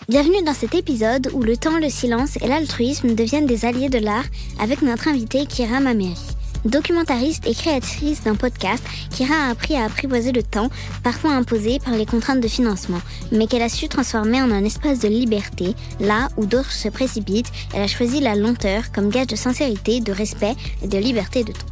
Bienvenue dans cet épisode où le temps, le silence et l'altruisme deviennent des alliés de l'art avec notre invitée Kira Mameri. Documentariste et créatrice d'un podcast, Kira a appris à apprivoiser le temps, parfois imposé par les contraintes de financement, mais qu'elle a su transformer en un espace de liberté. Là où d'autres se précipitent, elle a choisi la lenteur comme gage de sincérité, de respect et de liberté de ton.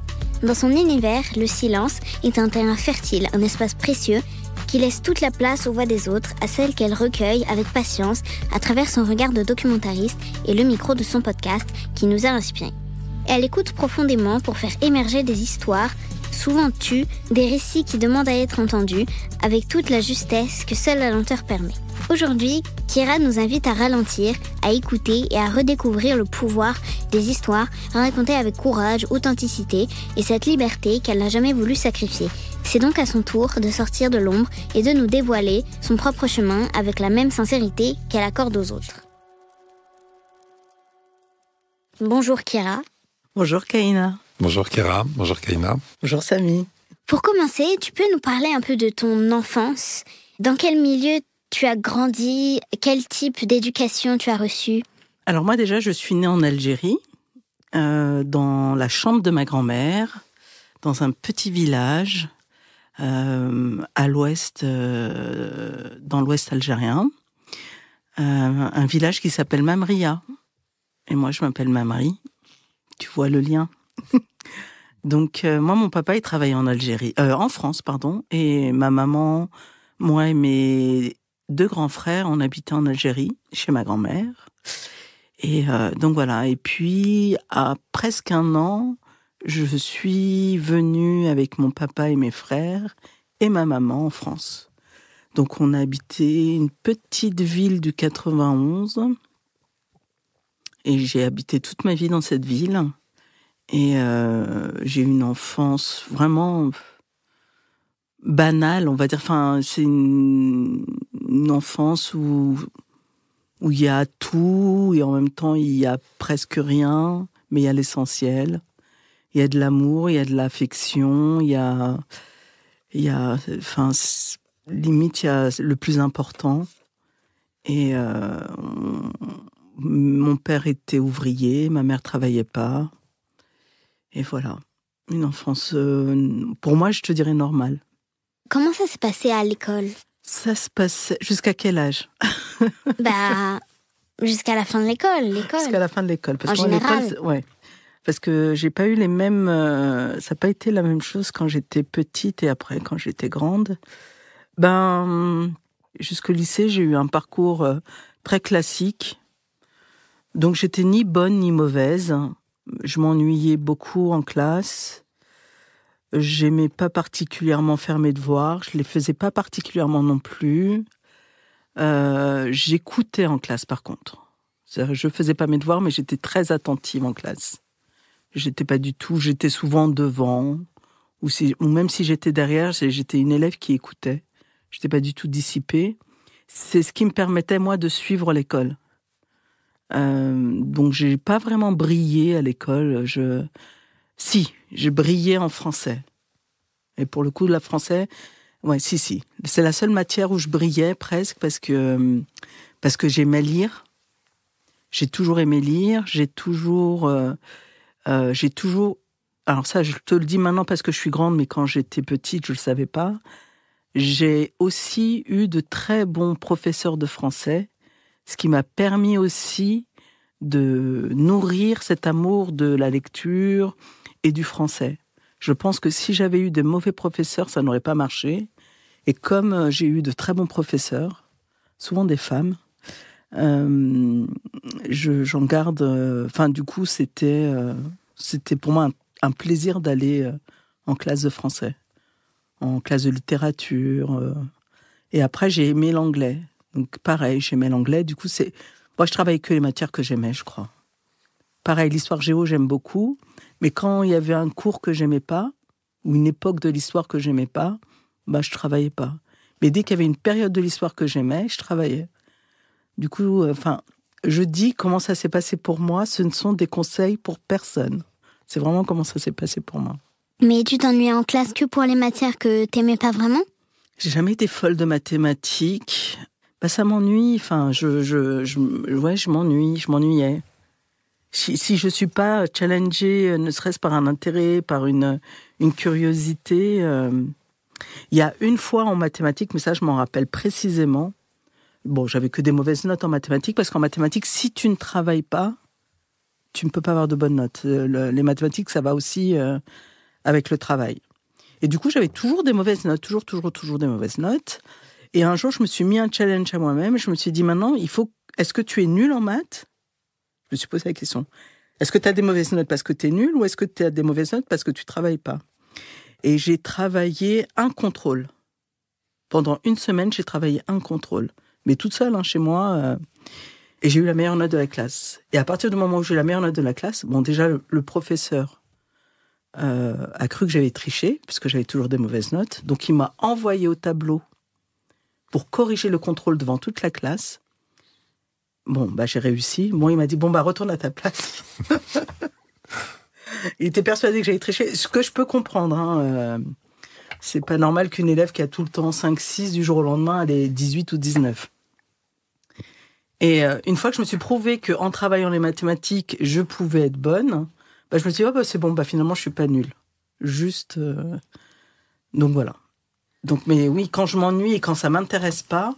Dans son univers, le silence est un terrain fertile, un espace précieux qui laisse toute la place aux voix des autres, à celles qu'elle recueille avec patience à travers son regard de documentariste et le micro de son podcast qui nous a inspirés. Elle écoute profondément pour faire émerger des histoires, souvent tues, des récits qui demandent à être entendus, avec toute la justesse que seule la lenteur permet. Aujourd'hui, Kira nous invite à ralentir, à écouter et à redécouvrir le pouvoir des histoires racontées avec courage, authenticité et cette liberté qu'elle n'a jamais voulu sacrifier. C'est donc à son tour de sortir de l'ombre et de nous dévoiler son propre chemin avec la même sincérité qu'elle accorde aux autres. Bonjour Kira. Bonjour Kaina. Bonjour Kira, bonjour Kaina. Bonjour Samy. Pour commencer, tu peux nous parler un peu de ton enfance? Dans quel milieu tu as grandi? Quel type d'éducation tu as reçu? Alors moi déjà, je suis née en Algérie, dans la chambre de ma grand-mère, dans un petit village à l'ouest, dans l'ouest algérien. Un village qui s'appelle Mamria. Et moi, je m'appelle Mamri. Tu vois le lien. Donc, moi, mon papa, il travaillait en France, et ma maman, moi et mes 2 grands frères, on habitait en Algérie, chez ma grand-mère. Et donc voilà. Et puis, à presque 1 an, je suis venue avec mon papa et mes frères et ma maman en France. Donc, on a habité une petite ville du 91. Et j'ai habité toute ma vie dans cette ville. Et j'ai eu une enfance vraiment banale, on va dire. Enfin, c'est une enfance où il y a tout et en même temps il y a presque rien, mais il y a l'essentiel. Il y a de l'amour, il y a de l'affection, enfin, limite il y a le plus important. Et mon père était ouvrier, ma mère travaillait pas. Et voilà, une enfance, pour moi, je te dirais normale. Comment ça s'est passé à l'école? Ça se passait jusqu'à quel âge? Jusqu'à la fin de l'école. Jusqu'à la fin de l'école. En général. Ouais. Parce que j'ai pas eu les mêmes... ça n'a pas été la même chose quand j'étais petite et après quand j'étais grande. Jusqu'au lycée, j'ai eu un parcours très classique. Donc j'étais ni bonne ni mauvaise. Je m'ennuyais beaucoup en classe. J'aimais pas particulièrement faire mes devoirs. Je les faisais pas particulièrement non plus. J'écoutais en classe par contre. C'est-à-dire, je faisais pas mes devoirs, mais j'étais très attentive en classe. J'étais souvent devant. Ou même si j'étais derrière, j'étais une élève qui écoutait. J'étais pas du tout dissipée. C'est ce qui me permettait, moi, de suivre l'école. Donc j'ai pas vraiment brillé à l'école. Je brillais en français. Et pour le coup, la français, ouais, si. C'est la seule matière où je brillais presque parce que j'aimais lire. J'ai toujours aimé lire. J'ai toujours. Alors ça, je te le dis maintenant parce que je suis grande, mais quand j'étais petite, je le savais pas. J'ai aussi eu de très bons professeurs de français. Ce qui m'a permis aussi de nourrir cet amour de la lecture et du français. Je pense que si j'avais eu des mauvais professeurs, ça n'aurait pas marché. Et comme j'ai eu de très bons professeurs, souvent des femmes, j'en garde... du coup, c'était pour moi un plaisir d'aller en classe de français, en classe de littérature. Et après, j'ai aimé l'anglais. Donc, pareil, j'aimais l'anglais. Du coup, moi, je travaillais que les matières que j'aimais, je crois. Pareil, l'histoire géo, j'aime beaucoup. Mais quand il y avait un cours que j'aimais pas, ou une époque de l'histoire que j'aimais pas, je travaillais pas. Mais dès qu'il y avait une période de l'histoire que j'aimais, je travaillais. Du coup, je dis comment ça s'est passé pour moi. Ce ne sont des conseils pour personne. C'est vraiment comment ça s'est passé pour moi. Mais tu t'ennuyais en classe que pour les matières que t'aimais pas vraiment? J'ai jamais été folle de mathématiques. Ça m'ennuie. Enfin, je m'ennuyais. Si je suis pas challengée, ne serait-ce par un intérêt, par une curiosité. Il y a une fois en mathématiques, mais ça je m'en rappelle précisément. Bon, j'avais que des mauvaises notes en mathématiques, parce qu'en mathématiques, si tu ne travailles pas, tu ne peux pas avoir de bonnes notes. Les mathématiques, ça va aussi avec le travail. Et du coup, j'avais toujours des mauvaises notes, toujours des mauvaises notes. Et un jour, je me suis mis un challenge à moi-même. Je me suis dit, maintenant, est-ce que tu es nul en maths ? Je me suis posé la question. Est-ce que tu as des mauvaises notes parce que tu es nul, ou est-ce que tu as des mauvaises notes parce que tu ne travailles pas ? Et j'ai travaillé un contrôle. Pendant une semaine, j'ai travaillé un contrôle. Mais toute seule, chez moi. Et j'ai eu la meilleure note de la classe. Et à partir du moment où j'ai eu la meilleure note de la classe, bon, déjà, le professeur a cru que j'avais triché, puisque j'avais toujours des mauvaises notes. Donc, il m'a envoyé au tableau pour corriger le contrôle devant toute la classe. Bon, j'ai réussi. Bon, il m'a dit, retourne à ta place. Il était persuadé que j'avais triché. Ce que je peux comprendre, c'est pas normal qu'une élève qui a tout le temps 5-6, du jour au lendemain, elle ait 18 ou 19. Et une fois que je me suis prouvé qu'en travaillant les mathématiques, je pouvais être bonne, je me suis dit, c'est bon, finalement, je suis pas nulle. Juste... Donc voilà. Donc, mais oui, quand je m'ennuie et quand ça m'intéresse pas,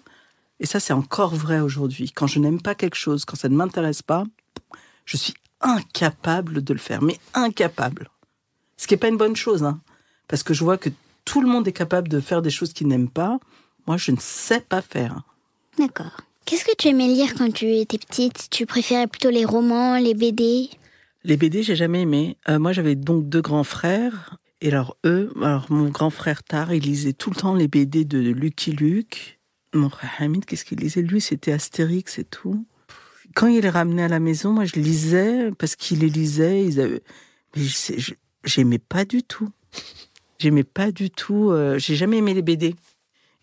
et ça, c'est encore vrai aujourd'hui, quand je n'aime pas quelque chose, quand ça ne m'intéresse pas, je suis incapable de le faire, mais incapable. Ce qui n'est pas une bonne chose, parce que je vois que tout le monde est capable de faire des choses qu'il n'aime pas. Moi, je ne sais pas faire. D'accord. Qu'est-ce que tu aimais lire quand tu étais petite ? Tu préférais plutôt les romans, les BD ? Les BD, j'ai jamais aimé. Moi, j'avais donc 2 grands frères. Et alors, mon grand frère Tar, il lisait tout le temps les BD de Lucky Luke. Mon frère Hamid, qu'est-ce qu'il lisait ? Lui, c'était Astérix et tout. Quand il les ramenait à la maison, moi, je lisais parce qu'il les lisait. Mais j'aimais pas du tout. J'ai jamais aimé les BD.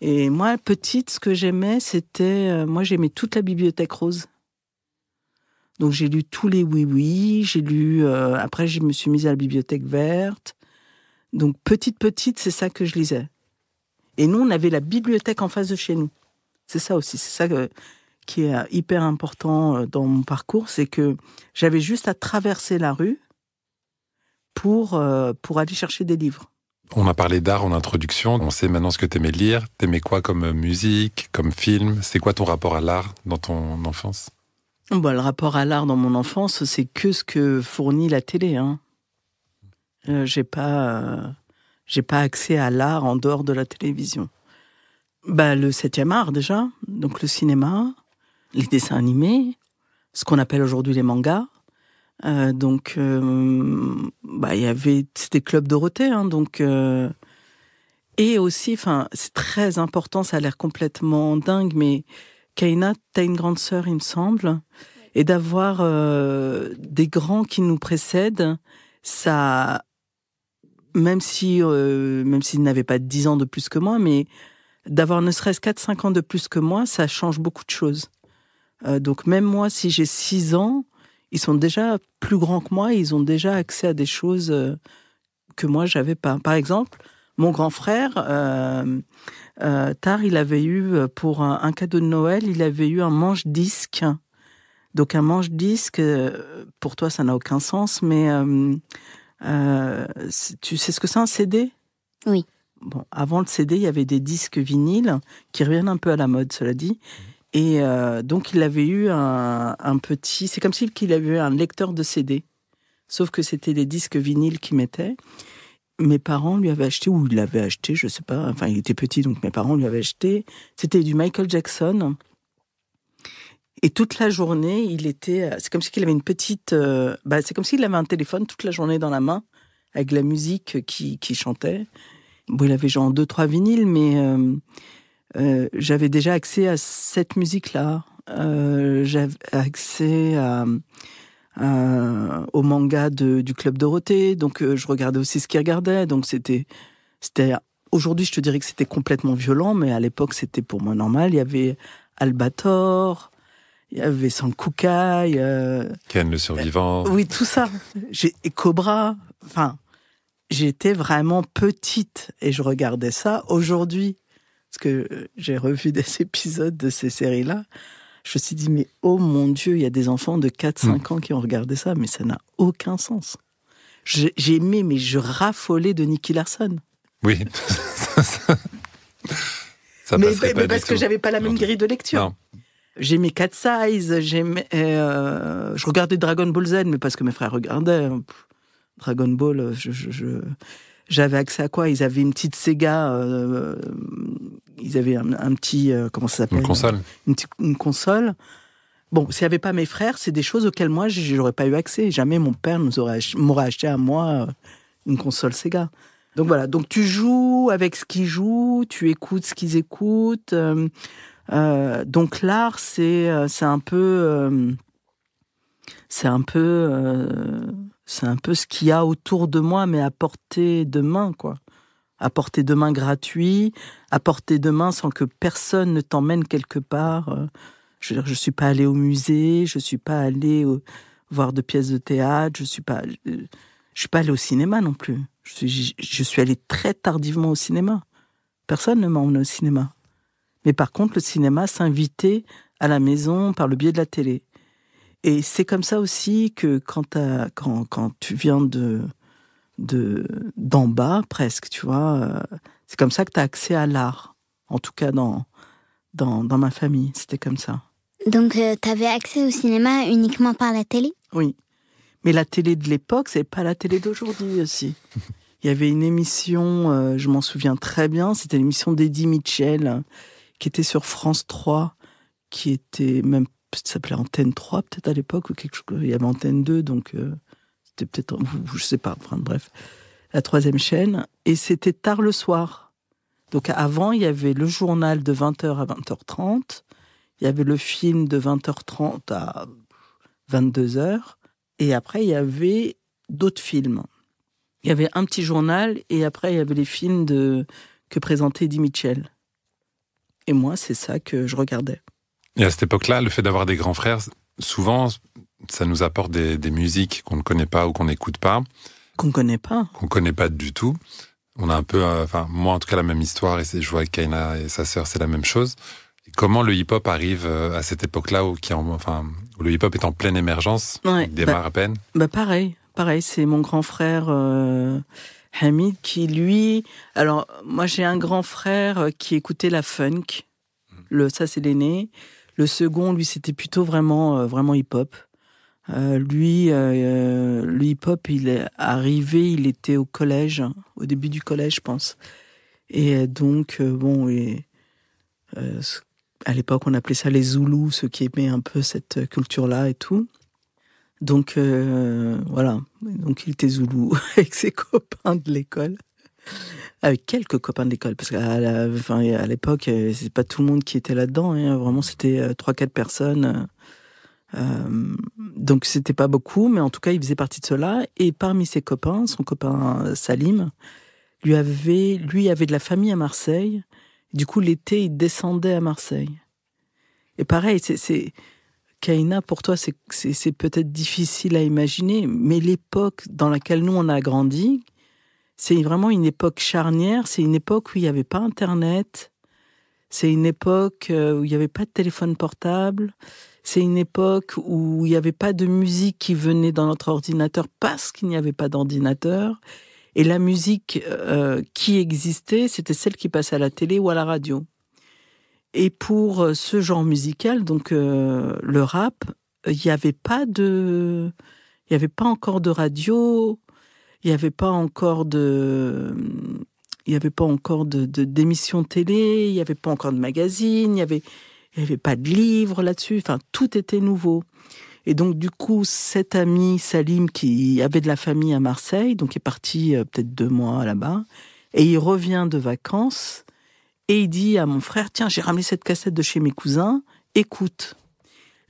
Et moi, petite, ce que j'aimais, c'était... moi, j'aimais toute la bibliothèque rose. Donc, j'ai lu tous les oui-oui. J'ai lu... après, je me suis mise à la bibliothèque verte. Donc, petite, c'est ça que je lisais. Et nous, on avait la bibliothèque en face de chez nous. C'est ça aussi. C'est ça qui est hyper important dans mon parcours. C'est que j'avais juste à traverser la rue pour aller chercher des livres. On a parlé d'art en introduction. On sait maintenant ce que t'aimais lire. T'aimais quoi comme musique, comme film ? C'est quoi ton rapport à l'art dans ton enfance ? Le rapport à l'art dans mon enfance, c'est que ce que fournit la télé. J'ai pas accès à l'art en dehors de la télévision. Le 7e art déjà, donc le cinéma, les dessins animés, ce qu'on appelle aujourd'hui les mangas. Donc, il y avait, c'était Club Dorothée, donc, et aussi, c'est très important, ça a l'air complètement dingue, mais Kaina, t'as une grande sœur, il me semble, et d'avoir des grands qui nous précèdent, ça, même s'ils n'avaient pas 10 ans de plus que moi, mais d'avoir ne serait-ce 4-5 ans de plus que moi, ça change beaucoup de choses. Donc même moi, si j'ai 6 ans, ils sont déjà plus grands que moi, ils ont déjà accès à des choses que moi, j'avais pas. Par exemple, mon grand frère, Tar, il avait eu, pour un cadeau de Noël, il avait eu un manche-disque. Donc un manche-disque, pour toi, ça n'a aucun sens, mais tu sais ce que c'est un CD ? Oui. Bon, avant le CD, il y avait des disques vinyles qui reviennent un peu à la mode, cela dit. Et donc, il avait eu un petit... C'est comme s'il avait eu un lecteur de CD. Sauf que c'était des disques vinyles qu'il mettait. Mes parents lui avaient acheté, ou il l'avait acheté, je sais pas. Enfin, il était petit, donc mes parents lui avaient acheté. C'était du Michael Jackson. Et toute la journée, il était... C'est comme s'il avait une petite... c'est comme s'il avait un téléphone toute la journée dans la main, avec la musique qui chantait. Bon, il avait genre 2-3 vinyles, mais... j'avais déjà accès à cette musique-là. J'avais accès au manga du Club Dorothée. Donc, je regardais aussi ce qu'il regardait. Donc, c'était... Aujourd'hui, je te dirais que c'était complètement violent, mais à l'époque, c'était pour moi normal. Il y avait Albator, il y avait Sankukai... Ken le survivant. Oui, tout ça. Et Cobra. Enfin, j'étais vraiment petite et je regardais ça. Aujourd'hui, Parce que j'ai revu des épisodes de ces séries-là. Je me suis dit, mais oh mon Dieu, il y a des enfants de 4-5 ans qui ont regardé ça, mais ça n'a aucun sens. J'ai aimé, mais je raffolais de Nicky Larson. Oui. Ça mais passerait pas parce du que tout. j'avais pas la même grille de lecture. Non. J'aimais Cat Size, je regardais Dragon Ball Z, mais parce que mes frères regardaient. Dragon Ball, j'avais accès à quoi? Ils avaient une petite Sega, ils avaient un petit, comment ça s'appelle? Une console. Une console. Bon, s'il n'y avait pas mes frères, c'est des choses auxquelles moi, je n'aurais pas eu accès. Jamais mon père m'aurait acheté à moi une console Sega. Donc voilà, donc tu joues avec ce qu'ils jouent, tu écoutes ce qu'ils écoutent. Donc l'art, c'est un peu ce qu'il y a autour de moi, mais à portée de main, quoi. À portée de main gratuit, à portée de main sans que personne ne t'emmène quelque part. Je veux dire, je suis pas allée au musée, je suis pas allée voir de pièces de théâtre, je suis pas allée au cinéma non plus. Je suis allée très tardivement au cinéma. Personne ne m'a emmenée au cinéma. Mais par contre, le cinéma s'invitait à la maison par le biais de la télé. Et c'est comme ça aussi que quand tu viens d'en bas, presque, tu vois, c'est comme ça que tu as accès à l'art. En tout cas, dans ma famille, c'était comme ça. Donc, tu avais accès au cinéma uniquement par la télé? Oui. Mais la télé de l'époque, c'est pas la télé d'aujourd'hui aussi. Il y avait une émission, je m'en souviens très bien, c'était l'émission d'Eddie Mitchell, qui était sur France 3, qui était même, ça s'appelait Antenne 3 peut-être à l'époque, ou quelque chose. Il y avait Antenne 2, donc c'était peut-être, je sais pas, enfin bref, la 3e chaîne. Et c'était tard le soir. Donc avant, il y avait le journal de 20h à 20h30, il y avait le film de 20h30 à 22h, et après, il y avait d'autres films. Il y avait un petit journal, et après, il y avait les films que présentait Eddie Mitchell. Et moi, c'est ça que je regardais. Et à cette époque-là, le fait d'avoir des grands frères, souvent, ça nous apporte des musiques qu'on ne connaît pas ou qu'on n'écoute pas. Qu'on ne connaît pas. Qu'on ne connaît pas du tout. On a un peu, moi en tout cas, la même histoire, et je vois avec Kaina et sa sœur, c'est la même chose. Et comment le hip-hop arrive à cette époque-là où le hip-hop est en pleine émergence, ouais, il démarre à peine? Pareil, c'est mon grand frère Hamid qui, lui... Alors, moi, j'ai un grand frère qui écoutait la funk. Ça, c'est l'aîné. Le second, lui, c'était plutôt vraiment hip-hop. Le hip-hop, il est arrivé, il était au collège, au début du collège, je pense. Et donc, à l'époque, on appelait ça les Zoulous, ceux qui aimaient un peu cette culture-là et tout. Donc, voilà. Donc, il était Zoulou avec ses copains de l'école. Avec quelques copains de l'école, parce qu'à l'époque, c'est pas tout le monde qui était là-dedans. Hein. Vraiment, c'était 3-4 personnes. Donc, c'était pas beaucoup, mais en tout cas, il faisait partie de cela. Et parmi ses copains, son copain Salim, lui avait de la famille à Marseille. Du coup, l'été, il descendait à Marseille. Et pareil, Kaina, pour toi, c'est peut-être difficile à imaginer, mais l'époque dans laquelle nous, on a grandi, c'est vraiment une époque charnière. C'est une époque où il n'y avait pas Internet. C'est une époque où il n'y avait pas de téléphone portable. C'est une époque où il n'y avait pas de musique qui venait dans notre ordinateur parce qu'il n'y avait pas d'ordinateur. Et la musique qui existait, c'était celle qui passait à la télé ou à la radio. Et pour ce genre musical, donc le rap, il n'y avait pas encore de radio, il n'y avait pas encore d'émissions télé, il n'y avait pas encore de magazines, il n'y avait pas de livres là-dessus. Enfin, tout était nouveau. Et donc, du coup, cet ami Salim, qui avait de la famille à Marseille, donc est parti peut-être 2 mois là-bas, et il revient de vacances, et il dit à mon frère, tiens, j'ai ramené cette cassette de chez mes cousins, écoute.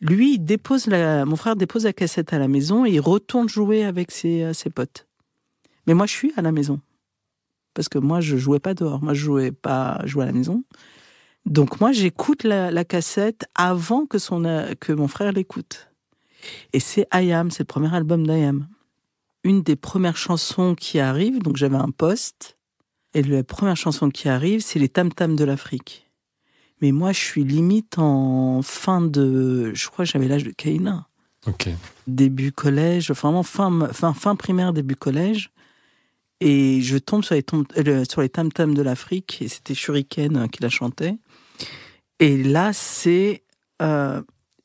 Lui, mon frère dépose la cassette à la maison, et il retourne jouer avec ses potes. Mais moi, je suis à la maison. Parce que moi, je jouais pas dehors. Moi, je jouais à la maison. Donc, moi, j'écoute la cassette avant que mon frère l'écoute. Et c'est I Am, c'est le premier album d'I Am. Une des premières chansons qui arrive, donc j'avais un poste Et la première chanson qui arrive, c'est les Tam Tam de l'Afrique. Mais moi, je suis limite en je crois que j'avais l'âge de Kaina. Ok. Début collège, vraiment fin primaire, début collège. Et je tombe sur les Tam Tam de l'Afrique, et c'était Shuriken qui la chantait. Et là,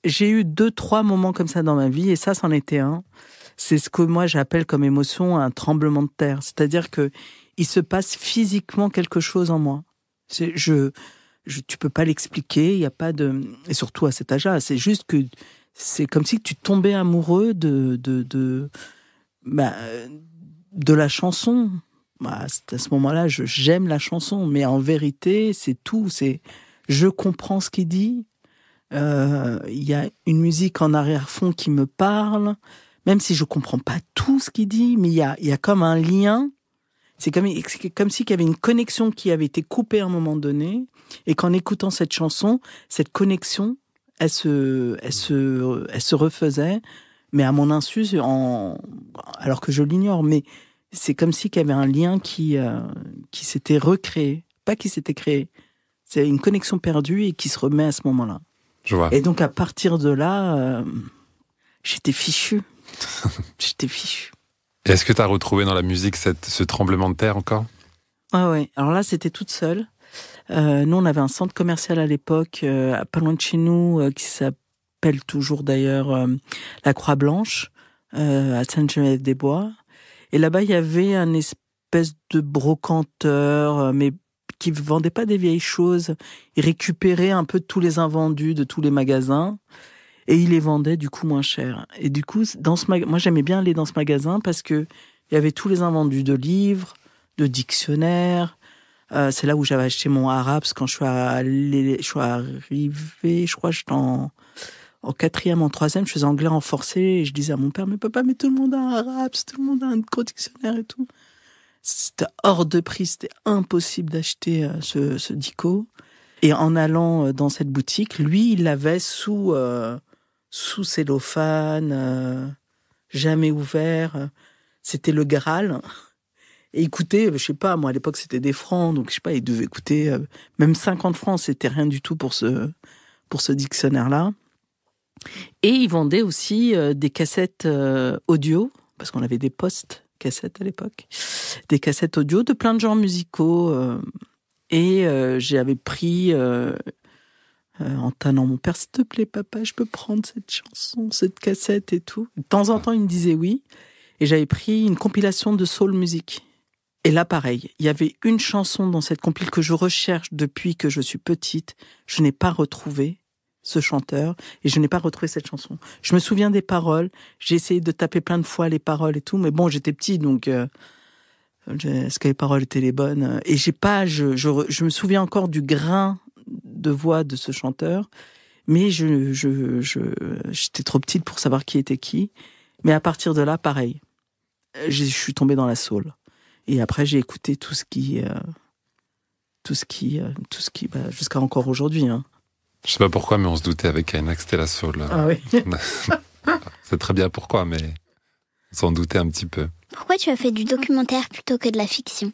j'ai eu 2-3 moments comme ça dans ma vie, et ça, c'en était un. C'est ce que moi, j'appelle comme émotion un tremblement de terre. C'est-à-dire que il se passe physiquement quelque chose en moi. Tu peux pas l'expliquer, il y a pas de... Et surtout à cet âge-là, c'est juste que c'est comme si tu tombais amoureux de la chanson. À ce moment-là, j'aime la chanson, mais en vérité, c'est tout. Je comprends ce qu'il dit. Il y a une musique en arrière-fond qui me parle, même si je comprends pas tout ce qu'il dit, mais il y a comme un lien. C'est comme si il y avait une connexion qui avait été coupée à un moment donné, et qu'en écoutant cette chanson, cette connexion, elle se refaisait, mais à mon insu, alors que je l'ignore. Mais c'est comme si il y avait un lien qui s'était recréé, pas qui s'était créé. C'est une connexion perdue et qui se remet à ce moment-là. Je vois. Et donc à partir de là, j'étais fichu. J'étais fichu. Est-ce que tu as retrouvé dans la musique ce tremblement de terre encore ? Ah ouais. Alors là, c'était toute seule. Nous, on avait un centre commercial à l'époque, pas loin de chez nous, qui s'appelle toujours d'ailleurs la Croix-Blanche, à Sainte-Geneviève-des-Bois. Et là-bas, il y avait un espèce de brocanteur, mais qui vendait pas des vieilles choses. Il récupérait un peu tous les invendus de tous les magasins. Et il les vendait du coup moins cher. Et du coup, moi j'aimais bien aller dans ce magasin parce que il y avait tous les invendus de livres, de dictionnaires. C'est là où j'avais acheté mon arabe quand je suis arrivée, je crois, j'étais en 4e, en 3e, je faisais anglais renforcé et je disais à mon père, mais papa, mais tout le monde a un arabe, tout le monde a un gros dictionnaire et tout. C'était hors de prix, c'était impossible d'acheter ce dico. Et en allant dans cette boutique, lui, il l'avait sous cellophane, jamais ouvert. C'était le Graal. Et il coûtait, je sais pas, moi à l'époque c'était des francs, donc je sais pas, il devait coûter même 50 francs, c'était rien du tout pour ce dictionnaire-là. Et il vendait aussi des cassettes audio, parce qu'on avait des post-cassettes à l'époque, des cassettes audio de plein de genres musicaux. Et j'avais pris... en tannant mon père, s'il te plaît, papa, je peux prendre cette chanson, cette cassette et tout. De temps en temps, il me disait oui. Et j'avais pris une compilation de soul music. Et là, pareil, il y avait une chanson dans cette compile que je recherche depuis que je suis petite. Je n'ai pas retrouvé ce chanteur et je n'ai pas retrouvé cette chanson. Je me souviens des paroles. J'ai essayé de taper plein de fois les paroles et tout, mais bon, j'étais petit, donc est-ce que les paroles étaient les bonnes ? Et je me souviens encore du grain de voix de ce chanteur, mais j'étais trop petite pour savoir qui était qui. Mais à partir de là, pareil, je suis tombée dans la soul. Et après, j'ai écouté tout ce qui, jusqu'à encore aujourd'hui. Hein. Je sais pas pourquoi, mais on se doutait avec Kaina que c'était la soul. Ah oui. C'est très bien pourquoi, mais on s'en doutait un petit peu. Pourquoi tu as fait du documentaire plutôt que de la fiction ?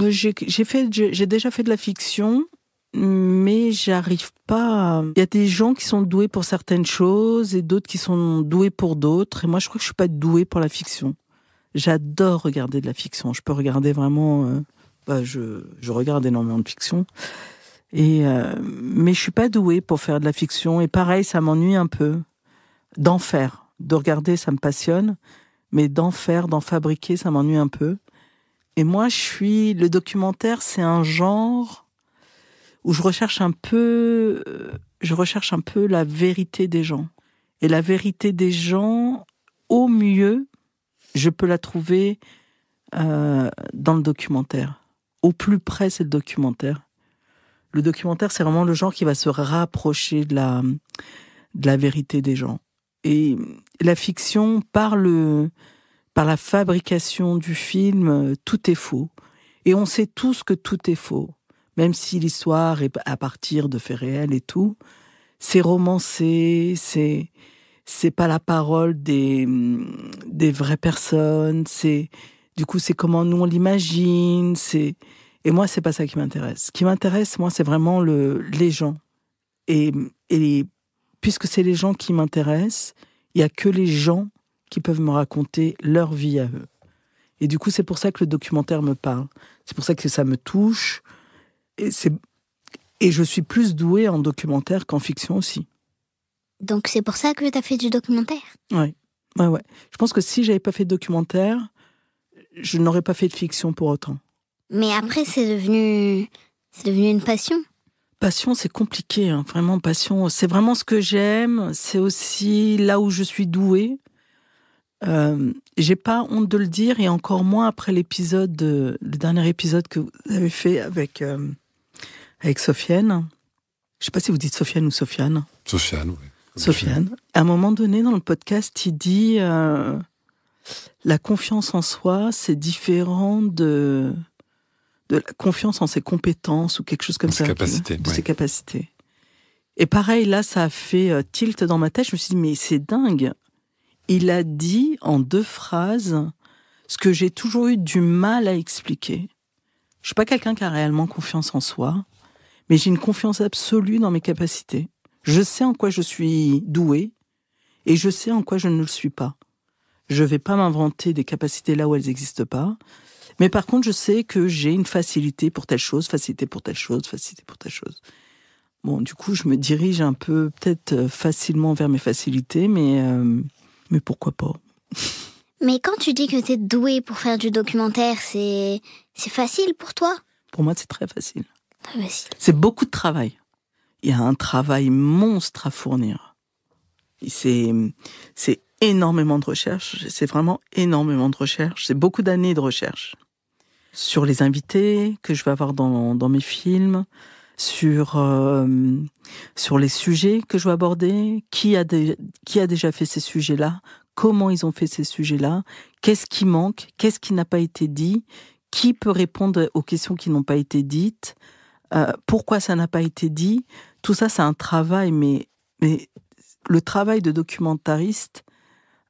J'ai déjà fait de la fiction, mais j'arrive pas. Il y a des gens qui sont doués pour certaines choses et d'autres qui sont doués pour d'autres. Et moi, je crois que je suis pas douée pour la fiction. J'adore regarder de la fiction. Je peux regarder vraiment. Je regarde énormément de fiction. Mais je suis pas douée pour faire de la fiction. Et pareil, ça m'ennuie un peu d'en faire. De regarder, ça me passionne. Mais d'en fabriquer, ça m'ennuie un peu. Et moi, le documentaire, c'est un genre où je recherche un peu la vérité des gens. Et la vérité des gens, au mieux, je peux la trouver dans le documentaire. Au plus près, c'est le documentaire. Le documentaire, c'est vraiment le genre qui va se rapprocher de la vérité des gens. Et la fiction, par la fabrication du film, tout est faux. Et on sait tous que tout est faux. Même si l'histoire est à partir de faits réels et tout, c'est romancé, c'est pas la parole des vraies personnes, du coup, c'est comment nous on l'imagine, Et moi, c'est pas ça qui m'intéresse. Ce qui m'intéresse, moi, c'est vraiment les gens. Et puisque c'est les gens qui m'intéressent, il y a que les gens qui peuvent me raconter leur vie à eux. Et du coup, c'est pour ça que le documentaire me parle. C'est pour ça que ça me touche. Et je suis plus douée en documentaire qu'en fiction aussi. Donc c'est pour ça que tu as fait du documentaire? Ouais. Je pense que si j'avais pas fait de documentaire, je n'aurais pas fait de fiction pour autant. Mais après, c'est devenu une passion. Passion, c'est compliqué, hein. Vraiment, passion, c'est vraiment ce que j'aime. C'est aussi là où je suis douée. J'ai pas honte de le dire, et encore moins après le dernier épisode que vous avez fait avec Sofiane. Je sais pas si vous dites Sofiane ou Sofiane. Sofiane, oui. Sofiane. À un moment donné, dans le podcast, il dit la confiance en soi, c'est différent de la confiance en ses compétences ou quelque chose comme ça. Ses capacités. Et pareil, là, ça a fait tilt dans ma tête. Je me suis dit, mais c'est dingue. Il a dit en 2 phrases ce que j'ai toujours eu du mal à expliquer. Je suis pas quelqu'un qui a réellement confiance en soi, mais j'ai une confiance absolue dans mes capacités. Je sais en quoi je suis douée et je sais en quoi je ne le suis pas. Je vais pas m'inventer des capacités là où elles n'existent pas. Mais par contre, je sais que j'ai une facilité pour telle chose, facilité pour telle chose, facilité pour telle chose. Bon, du coup, je me dirige un peu, peut-être facilement vers mes facilités, mais pourquoi pas. Mais quand tu dis que t'es douée pour faire du documentaire, c'est facile pour toi? Pour moi, c'est très facile. Très facile. C'est beaucoup de travail. Il y a un travail monstre à fournir. C'est énormément de recherche. C'est vraiment énormément de recherche. C'est beaucoup d'années de recherche. Sur les invités que je vais avoir dans mes films, sur les sujets que je vais aborder, qui a déjà fait ces sujets-là, comment ils ont fait ces sujets-là, qu'est-ce qui manque, qu'est-ce qui n'a pas été dit, qui peut répondre aux questions qui n'ont pas été dites, pourquoi ça n'a pas été dit. Tout ça, c'est un travail, mais le travail de documentariste,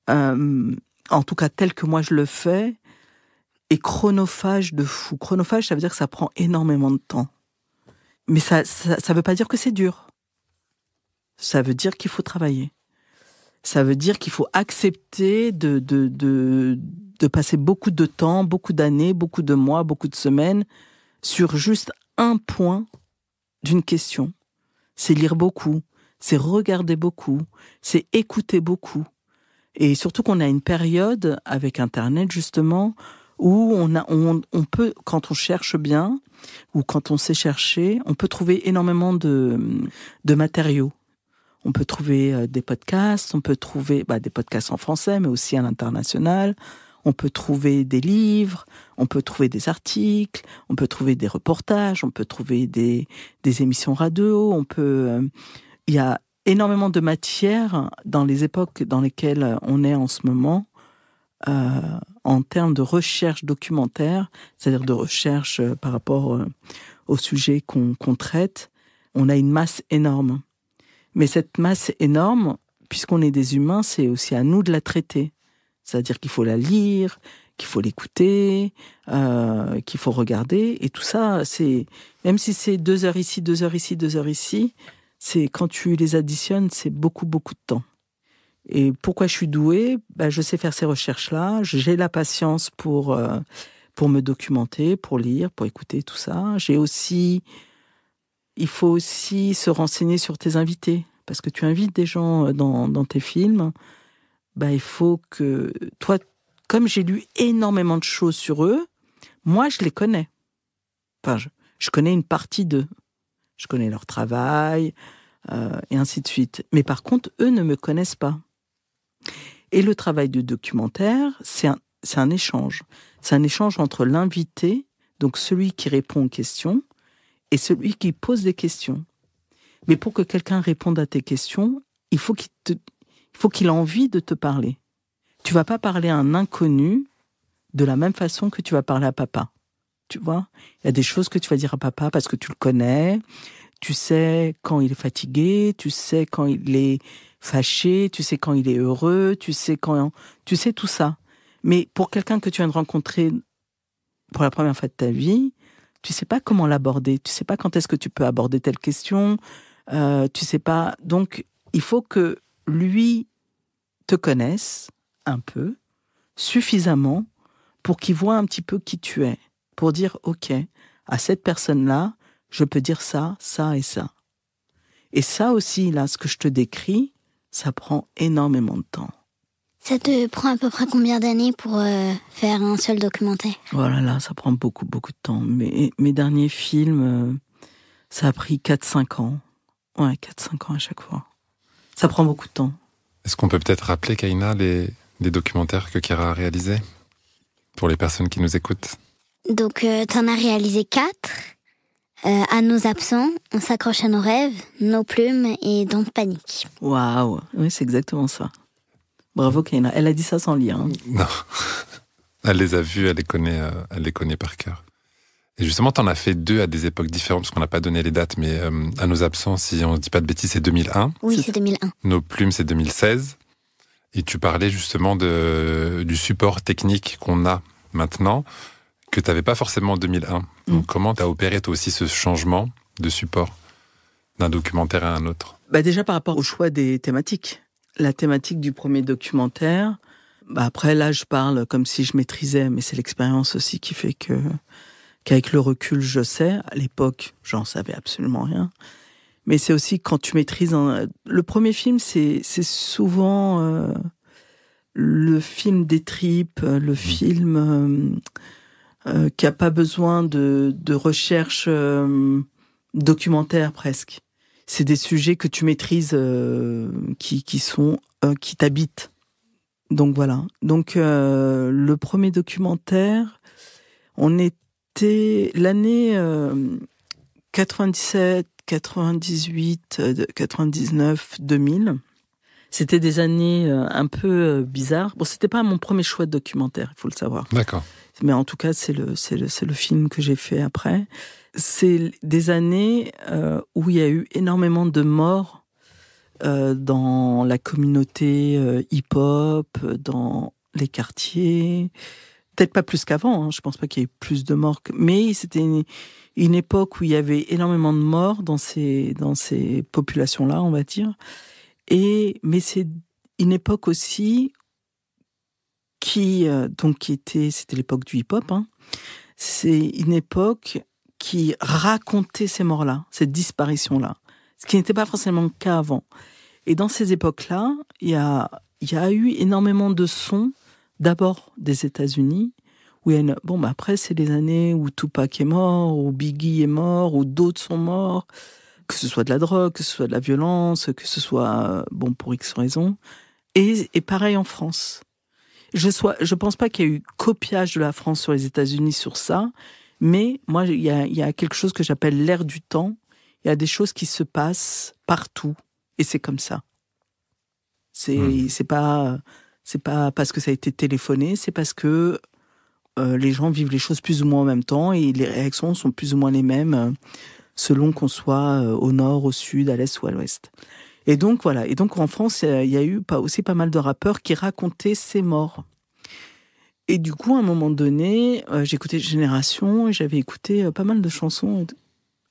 en tout cas tel que moi je le fais, est chronophage de fou. Chronophage, ça veut dire que ça prend énormément de temps. Mais ça veut pas dire que c'est dur. Ça veut dire qu'il faut travailler. Ça veut dire qu'il faut accepter de passer beaucoup de temps, beaucoup d'années, beaucoup de mois, beaucoup de semaines sur juste un point d'une question. C'est lire beaucoup, c'est regarder beaucoup, c'est écouter beaucoup. Et surtout qu'on a une période avec Internet, justement, où on peut, quand on cherche bien, ou quand on sait chercher, on peut trouver énormément de matériaux. On peut trouver des podcasts, on peut trouver des podcasts en français, mais aussi à l'international. On peut trouver des livres, on peut trouver des articles, on peut trouver des reportages, on peut trouver des émissions radio. Il y a énormément de matière dans les époques dans lesquelles on est en ce moment, en termes de recherche documentaire, c'est-à-dire de recherche par rapport au sujet qu'on traite. On a une masse énorme. Mais cette masse énorme, puisqu'on est des humains, c'est aussi à nous de la traiter. C'est-à-dire qu'il faut la lire, qu'il faut l'écouter, qu'il faut regarder. Et tout ça, même si c'est 2 heures ici, 2 heures ici, 2 heures ici, c'est quand tu les additionnes, c'est beaucoup, beaucoup de temps. Et pourquoi je suis douée? Je sais faire ces recherches-là. J'ai la patience pour me documenter, pour lire, pour écouter tout ça. Il faut aussi se renseigner sur tes invités. Parce que tu invites des gens dans tes films. Il faut que... Toi, comme j'ai lu énormément de choses sur eux, moi, je les connais. Enfin, je connais une partie d'eux. Je connais leur travail, et ainsi de suite. Mais par contre, eux ne me connaissent pas. Et le travail du documentaire, c'est un échange. C'est un échange entre l'invité, donc celui qui répond aux questions, et celui qui pose des questions. Mais pour que quelqu'un réponde à tes questions, il faut qu'il ait envie de te parler. Tu vas pas parler à un inconnu de la même façon que tu vas parler à papa. Tu vois? Il y a des choses que tu vas dire à papa parce que tu le connais. Tu sais quand il est fatigué, tu sais quand il est fâché, tu sais quand il est heureux, tu sais tout ça. Mais pour quelqu'un que tu viens de rencontrer pour la première fois de ta vie, tu sais pas comment l'aborder, tu sais pas quand est-ce que tu peux aborder telle question, tu sais pas. Donc, il faut que lui te connaisse un peu, suffisamment, pour qu'il voit un petit peu qui tu es. Pour dire, OK, à cette personne-là, je peux dire ça, ça et ça. Et ça aussi, là, ce que je te décris, ça prend énormément de temps. Ça te prend à peu près combien d'années pour faire un seul documentaire? Voilà, là, ça prend beaucoup, beaucoup de temps. Mais mes derniers films, ça a pris 4-5 ans. Ouais, 4-5 ans à chaque fois. Ça prend beaucoup de temps. Est-ce qu'on peut peut-être rappeler, Kaina, les documentaires que Kira a réalisés pour les personnes qui nous écoutent? Donc, t'en as réalisé 4. À nos absents, on s'accroche à nos rêves, nos plumes et Don't Panique. Waouh, oui, c'est exactement ça. Bravo, Kaina. Elle a dit ça sans lire. Hein. Non. Elle les a vus, elle les connaît par cœur. Et justement, t'en as fait 2 à des époques différentes, parce qu'on n'a pas donné les dates, mais à nos absents, si on ne dit pas de bêtises, c'est 2001. Oui, c'est 2001. Nos plumes, c'est 2016. Et tu parlais justement du support technique qu'on a maintenant, que tu n'avais pas forcément en 2001. Donc, comment tu as opéré toi aussi ce changement de support d'un documentaire à un autre? Déjà par rapport au choix des thématiques. La thématique du premier documentaire, après là je parle comme si je maîtrisais, mais c'est l'expérience aussi qui fait qu'avec le recul je sais. À l'époque, j'en savais absolument rien. Mais c'est aussi quand tu maîtrises... Le premier film, c'est souvent le film des tripes, le film qui n'a pas besoin de recherche documentaire presque. C'est des sujets que tu maîtrises qui t'habitent. Donc voilà. Donc le premier documentaire, on était l'année 97, 98, 99, 2000. C'était des années un peu bizarres. Bon, c'était pas mon premier choix de documentaire, il faut le savoir. D'accord. Mais en tout cas, c'est le film que j'ai fait après. C'est des années où il y a eu énormément de morts dans la communauté hip-hop, dans les quartiers. Peut-être pas plus qu'avant, hein. Je pense pas qu'il y ait eu plus de morts. Mais c'était une époque où il y avait énormément de morts dans ces populations-là, on va dire. Mais c'est une époque aussi c'était l'époque du hip-hop. Hein. C'est une époque qui racontait ces morts-là, ces disparitions-là, ce qui n'était pas forcément le cas avant. Et dans ces époques-là, il y a eu énormément de sons, d'abord des États-Unis, où il y a après, c'est les années où Tupac est mort, où Biggie est mort, où d'autres sont morts, que ce soit de la drogue, que ce soit de la violence, que ce soit, pour X raisons. Et pareil en France. Je pense pas qu'il y a eu copiage de la France sur les États-Unis sur ça, mais moi, il y a quelque chose que j'appelle l'ère du temps. Il y a des choses qui se passent partout, et c'est comme ça. C'est pas parce que ça a été téléphoné, c'est parce que les gens vivent les choses plus ou moins en même temps, et les réactions sont plus ou moins les mêmes selon qu'on soit au nord, au sud, à l'est ou à l'ouest. Et donc voilà. Et donc en France, il y a eu aussi pas mal de rappeurs qui racontaient ces morts. Et du coup, à un moment donné, j'écoutais Génération, et j'avais écouté pas mal de chansons,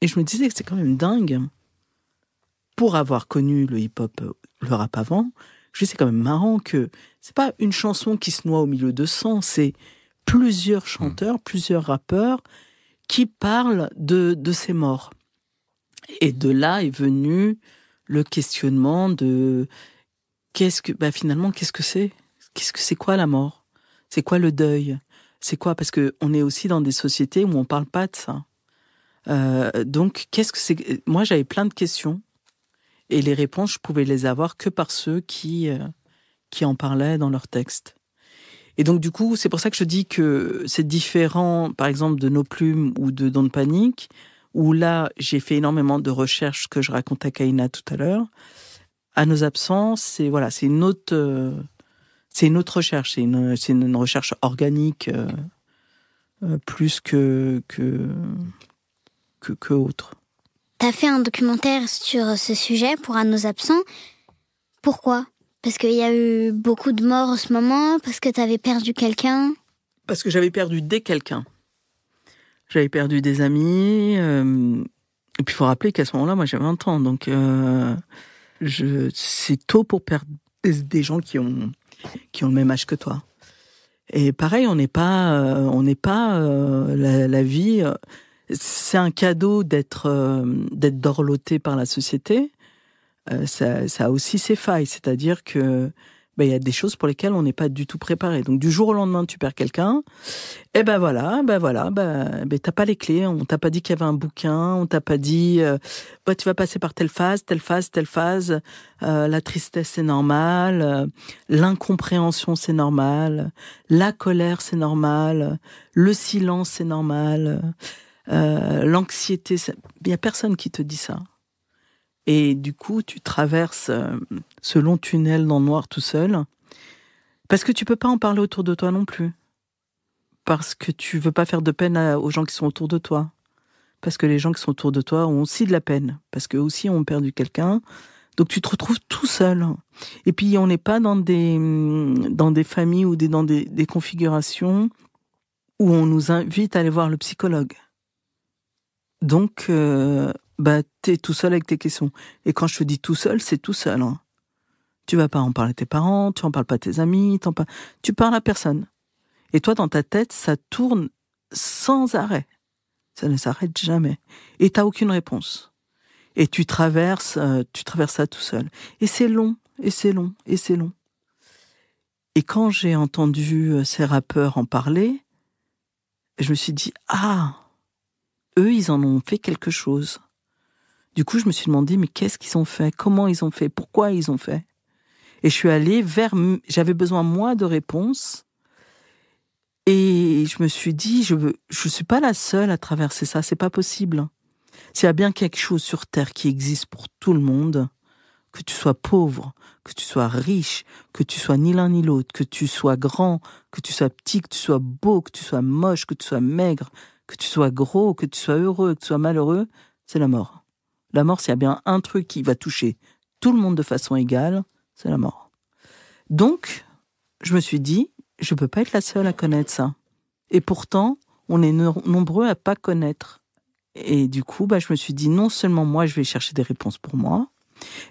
et je me disais que c'est quand même dingue. Pour avoir connu le hip-hop, le rap avant, je me dis c'est quand même marrant que c'est pas une chanson qui se noie au milieu de 100, c'est plusieurs chanteurs, plusieurs rappeurs qui parlent de ces morts. Et de là est venu le questionnement de finalement, qu'est-ce que c'est? C'est quoi la mort? C'est quoi le deuil? C'est quoi? Parce que on est aussi dans des sociétés où on parle pas de ça. Donc, qu'est-ce que c'est? Moi, j'avais plein de questions. Et les réponses, je pouvais les avoir que par ceux qui en parlaient dans leurs textes. Et donc, du coup, c'est pour ça que je dis que c'est différent, par exemple, de Nos plumes ou de Don't Panique, où là, j'ai fait énormément de recherches que je raconte à Kaina tout à l'heure. À Nos absents, c'est une autre recherche, c'est une recherche organique plus que autre. T'as fait un documentaire sur ce sujet pour À nos absents. Pourquoi? Parce qu'il y a eu beaucoup de morts en ce moment? Parce que t'avais perdu quelqu'un? Parce que j'avais perdu quelqu'un. J'avais perdu des amis. Et puis, il faut rappeler qu'à ce moment-là, moi, j'avais 20 ans. Donc, c'est tôt pour perdre des gens qui ont le même âge que toi. Et pareil, on n'est pas la vie. C'est un cadeau d'être dorloté par la société. Ça a aussi ses failles, c'est-à-dire que il y a des choses pour lesquelles on n'est pas du tout préparé. Donc du jour au lendemain, tu perds quelqu'un, et t'as pas les clés. On t'a pas dit qu'il y avait un bouquin, on t'a pas dit tu vas passer par telle phase. La tristesse c'est normal, l'incompréhension c'est normal, la colère c'est normal, le silence c'est normal, l'anxiété. Il y a personne qui te dit ça. Et du coup, tu traverses ce long tunnel dans le noir tout seul, parce que tu peux pas en parler autour de toi non plus. Parce que tu veux pas faire de peine aux gens qui sont autour de toi. Parce que les gens qui sont autour de toi ont aussi de la peine. Parce qu'eux aussi ont perdu quelqu'un. Donc tu te retrouves tout seul. Et puis on n'est pas dans des familles ou dans des configurations où on nous invite à aller voir le psychologue. Donc... t'es tout seul avec tes questions. Et quand je te dis tout seul, c'est tout seul. Hein. Tu vas pas en parler à tes parents, tu en parles pas à tes amis, tu parles à personne. Et toi, dans ta tête, ça tourne sans arrêt. Ça ne s'arrête jamais. Et t'as aucune réponse. Et tu traverses ça tout seul. Et c'est long, et c'est long, et c'est long. Et quand j'ai entendu ces rappeurs en parler, je me suis dit, eux, ils en ont fait quelque chose. Du coup, je me suis demandé, mais qu'est-ce qu'ils ont fait? Comment ils ont fait? Pourquoi ils ont fait? Et je suis allée j'avais besoin, moi, de réponses. Et je me suis dit, je suis pas la seule à traverser ça, c'est pas possible. S'il y a bien quelque chose sur Terre qui existe pour tout le monde, que tu sois pauvre, que tu sois riche, que tu sois ni l'un ni l'autre, que tu sois grand, que tu sois petit, que tu sois beau, que tu sois moche, que tu sois maigre, que tu sois gros, que tu sois heureux, que tu sois malheureux, c'est la mort. La mort, s'il y a bien un truc qui va toucher tout le monde de façon égale, c'est la mort. Donc, je me suis dit, je peux pas être la seule à connaître ça. Et pourtant, on est nombreux à pas connaître. Et du coup, je me suis dit, non seulement moi, je vais chercher des réponses pour moi,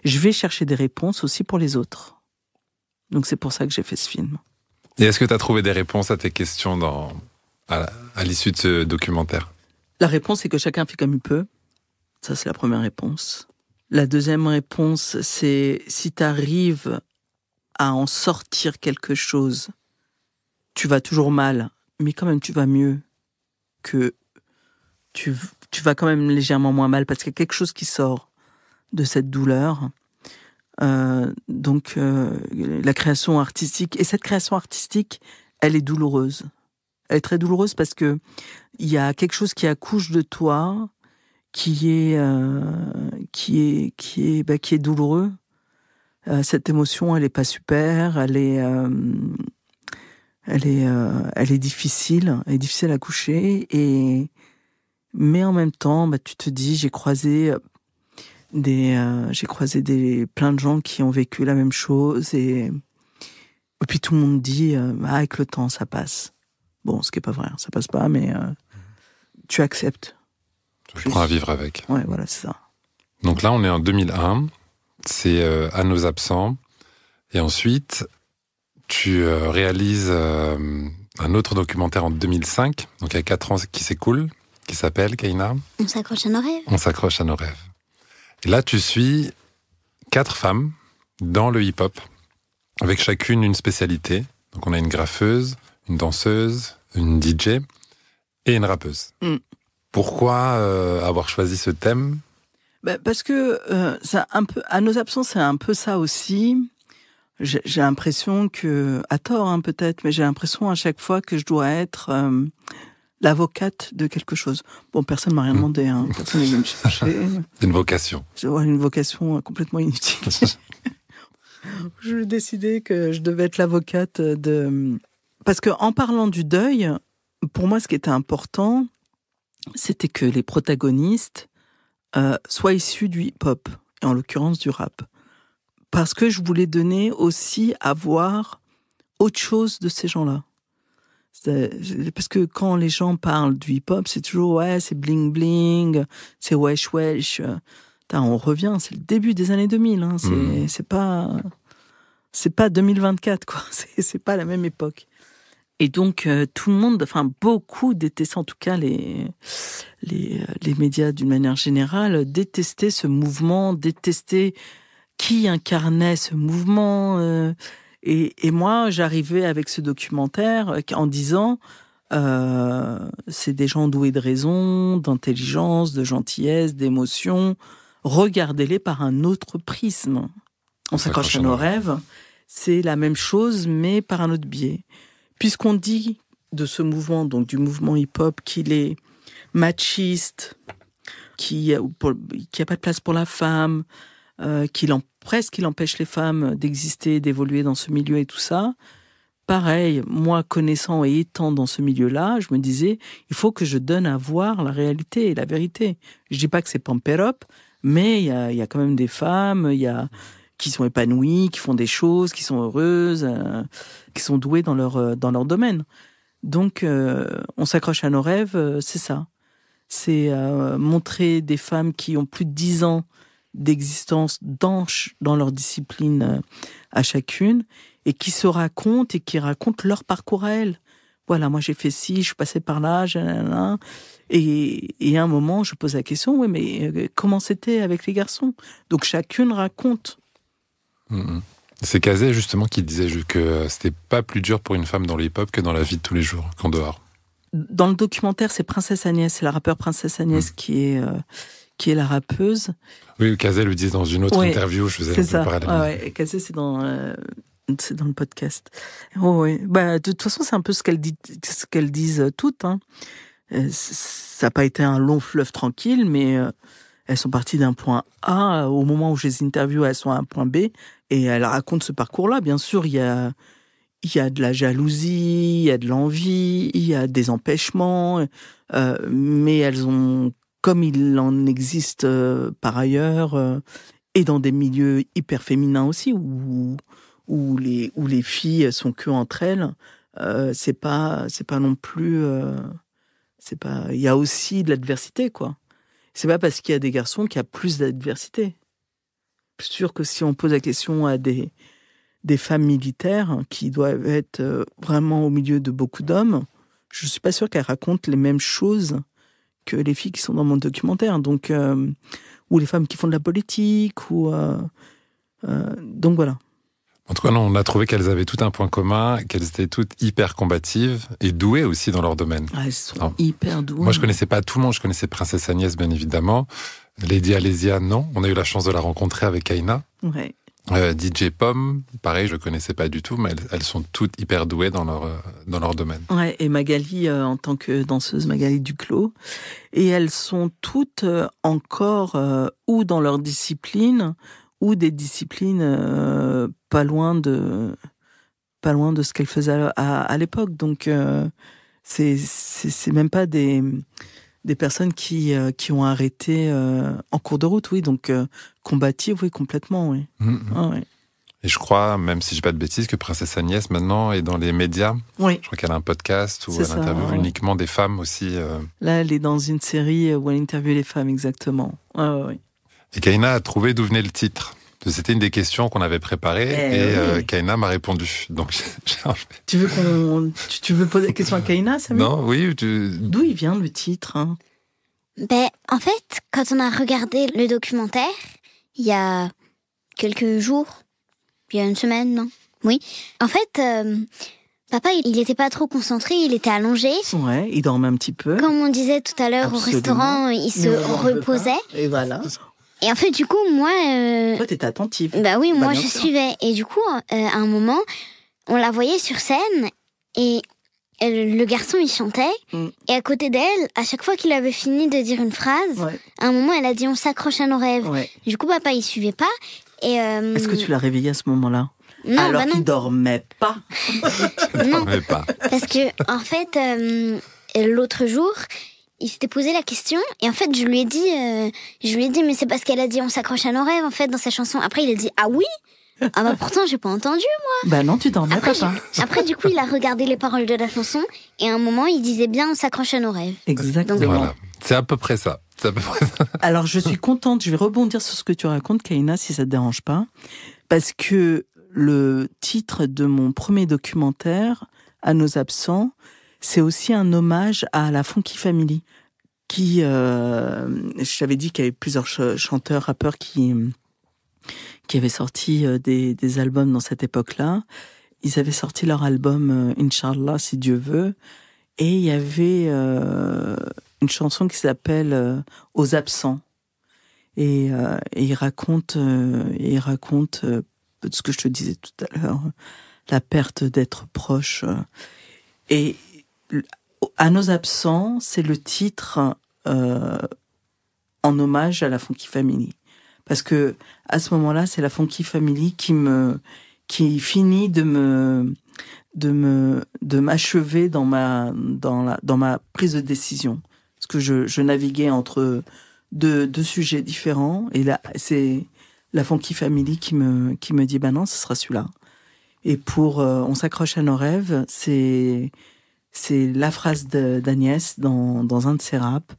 je vais chercher des réponses aussi pour les autres. Donc, c'est pour ça que j'ai fait ce film. Et est-ce que tu as trouvé des réponses à tes questions à l'issue de ce documentaire? La réponse, c'est que chacun fait comme il peut. Ça, c'est la première réponse. La deuxième réponse, c'est si tu arrives à en sortir quelque chose, tu vas toujours mal, mais quand même, tu vas mieux. Que tu vas quand même légèrement moins mal, parce qu'il y a quelque chose qui sort de cette douleur. Donc, la création artistique, et cette création artistique, elle est douloureuse. Elle est très douloureuse parce que il y a quelque chose qui accouche de toi, qui est douloureux. Cette émotion, elle est pas super, elle est difficile, elle est difficile à coucher, mais en même temps, tu te dis, j'ai croisé plein de gens qui ont vécu la même chose, et puis tout le monde dit, avec le temps, ça passe. Bon, ce qui est pas vrai, ça passe pas, mais tu acceptes. Tu prends à vivre avec. Ouais, voilà, c'est ça. Donc là, on est en 2001. C'est À nos absents. Et ensuite, tu réalises un autre documentaire en 2005, donc il y a 4 ans qui s'écoulent, qui s'appelle, Kaina? On s'accroche à nos rêves. On s'accroche à nos rêves. Et là, tu suis 4 femmes dans le hip-hop, avec chacune une spécialité. Donc on a une graffeuse, une danseuse, une DJ et une rappeuse. Pourquoi avoir choisi ce thème? Parce que à nos absents, c'est un peu ça aussi. J'ai l'impression que, à tort peut-être, mais j'ai l'impression à chaque fois que je dois être l'avocate de quelque chose. Bon, personne m'a rien demandé, personne n'est venu me chercher. C'est une vocation. Une vocation complètement inutile. J'ai décidé que je devais être l'avocate de... Parce que en parlant du deuil, pour moi, ce qui était important, c'était que les protagonistes soient issus du hip-hop, et en l'occurrence du rap. Parce que je voulais donner aussi à voir autre chose de ces gens-là. Parce que quand les gens parlent du hip-hop, c'est toujours, ouais, c'est bling-bling, c'est wesh-wesh. On revient, c'est le début des années 2000. Hein. C'est pas 2024, quoi. C'est pas la même époque. Et donc, tout le monde, beaucoup détestaient, en tout cas les médias d'une manière générale, détestaient ce mouvement, détestaient qui incarnait ce mouvement. Et moi, j'arrivais avec ce documentaire en disant, c'est des gens doués de raison, d'intelligence, de gentillesse, d'émotion. Regardez-les par un autre prisme. On s'accroche à nos rêves. C'est la même chose, mais par un autre biais. Puisqu'on dit de ce mouvement, donc du mouvement hip-hop, qu'il est machiste, qu'il n'y a pas de place pour la femme, qu'il empêche les femmes d'exister, d'évoluer dans ce milieu et tout ça. Pareil, moi, connaissant et étant dans ce milieu-là, je me disais, il faut que je donne à voir la réalité et la vérité. Je dis pas que c'est pump it up, mais il y a quand même des femmes, qui sont épanouies, qui font des choses, qui sont heureuses, qui sont douées dans leur domaine. Donc, on s'accroche à nos rêves, c'est ça. C'est montrer des femmes qui ont plus de 10 ans d'existence dans leur discipline à chacune, et qui se racontent et qui racontent leur parcours à elles. Voilà, moi j'ai fait ci, je suis passée par là, et à un moment je pose la question, oui, mais comment c'était avec les garçons ? Donc chacune raconte. C'est Kazé justement qui disait que c'était pas plus dur pour une femme dans le hip-hop que dans la vie de tous les jours, qu'en dehors. Dans le documentaire, c'est Princesse Agnès, c'est la rappeure Princesse Agnès qui est la rappeuse. Oui, Kazé le disait dans une autre interview, je faisais un peu parallèle. Ouais, Kazé, c'est dans le podcast. Oh, ouais. De toute façon, c'est un peu ce qu'elles disent toutes. Hein. Ça n'a pas été un long fleuve tranquille, mais elles sont parties d'un point A. Au moment où je les interviewe, elles sont à un point B. Et elles racontent ce parcours-là. Bien sûr, il y a de la jalousie, il y a de l'envie, il y a des empêchements. Mais elles ont, comme il en existe par ailleurs, et dans des milieux hyper féminins aussi, où les filles sont que entre elles, c'est pas non plus, il y a aussi de l'adversité, quoi. C'est pas parce qu'il y a des garçons qu'il y a plus d'adversité. Je suis sûr que si on pose la question à des femmes militaires qui doivent être vraiment au milieu de beaucoup d'hommes, je suis pas sûr qu'elles racontent les mêmes choses que les filles qui sont dans mon documentaire. Donc, ou les femmes qui font de la politique, donc voilà. En tout cas, on a trouvé qu'elles avaient tout un point commun, qu'elles étaient toutes hyper combatives et douées aussi dans leur domaine. Ah, elles sont hyper douées. Moi, je connaissais pas tout le monde. Je connaissais Princesse Agnès, bien évidemment. Lady Alésia, non. On a eu la chance de la rencontrer avec Aïna. Ouais. DJ Pomme, pareil, je connaissais pas du tout, mais elles sont toutes hyper douées dans leur domaine. Ouais, et Magali, en tant que danseuse, Magali Duclos. Et elles sont toutes encore ou dans leur discipline, ou des disciplines pas loin de ce qu'elles faisaient à l'époque. Donc, c'est même pas des personnes qui ont arrêté en cours de route, oui. Donc, combatives, oui, complètement, oui. Ah, oui. Et je crois, même si je dis pas de bêtises, que Princesse Agnès, maintenant, est dans les médias. Oui. Je crois qu'elle a un podcast où elle interviewe uniquement des femmes aussi. Là, elle est dans une série où elle interviewe les femmes, exactement. Oui. Et Kaina a trouvé d'où venait le titre. C'était une des questions qu'on avait préparées et Kaina m'a répondu. Donc, tu veux poser la question à Kaina, Samir ? Non, oui. D'où il vient le titre, hein ? En fait, quand on a regardé le documentaire, il y a quelques jours, il y a une semaine, non ? Oui. En fait, papa, il n'était pas trop concentré, il était allongé. Ouais, il dormait un petit peu. Comme on disait tout à l'heure, Absolument. Au restaurant, il se reposait. Et voilà. Et en fait, du coup, moi... Toi, t'étais attentive. Bah oui, moi, je suivais. Et du coup, à un moment, on la voyait sur scène et le garçon, il chantait. Et à côté d'elle, à chaque fois qu'il avait fini de dire une phrase, à un moment, elle a dit « on s'accroche à nos rêves ». Du coup, papa, il suivait pas. Et Est-ce que tu l'as réveillé à ce moment-là ? Non, alors qu'il dormait pas. Non, parce que, en fait, l'autre jour... il s'était posé la question et en fait je lui ai dit mais c'est parce qu'elle a dit on s'accroche à nos rêves en fait dans sa chanson. Après il a dit ah oui, Ah bah pourtant, j'ai pas entendu. Bah non, tu dormais pas. Après, du coup, il a regardé les paroles de la chanson et à un moment, il disait bien « on s'accroche à nos rêves ». Exactement. Voilà. C'est à peu près ça. Alors, je suis contente, je vais rebondir sur ce que tu racontes, Kaina, si ça te dérange pas, parce que le titre de mon premier documentaire, À nos absents, c'est aussi un hommage à la Funky Family, qui, je t'avais dit qu'il y avait plusieurs chanteurs, rappeurs qui avaient sorti des albums dans cette époque-là. Ils avaient sorti leur album Inch'Allah, si Dieu veut, et il y avait une chanson qui s'appelle Aux absents. Et il raconte ce que je te disais tout à l'heure, la perte d'être proche. Et À nos absents, c'est le titre en hommage à la Funky Family. Parce que à ce moment-là, c'est la Funky Family qui finit de m'achever dans ma prise de décision. Parce que je naviguais entre deux sujets différents, et là, c'est la Funky Family qui me dit, bah non, ce sera celui-là. Et pour On s'accroche à nos rêves, c'est la phrase d'Agnès dans un de ses raps.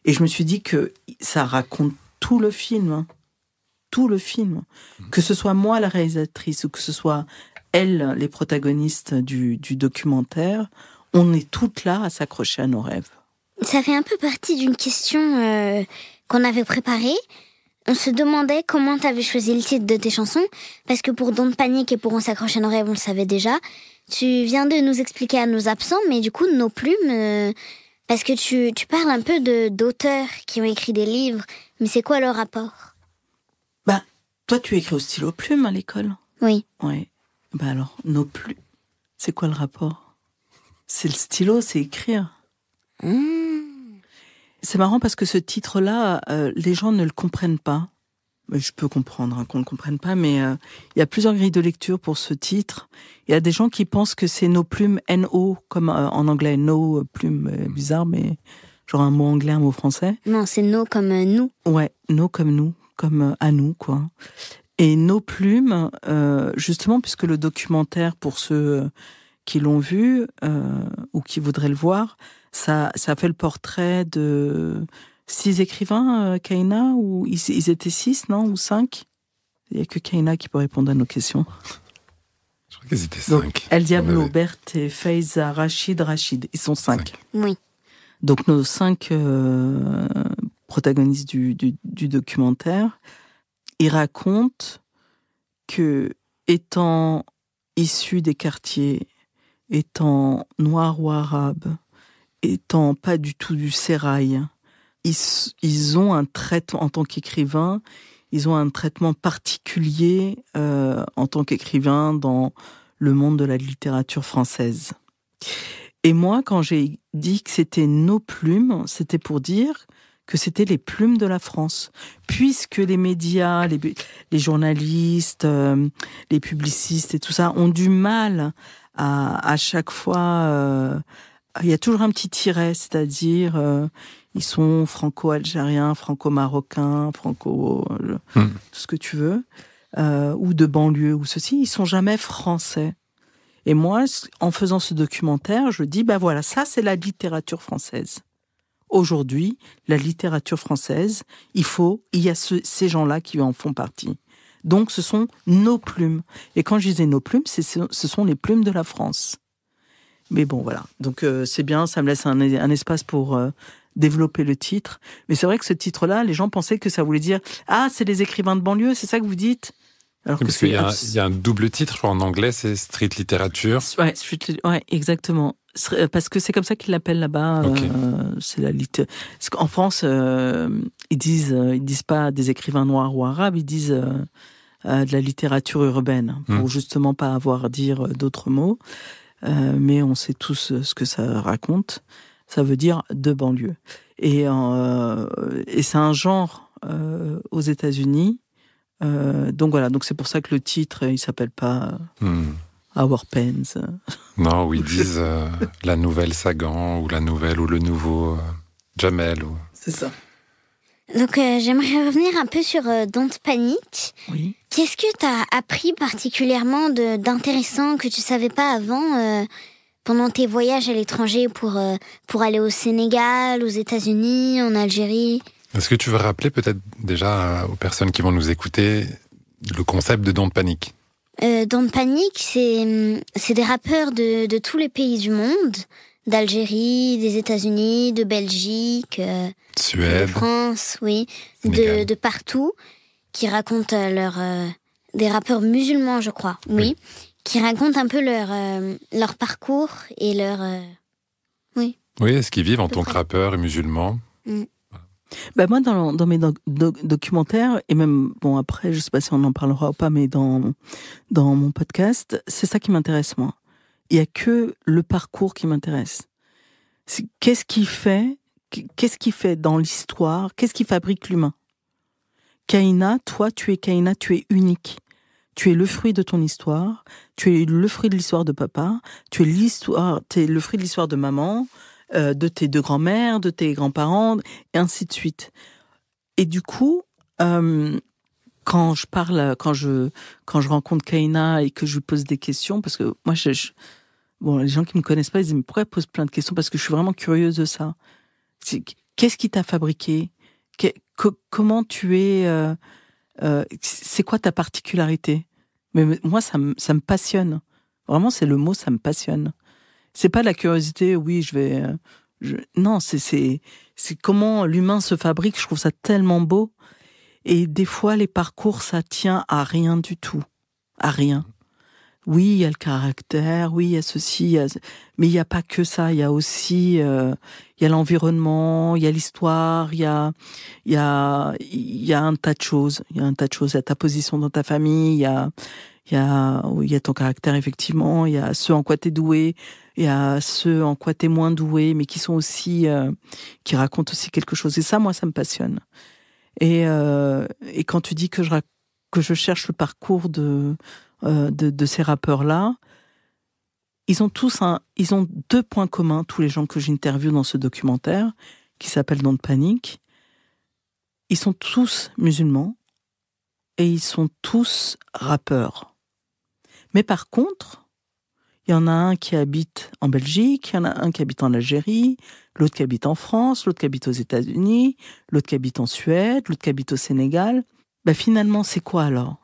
Et je me suis dit que ça raconte tout le film. Hein. Tout le film. Que ce soit moi, la réalisatrice, ou que ce soit elles, les protagonistes du documentaire, on est toutes là à s'accrocher à nos rêves. Ça fait un peu partie d'une question qu'on avait préparée. On se demandait comment t'avais choisi le titre de tes chansons, parce que pour Don't Panic et pour On s'accroche à nos rêves, on le savait déjà. Tu viens de nous expliquer À nos absents, mais du coup, Nos plumes, parce que tu parles un peu d'auteurs qui ont écrit des livres, mais c'est quoi le rapport ? Bah, toi, tu écris au stylo plume à l'école ? Oui. Ouais. Bah alors, Nos plumes, c'est quoi le rapport ? C'est le stylo, c'est écrire. C'est marrant parce que ce titre-là, les gens ne le comprennent pas. Je peux comprendre qu'on ne le comprenne pas, mais il y a plusieurs grilles de lecture pour ce titre. Il y a des gens qui pensent que c'est Nos plumes, N-O, comme en anglais, No plume, bizarre, mais genre un mot anglais, un mot français. Non, c'est No comme nous. Ouais, No comme nous, comme à nous, quoi. Et Nos plumes, justement, puisque le documentaire, pour ceux qui l'ont vu ou qui voudraient le voir, ça fait le portrait de 6 écrivains, Kaina, ou ils étaient 6, non, ou 5 ? Il n'y a que Kaina qui peut répondre à nos questions. Je crois qu'ils étaient 5. El Diablo, Berthe, Faiza, Rachid, ils sont 5. Oui. Donc nos 5 protagonistes du documentaire, ils racontent que, étant issus des quartiers, étant noirs ou arabes, étant pas du tout du sérail, ils ont un traitement, en tant qu'écrivains, ils ont un traitement particulier en tant qu'écrivains dans le monde de la littérature française. Et moi, quand j'ai dit que c'était Nos plumes, c'était pour dire que c'était les plumes de la France. Puisque les médias, les journalistes, les publicistes et tout ça ont du mal à chaque fois... il y a toujours un petit tiret, c'est-à-dire ils sont franco-algériens, franco-marocains, tout ce que tu veux, ou de banlieue ou ceci, ils sont jamais français. Et moi, en faisant ce documentaire, je dis, bah voilà, ça c'est la littérature française. Aujourd'hui, la littérature française, il y a ces gens-là qui en font partie. Donc ce sont nos plumes. Et quand je disais nos plumes, ce sont les plumes de la France. Mais bon, voilà. Donc c'est bien, ça me laisse un espace pour développer le titre. Mais c'est vrai que ce titre-là, les gens pensaient que ça voulait dire « Ah, c'est les écrivains de banlieue, c'est ça que vous dites ?» Alors parce qu'il y a un double titre, je crois, en anglais, c'est Street Literature. Ouais, exactement. Parce que c'est comme ça qu'ils l'appellent là-bas. Okay. C'est la Parce qu'en France, ils disent pas des écrivains noirs ou arabes, ils disent de la littérature urbaine, pour justement pas avoir à dire d'autres mots. Mais on sait tous ce que ça raconte. Ça veut dire de banlieue. Et c'est un genre aux États-Unis. Donc voilà, donc c'est pour ça que le titre, il s'appelle pas Our Pens. Non, où ils disent la nouvelle Sagan, ou la nouvelle, ou le nouveau Jamel. C'est ça. Donc, j'aimerais revenir un peu sur Don't Panic. Oui. Qu'est-ce que tu as appris particulièrement d'intéressant que tu savais pas avant pendant tes voyages à l'étranger pour aller au Sénégal, aux États-Unis, en Algérie? Est-ce que tu veux rappeler peut-être déjà aux personnes qui vont nous écouter le concept de Don't Panic? Don't Panic, c'est des rappeurs de tous les pays du monde, d'Algérie, des États-Unis, de Belgique, Suède, de France, oui, de partout, qui racontent des rappeurs musulmans, je crois, oui, qui racontent un peu leur parcours et Oui, est-ce qu'ils vivent en tant que rappeurs et musulmans? Moi, dans mes documentaires, et même, bon, après, je sais pas si on en parlera ou pas, mais dans mon podcast, c'est ça qui m'intéresse, moi. Il y a que le parcours qui m'intéresse. Qu'est-ce qui fait dans l'histoire, qu'est-ce qui fabrique l'humain? Kaina, toi, tu es Kaina, tu es unique. Tu es le fruit de ton histoire, tu es le fruit de l'histoire de papa, tu es le fruit de l'histoire de maman, de tes deux grands-mères, de tes grands-parents, et ainsi de suite. Et du coup, quand je rencontre Kaina et que je lui pose des questions, parce que moi, bon, les gens qui me connaissent pas, ils disent mais pourquoi elle pose plein de questions? Parce que je suis vraiment curieuse de ça. Qu'est-ce qui t'a fabriqué? Comment tu es? C'est quoi ta particularité? Mais moi, ça me passionne. Vraiment, c'est le mot, ça me passionne. C'est pas la curiosité, oui, non, c'est comment l'humain se fabrique, je trouve ça tellement beau. Et des fois, les parcours, ça tient à rien du tout. À rien. Oui, il y a le caractère, oui, il y a ceci, mais il n'y a pas que ça. Il y a aussi, il y a l'environnement, il y a l'histoire, il y a un tas de choses. Il y a un tas de choses. Il y a ta position dans ta famille, il y a ton caractère, effectivement. Il y a ce en quoi t'es doué. Il y a ceux en quoi t'es moins doué, mais qui sont aussi, qui racontent aussi quelque chose. Et ça, moi, ça me passionne. Et quand tu dis que je cherche le parcours de ces rappeurs-là, ils ont deux points communs, tous les gens que j'interviewe dans ce documentaire, qui s'appelle Don't Panic. Ils sont tous musulmans et ils sont tous rappeurs. Mais par contre, il y en a un qui habite en Belgique, il y en a un qui habite en Algérie, l'autre qui habite en France, l'autre qui habite aux États-Unis, l'autre qui habite en Suède, l'autre qui habite au Sénégal. Finalement, c'est quoi alors?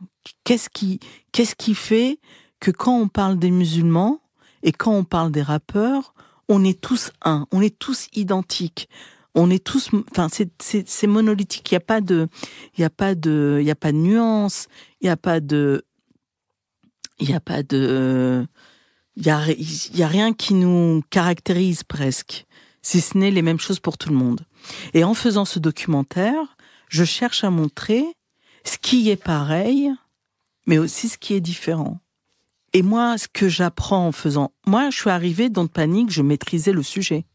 Qu'est-ce qui fait que quand on parle des musulmans et quand on parle des rappeurs, on est tous un, on est tous identiques. On est tous, enfin, c'est monolithique. Il y a pas de nuance. Il y a rien qui nous caractérise presque, si ce n'est les mêmes choses pour tout le monde. Et en faisant ce documentaire, je cherche à montrer ce qui est pareil, mais aussi ce qui est différent. Et moi, ce que j'apprends en faisant... Moi, je suis arrivée dans Panique, je maîtrisais le sujet.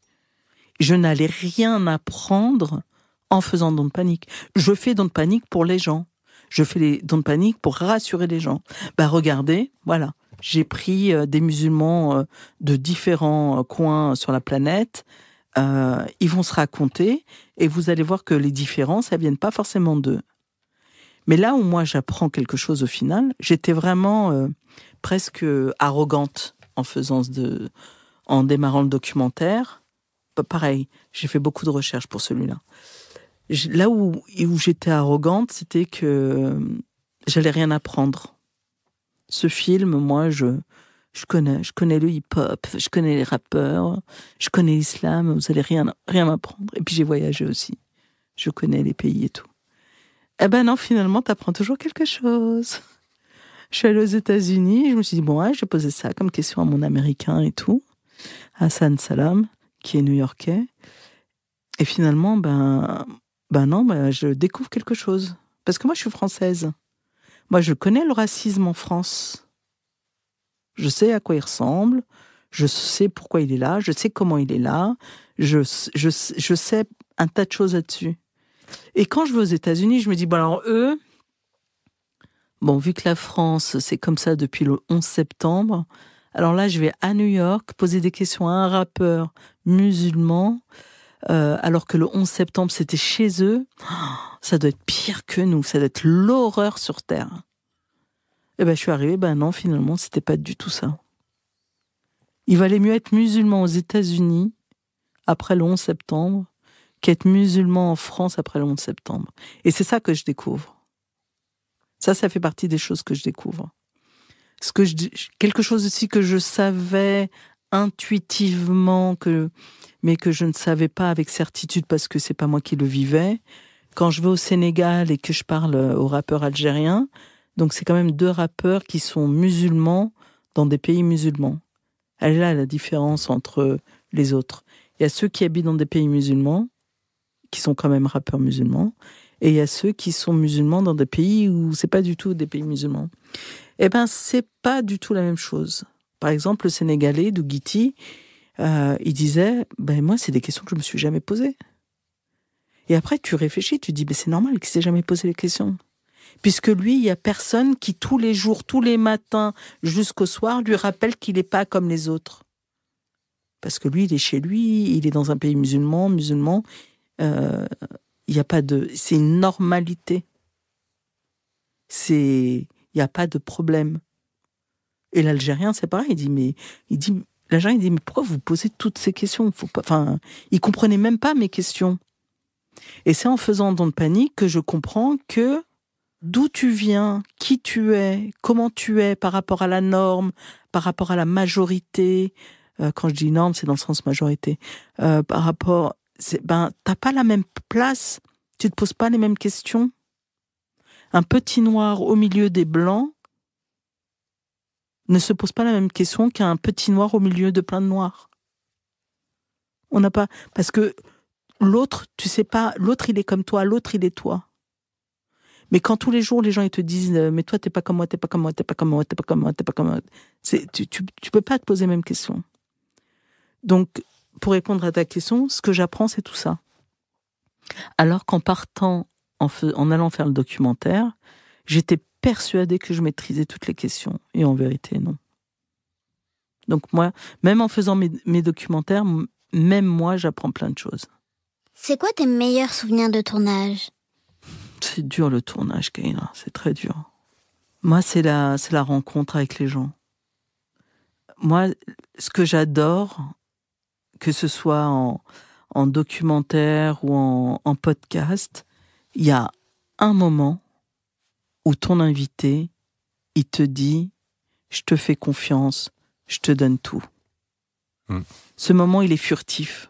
Je n'allais rien apprendre en faisant Don't Panic. Je fais Don't Panic pour les gens. Je fais les Don't Panic pour rassurer les gens. Regardez, voilà. J'ai pris des musulmans de différents coins sur la planète. Ils vont se raconter et vous allez voir que les différences, elles viennent pas forcément d'eux. Mais là où moi j'apprends quelque chose au final, j'étais vraiment presque arrogante en démarrant le documentaire. Pareil, j'ai fait beaucoup de recherches pour celui-là. Là où j'étais arrogante, c'était que j'allais rien apprendre. Ce film, moi, je connais le hip-hop, je connais les rappeurs, je connais l'islam, vous allez rien m'apprendre. Et puis j'ai voyagé aussi. Je connais les pays et tout. Non, finalement, t'apprends toujours quelque chose. Je suis allée aux États-Unis, je me suis dit, bon, je vais poser ça comme question à mon Américain et tout, Hassan Salam, qui est new-yorkais. Et finalement, je découvre quelque chose. Parce que moi, je suis française. Moi, je connais le racisme en France. Je sais à quoi il ressemble. Je sais pourquoi il est là. Je sais comment il est là. Je sais un tas de choses là-dessus. Et quand je vais aux États-Unis, je me dis, alors eux, vu que la France, c'est comme ça depuis le 11 septembre, alors là, je vais à New York poser des questions à un rappeur musulman alors que le 11 septembre, c'était chez eux, ça doit être pire que nous, ça doit être l'horreur sur Terre. Et je suis arrivée, non, finalement, c'était pas du tout ça. Il valait mieux être musulman aux États-Unis après le 11 septembre qu'être musulman en France après le 11 septembre. Et c'est ça que je découvre. Ça fait partie des choses que je découvre. Quelque chose aussi que je savais intuitivement, mais que je ne savais pas avec certitude parce que c'est pas moi qui le vivais. Quand je vais au Sénégal et que je parle aux rappeurs algériens, donc c'est quand même 2 rappeurs qui sont musulmans dans des pays musulmans. Elle est là la différence entre les autres. Il y a ceux qui habitent dans des pays musulmans, qui sont quand même rappeurs musulmans, et il y a ceux qui sont musulmans dans des pays où c'est pas du tout des pays musulmans. C'est pas du tout la même chose. Par exemple, le Sénégalais, Dougiti, il disait, moi, c'est des questions que je me suis jamais posées. Et après, tu réfléchis, tu dis, c'est normal qu'il s'est jamais posé les questions. Puisque lui, il y a personne qui, tous les jours, tous les matins, jusqu'au soir, lui rappelle qu'il n'est pas comme les autres. Parce que lui, il est chez lui, il est dans un pays musulman, il y a pas de... C'est une normalité. Il n'y a pas de problème. Et l'Algérien, c'est pareil, l'Algérien, il dit, mais pourquoi vous posez toutes ces questions? Il comprenait même pas mes questions. Et c'est en faisant Don't Panic que je comprends que d'où tu viens, qui tu es, comment tu es par rapport à la norme, par rapport à la majorité. Quand je dis norme, c'est dans le sens majorité. Par rapport, t'as pas la même place, tu te poses pas les mêmes questions. Un petit noir au milieu des blancs ne se pose pas la même question qu'un petit noir au milieu de plein de noirs. On n'a pas, parce que l'autre, tu sais pas, l'autre il est comme toi, l'autre il est toi. Mais quand tous les jours les gens ils te disent mais toi t'es pas comme moi, t'es pas comme moi, t'es pas comme moi, t'es pas comme moi, t'es pas comme moi, tu peux pas te poser les mêmes questions. Donc pour répondre à ta question, ce que j'apprends c'est tout ça. Alors qu'en partant, en allant faire le documentaire, j'étais persuadée que je maîtrisais toutes les questions. Et en vérité, non. Donc moi, même en faisant mes documentaires, même moi, j'apprends plein de choses. C'est quoi tes meilleurs souvenirs de tournage? C'est dur le tournage, Kayla. C'est très dur. Moi, c'est la rencontre avec les gens. Moi, ce que j'adore, que ce soit en documentaire ou en podcast, il y a un moment où ton invité, il te dit « je te fais confiance, je te donne tout ». Ce moment, il est furtif.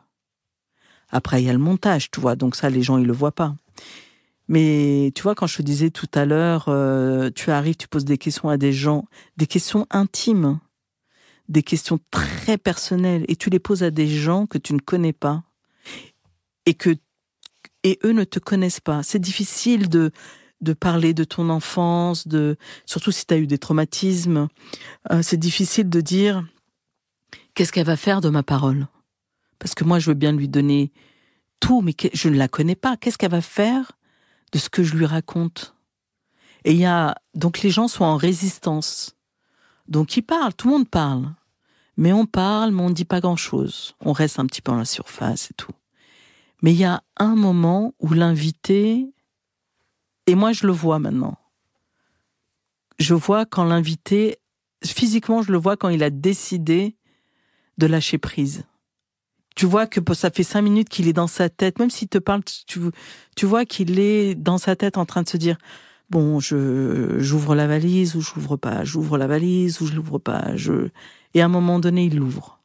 Après, il y a le montage, tu vois, donc ça, les gens, ils le voient pas. Mais tu vois, quand je te disais tout à l'heure, tu arrives, tu poses des questions à des gens, des questions intimes, des questions très personnelles, et tu les poses à des gens que tu ne connais pas, et eux ne te connaissent pas. C'est difficile de parler de ton enfance, surtout si tu as eu des traumatismes. C'est difficile de dire qu'est-ce qu'elle va faire de ma parole. Parce que moi, je veux bien lui donner tout, mais je ne la connais pas. Qu'est-ce qu'elle va faire de ce que je lui raconte? Et donc les gens sont en résistance. Donc ils parlent, tout le monde parle. Mais on parle, mais on ne dit pas grand-chose. On reste un petit peu dans la surface et tout. Mais il y a un moment où l'invité, et moi je le vois maintenant, je vois quand l'invité, physiquement je le vois quand il a décidé de lâcher prise. Tu vois que ça fait 5 minutes qu'il est dans sa tête, même s'il te parle, tu vois qu'il est dans sa tête en train de se dire bon, j'ouvre la valise ou j'ouvre pas, j'ouvre la valise ou je l'ouvre pas, et à un moment donné il l'ouvre.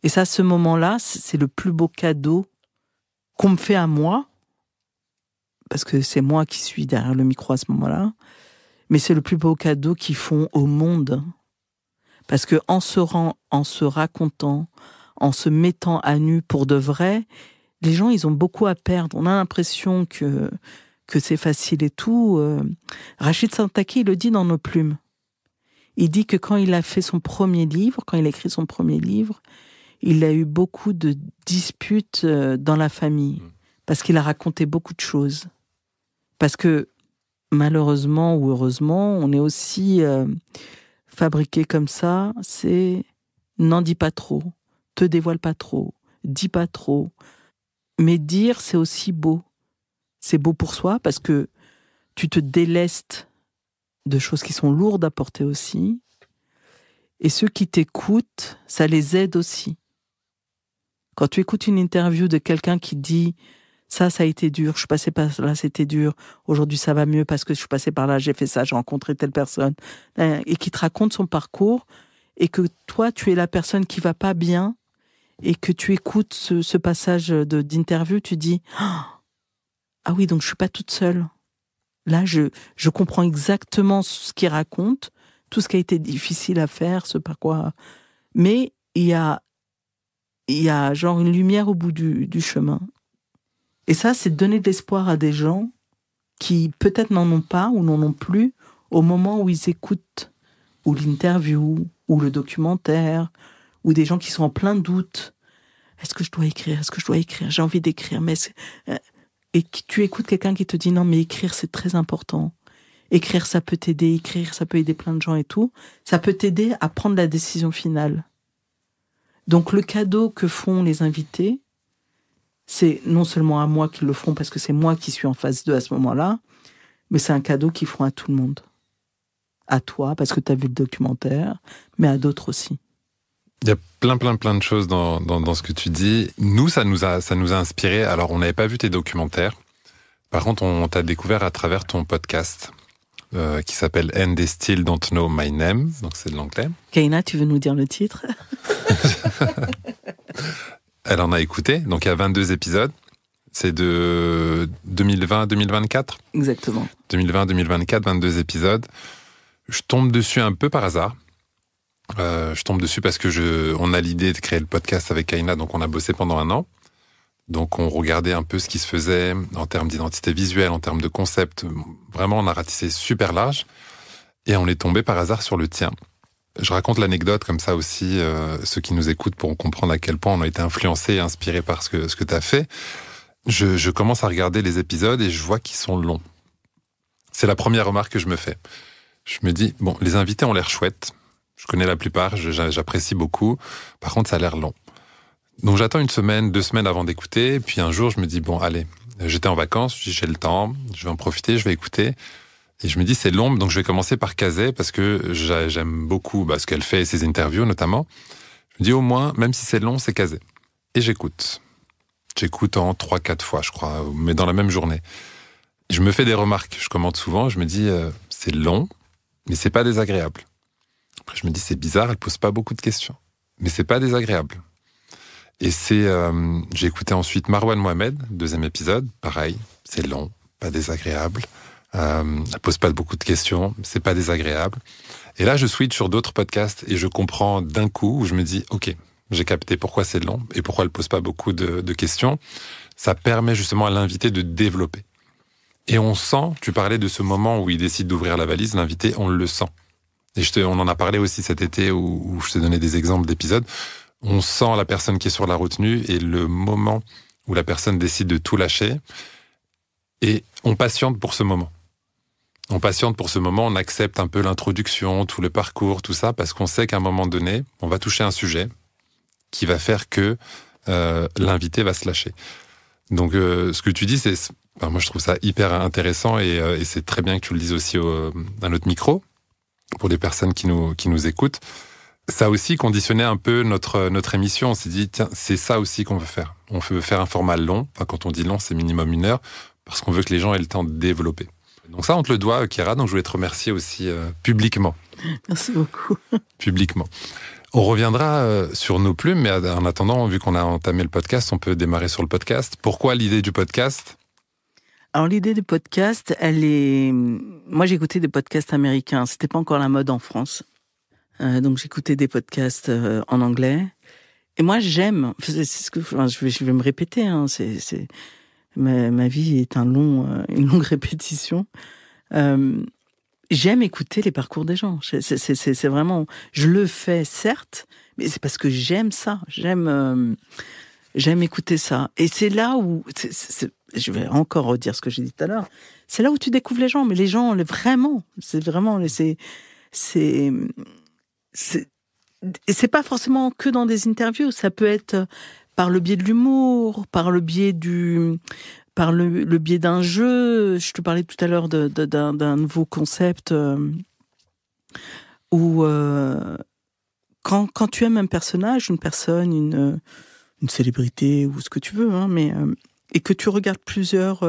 Et ça, ce moment-là, c'est le plus beau cadeau qu'on me fait à moi, parce que c'est moi qui suis derrière le micro à ce moment-là, mais c'est le plus beau cadeau qu'ils font au monde. Parce que en se racontant, en se mettant à nu pour de vrai, les gens, ils ont beaucoup à perdre. On a l'impression que c'est facile et tout. Rachid Santaki, il le dit dans Nos Plumes. Il dit que quand il a fait son premier livre, quand il a écrit son premier livre, il a eu beaucoup de disputes dans la famille, parce qu'il a raconté beaucoup de choses. Parce que, malheureusement ou heureusement, on est aussi fabriqué comme ça, c'est « n'en dis pas trop, te dévoile pas trop, dis pas trop ». Mais dire, c'est aussi beau. C'est beau pour soi parce que tu te délestes de choses qui sont lourdes à porter aussi. Et ceux qui t'écoutent, ça les aide aussi. Quand tu écoutes une interview de quelqu'un qui dit « ça a été dur, je suis passé par là, c'était dur, aujourd'hui ça va mieux parce que je suis passé par là, j'ai fait ça, j'ai rencontré telle personne », et qui te raconte son parcours, et que toi, tu es la personne qui va pas bien, et que tu écoutes ce passage d'interview, tu dis « ah oui, donc je suis pas toute seule. Là, je comprends exactement ce qu'il raconte, tout ce qui a été difficile à faire, ce par quoi... » Mais il y a genre une lumière au bout du chemin. Et ça, c'est donner de l'espoir à des gens qui peut-être n'en ont pas ou n'en ont plus au moment où ils écoutent, ou l'interview, ou le documentaire, ou des gens qui sont en plein doute. Est-ce que je dois écrire ? Est-ce que je dois écrire ? J'ai envie d'écrire, mais... Et tu écoutes quelqu'un qui te dit « non, mais écrire, c'est très important. Écrire, ça peut t'aider. Écrire, ça peut aider plein de gens et tout. Ça peut t'aider à prendre la décision finale. » Donc, le cadeau que font les invités, c'est non seulement à moi qu'ils le feront parce que c'est moi qui suis en phase 2 à ce moment-là, mais c'est un cadeau qu'ils font à tout le monde. À toi, parce que tu as vu le documentaire, mais à d'autres aussi. Il y a plein de choses dans ce que tu dis. Nous, ça nous a inspiré. Alors, on n'avait pas vu tes documentaires. Par contre, on t'a découvert à travers ton podcast qui s'appelle And They Still Don't Know My Name. Donc, c'est de l'anglais. Kaina, tu veux nous dire le titre ? Elle en a écouté. Donc, il y a 22 épisodes. C'est de 2020-2024. Exactement. 2020-2024, 22 épisodes. Je tombe dessus un peu par hasard. Je tombe dessus parce que on a l'idée de créer le podcast avec Kaina, donc on a bossé pendant 1 an. Donc on regardait un peu ce qui se faisait en termes d'identité visuelle, en termes de concept. Vraiment, on a ratissé super large. Et on est tombé par hasard sur le tien. Je raconte l'anecdote comme ça aussi, ceux qui nous écoutent pourront comprendre à quel point on a été influencés et inspirés par ce que tu as fait. Je commence à regarder les épisodes et je vois qu'ils sont longs. C'est la première remarque que je me fais. Je me dis, bon, les invités ont l'air chouettes. Je connais la plupart, j'apprécie beaucoup. Par contre, ça a l'air long. Donc j'attends 1 semaine, 2 semaines avant d'écouter. Puis un jour, je me dis, bon, allez, j'étais en vacances, j'ai le temps, je vais en profiter, je vais écouter. Et je me dis, c'est long, donc je vais commencer par caser parce que j'aime beaucoup ce qu'elle fait et ses interviews notamment. Je me dis, au moins, même si c'est long, c'est casé. Et j'écoute. J'écoute en 3-4 fois, je crois, mais dans la même journée. Je me fais des remarques, je commente souvent, je me dis, c'est long, mais c'est pas désagréable. Après, je me dis, c'est bizarre, elle pose pas beaucoup de questions. Mais c'est pas désagréable. Et j'ai écouté ensuite Marwan Mohamed, 2e épisode, pareil, c'est long, pas désagréable. Elle pose pas beaucoup de questions, c'est pas désagréable. Et là, je switch sur d'autres podcasts et je comprends d'un coup, où je me dis, ok, j'ai capté pourquoi c'est long et pourquoi elle pose pas beaucoup de questions. Ça permet justement à l'invité de développer. Et on sent, tu parlais de ce moment où il décide d'ouvrir la valise, l'invité, on le sent. Et on en a parlé aussi cet été où je t'ai donné des exemples d'épisodes. On sent la personne qui est sur la retenue et le moment où la personne décide de tout lâcher. Et on patiente pour ce moment. On patiente pour ce moment, on accepte un peu l'introduction, tout le parcours, tout ça, parce qu'on sait qu'à un moment donné, on va toucher un sujet qui va faire que l'invité va se lâcher. Donc, ce que tu dis, moi je trouve ça hyper intéressant et c'est très bien que tu le dises aussi à notre micro, pour les personnes qui nous écoutent. Ça a aussi conditionné un peu notre émission. On s'est dit, tiens, c'est ça aussi qu'on veut faire. On veut faire un format long. Enfin, quand on dit long, c'est minimum 1 heure, parce qu'on veut que les gens aient le temps de développer. Donc ça, on te le doit, Kira. Donc je voulais te remercier aussi publiquement. Merci beaucoup. Publiquement. On reviendra sur nos plumes, mais en attendant, vu qu'on a entamé le podcast, on peut démarrer sur le podcast. Pourquoi l'idée du podcast ? Alors l'idée du podcast, elle est... Moi j'écoutais des podcasts américains, c'était pas encore la mode en France. Donc j'écoutais des podcasts en anglais. Et moi j'aime, je vais me répéter, hein, ma vie est une longue répétition. J'aime écouter les parcours des gens. C'est vraiment... Je le fais, certes, mais c'est parce que j'aime ça. J'aime écouter ça. Et c'est là où... je vais encore redire ce que j'ai dit tout à l'heure. C'est là où tu découvres les gens. Mais les gens, vraiment, c'est vraiment... Et c'est pas forcément que dans des interviews. Ça peut être par le biais de l'humour, par le biais le biais d'un jeu. Je te parlais tout à l'heure d'un nouveau concept où quand tu aimes un personnage, une personne, une célébrité ou ce que tu veux, hein, et que tu regardes plusieurs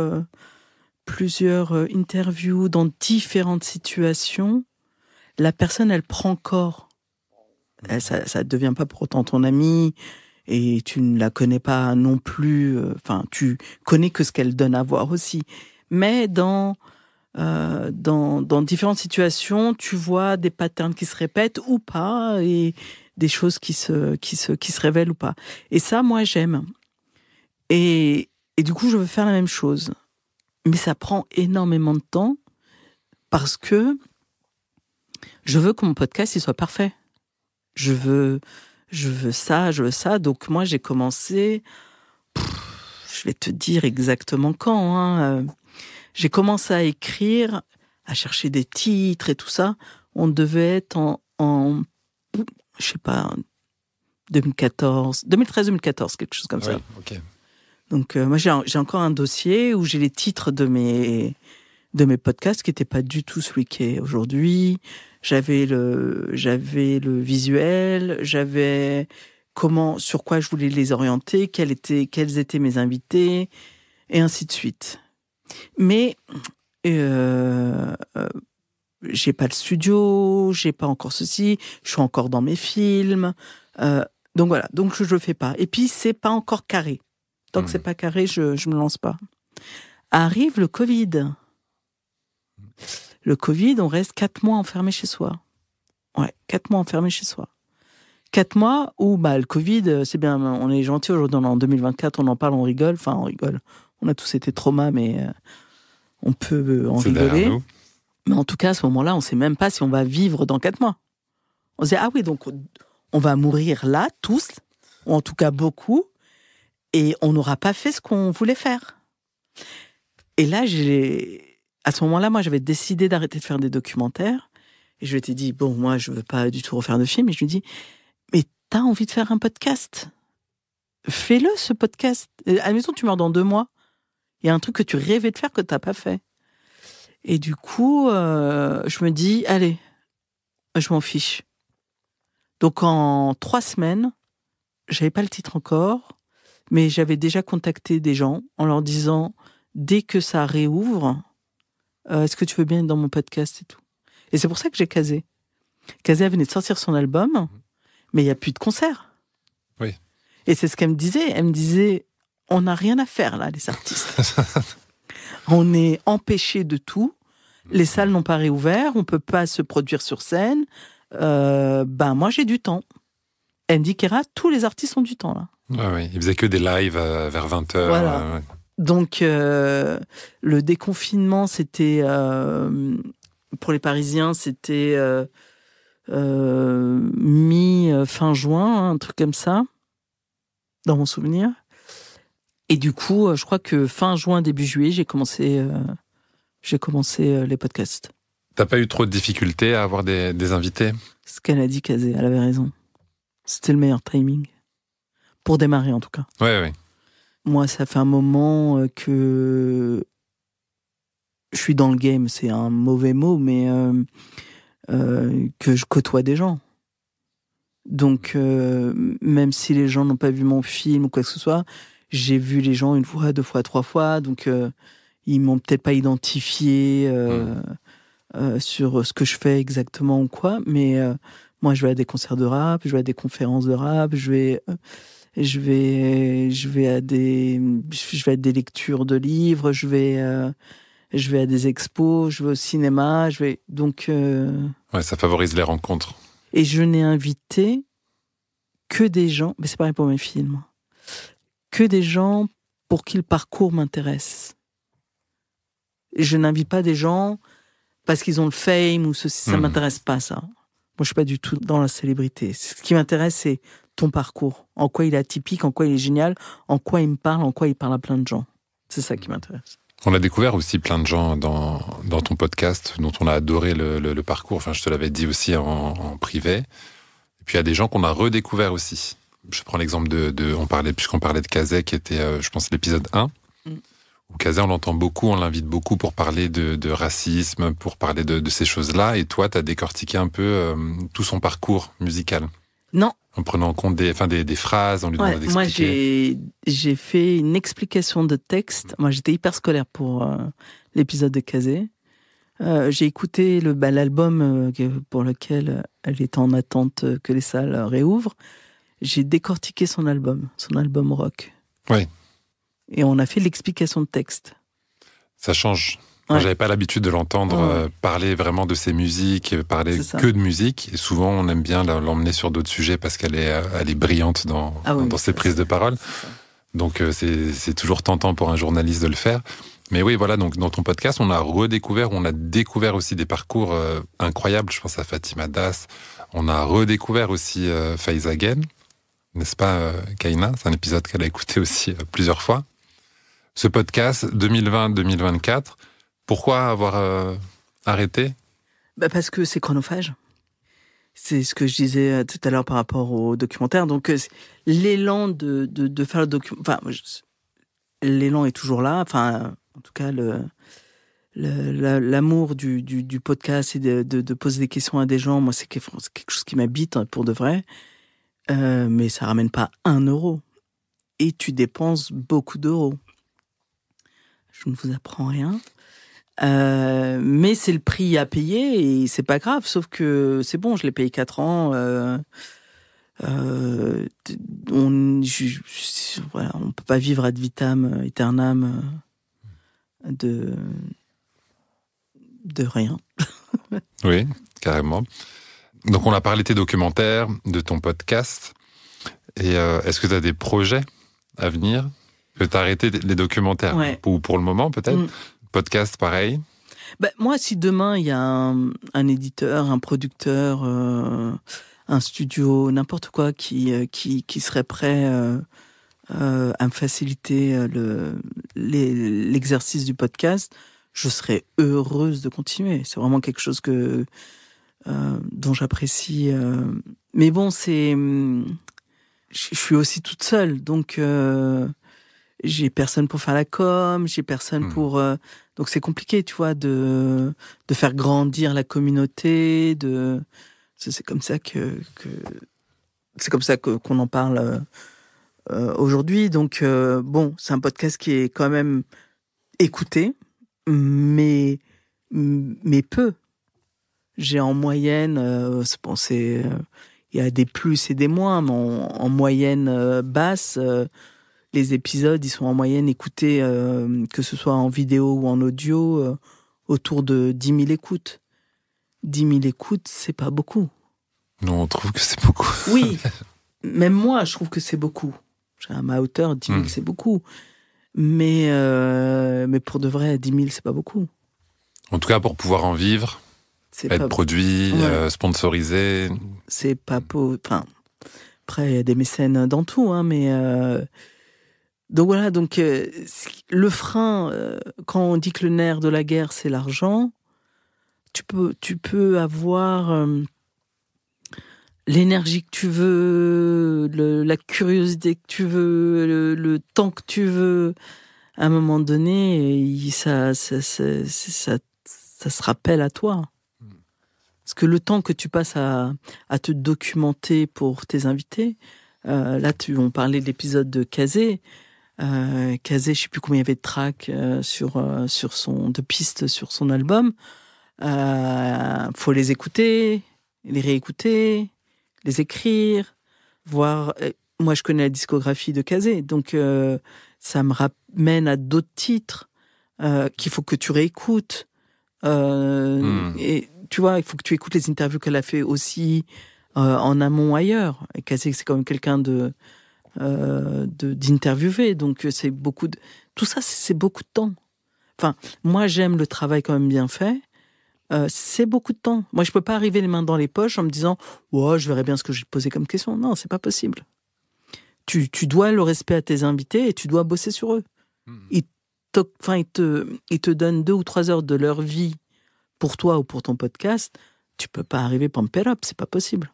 interviews dans différentes situations, la personne, elle prend corps. Ça ne devient pas pour autant ton amie, et tu ne la connais pas non plus. Enfin, tu connais que ce qu'elle donne à voir aussi. Mais dans différentes situations, tu vois des patterns qui se répètent ou pas, et des choses qui se révèlent ou pas. Et ça, moi, j'aime. Et du coup, je veux faire la même chose. Mais ça prend énormément de temps parce que je veux que mon podcast il soit parfait. Je veux ça. Donc moi, j'ai commencé, je vais te dire exactement quand, hein. J'ai commencé à écrire, à chercher des titres et tout ça. On devait être en je sais pas, 2013-2014, quelque chose comme ça. Okay. Donc moi j'ai encore un dossier où j'ai les titres de mes podcasts qui n'étaient pas du tout celui qui est aujourd'hui. J'avais le visuel, j'avais sur quoi je voulais les orienter, quels étaient mes invités, et ainsi de suite. Mais j'ai pas le studio, j'ai pas encore ceci, je suis encore dans mes films, donc voilà, donc je le fais pas. Et puis c'est pas encore carré. Tant que c'est pas carré, je me lance pas. Arrive le Covid. Le Covid, on reste 4 mois enfermé chez soi. Ouais, 4 mois enfermé chez soi. 4 mois où, le Covid, c'est bien, on est gentil aujourd'hui, on est en 2024, on en parle, on rigole. Enfin, on rigole. On a tous été traumas, mais on peut en rigoler. Mais en tout cas, à ce moment-là, on sait même pas si on va vivre dans 4 mois. On se dit, ah oui, donc on va mourir là, tous, ou en tout cas beaucoup, et on n'aura pas fait ce qu'on voulait faire. Et là, à ce moment-là, moi, j'avais décidé d'arrêter de faire des documentaires. Et je lui ai dit, bon, moi, je veux pas du tout refaire de film. Et je lui ai dit, mais t'as envie de faire un podcast? Fais-le, ce podcast. À la maison, tu meurs dans 2 mois. Il y a un truc que tu rêvais de faire que t'as pas fait. Et du coup, je me dis, allez, je m'en fiche. Donc, en 3 semaines, j'avais pas le titre encore, mais j'avais déjà contacté des gens en leur disant, dès que ça réouvre, est-ce que tu veux bien être dans mon podcast et tout. Et c'est pour ça que j'ai Kazé. Kazé venait de sortir son album, mais il n'y a plus de concert. Oui. Et c'est ce qu'elle me disait. Elle me disait, on n'a rien à faire là, les artistes. On est empêchés de tout. Les salles n'ont pas réouvert. On ne peut pas se produire sur scène. Moi, j'ai du temps. Elle me dit, Kéra, tous les artistes ont du temps là. Ouais. Ils faisaient que des lives vers 20h. Voilà. Donc, le déconfinement, c'était... pour les Parisiens, c'était mi-fin juin, un truc comme ça, dans mon souvenir. Et du coup, je crois que fin juin, début juillet, j'ai commencé les podcasts. T'as pas eu trop de difficultés à avoir des invités? Ce qu'elle a dit, Kazé, elle avait raison. C'était le meilleur timing. Pour démarrer, en tout cas. Ouais. Moi, ça fait un moment que je suis dans le game, c'est un mauvais mot, mais que je côtoie des gens. Donc, même si les gens n'ont pas vu mon film ou quoi que ce soit, j'ai vu les gens 1 fois, 2 fois, 3 fois, donc ils m'ont peut-être pas identifié sur ce que je fais exactement ou quoi, mais moi, je vais à des concerts de rap, je vais à des conférences de rap, je vais à des lectures de livres, je vais à des expos, je vais au cinéma, donc... Ouais, ça favorise les rencontres. Et je n'ai invité que des gens, mais c'est pareil pour mes films, que des gens pour qui le parcours m'intéresse. Et je n'invite pas des gens parce qu'ils ont le fame ou ceci, ça m'intéresse pas, ça. Moi, je suis pas du tout dans la célébrité. Ce qui m'intéresse, c'est ton parcours. En quoi il est atypique, en quoi il est génial, en quoi il me parle, en quoi il parle à plein de gens. C'est ça qui m'intéresse. On a découvert aussi plein de gens dans ton podcast dont on a adoré le parcours. Enfin, je te l'avais dit aussi en privé. Et puis, il y a des gens qu'on a redécouverts aussi. je prends l'exemple puisqu'on parlait de Kazé, qui était, je pense, l'épisode 1. Où Kazé, on l'entend beaucoup, on l'invite beaucoup pour parler de racisme, pour parler de ces choses-là. Et toi, tu as décortiqué un peu tout son parcours musical. Non. En prenant en compte des phrases, en lui demandant d'expliquer. Moi, j'ai fait une explication de texte. Moi, j'étais hyper scolaire pour l'épisode de Kazé. J'ai écouté l'album pour lequel elle est en attente que les salles réouvrent. J'ai décortiqué son album rock. Oui. Et on a fait l'explication de texte. Ça change. Moi, j'avais pas l'habitude de l'entendre parler vraiment de ses musiques, parler que de musique. Et souvent, on aime bien l'emmener sur d'autres sujets parce qu'elle est brillante dans ses prises de parole. Donc, c'est toujours tentant pour un journaliste de le faire. Mais oui, voilà, donc dans ton podcast, on a découvert aussi des parcours incroyables. Je pense à Fatima Das. On a redécouvert aussi Faiz Again, n'est-ce pas, Kaina? C'est un épisode qu'elle a écouté aussi plusieurs fois. Ce podcast 2020-2024, pourquoi avoir arrêté? Parce que c'est chronophage. C'est ce que je disais tout à l'heure par rapport au documentaire. Donc, l'élan de faire le documentaire... Enfin, l'élan est toujours là. Enfin, en tout cas, l'amour du podcast et de poser des questions à des gens, moi, c'est quelque chose qui m'habite pour de vrai. Mais ça ramène pas 1 euro. Et tu dépenses beaucoup d'euros. Je ne vous apprends rien. Mais c'est le prix à payer et c'est pas grave, sauf que c'est bon, je l'ai payé 4 ans. On peut pas vivre ad vitam aeternam de rien. Oui, carrément. Donc on a parlé de tes documentaires, de ton podcast. Et est-ce que tu as des projets à venir? Que tu as arrêté les documentaires ou pour le moment peut-être? Podcast, pareil. Moi, si demain, il y a un éditeur, un producteur, un studio, n'importe quoi qui serait prêt à me faciliter l'exercice du podcast, je serais heureuse de continuer. C'est vraiment quelque chose dont j'apprécie. Mais bon, je suis aussi toute seule, donc... j'ai personne pour faire la com, j'ai personne pour... donc c'est compliqué, tu vois, de faire grandir la communauté, c'est comme ça qu'on en parle aujourd'hui. Donc bon, c'est un podcast qui est quand même écouté, mais peu. J'ai en moyenne, il y a des plus et des moins, mais en moyenne basse... les épisodes, ils sont en moyenne écoutés, que ce soit en vidéo ou en audio, autour de 10 000 écoutes. 10 000 écoutes, c'est pas beaucoup. Non, on trouve que c'est beaucoup. Oui, même moi, je trouve que c'est beaucoup. À ma hauteur, 10 000, c'est beaucoup. Mais pour de vrai, 10 000, c'est pas beaucoup. En tout cas, pour pouvoir en vivre, être produit, sponsorisé... C'est pas beau. Enfin, après, il y a des mécènes dans tout, hein, mais... Donc voilà, le frein, quand on dit que le nerf de la guerre, c'est l'argent, tu peux avoir l'énergie que tu veux, la curiosité que tu veux, le temps que tu veux. À un moment donné, ça se rappelle à toi. Parce que le temps que tu passes à te documenter pour tes invités, là, on parlait de l'épisode de Kazé. Kazé, je sais plus combien il y avait de tracks de pistes sur son album. Faut les écouter, les réécouter, les écrire, voir. Moi, je connais la discographie de Kazé, donc ça me ramène à d'autres titres qu'il faut que tu réécoutes. Et tu vois, il faut que tu écoutes les interviews qu'elle a fait aussi en amont ailleurs. Et Kazé, c'est quand même quelqu'un d'interviewer, donc c'est beaucoup de... Tout ça, c'est beaucoup de temps. Enfin, moi, j'aime le travail quand même bien fait. C'est beaucoup de temps. Moi, je peux pas arriver les mains dans les poches en me disant « Ouais, je verrai bien ce que je vais te poser comme question ». Non, c'est pas possible. Tu dois le respect à tes invités et tu dois bosser sur eux. Ils te donnent 2 ou 3 heures de leur vie pour toi ou pour ton podcast. Tu peux pas arriver pump it up, c'est pas possible.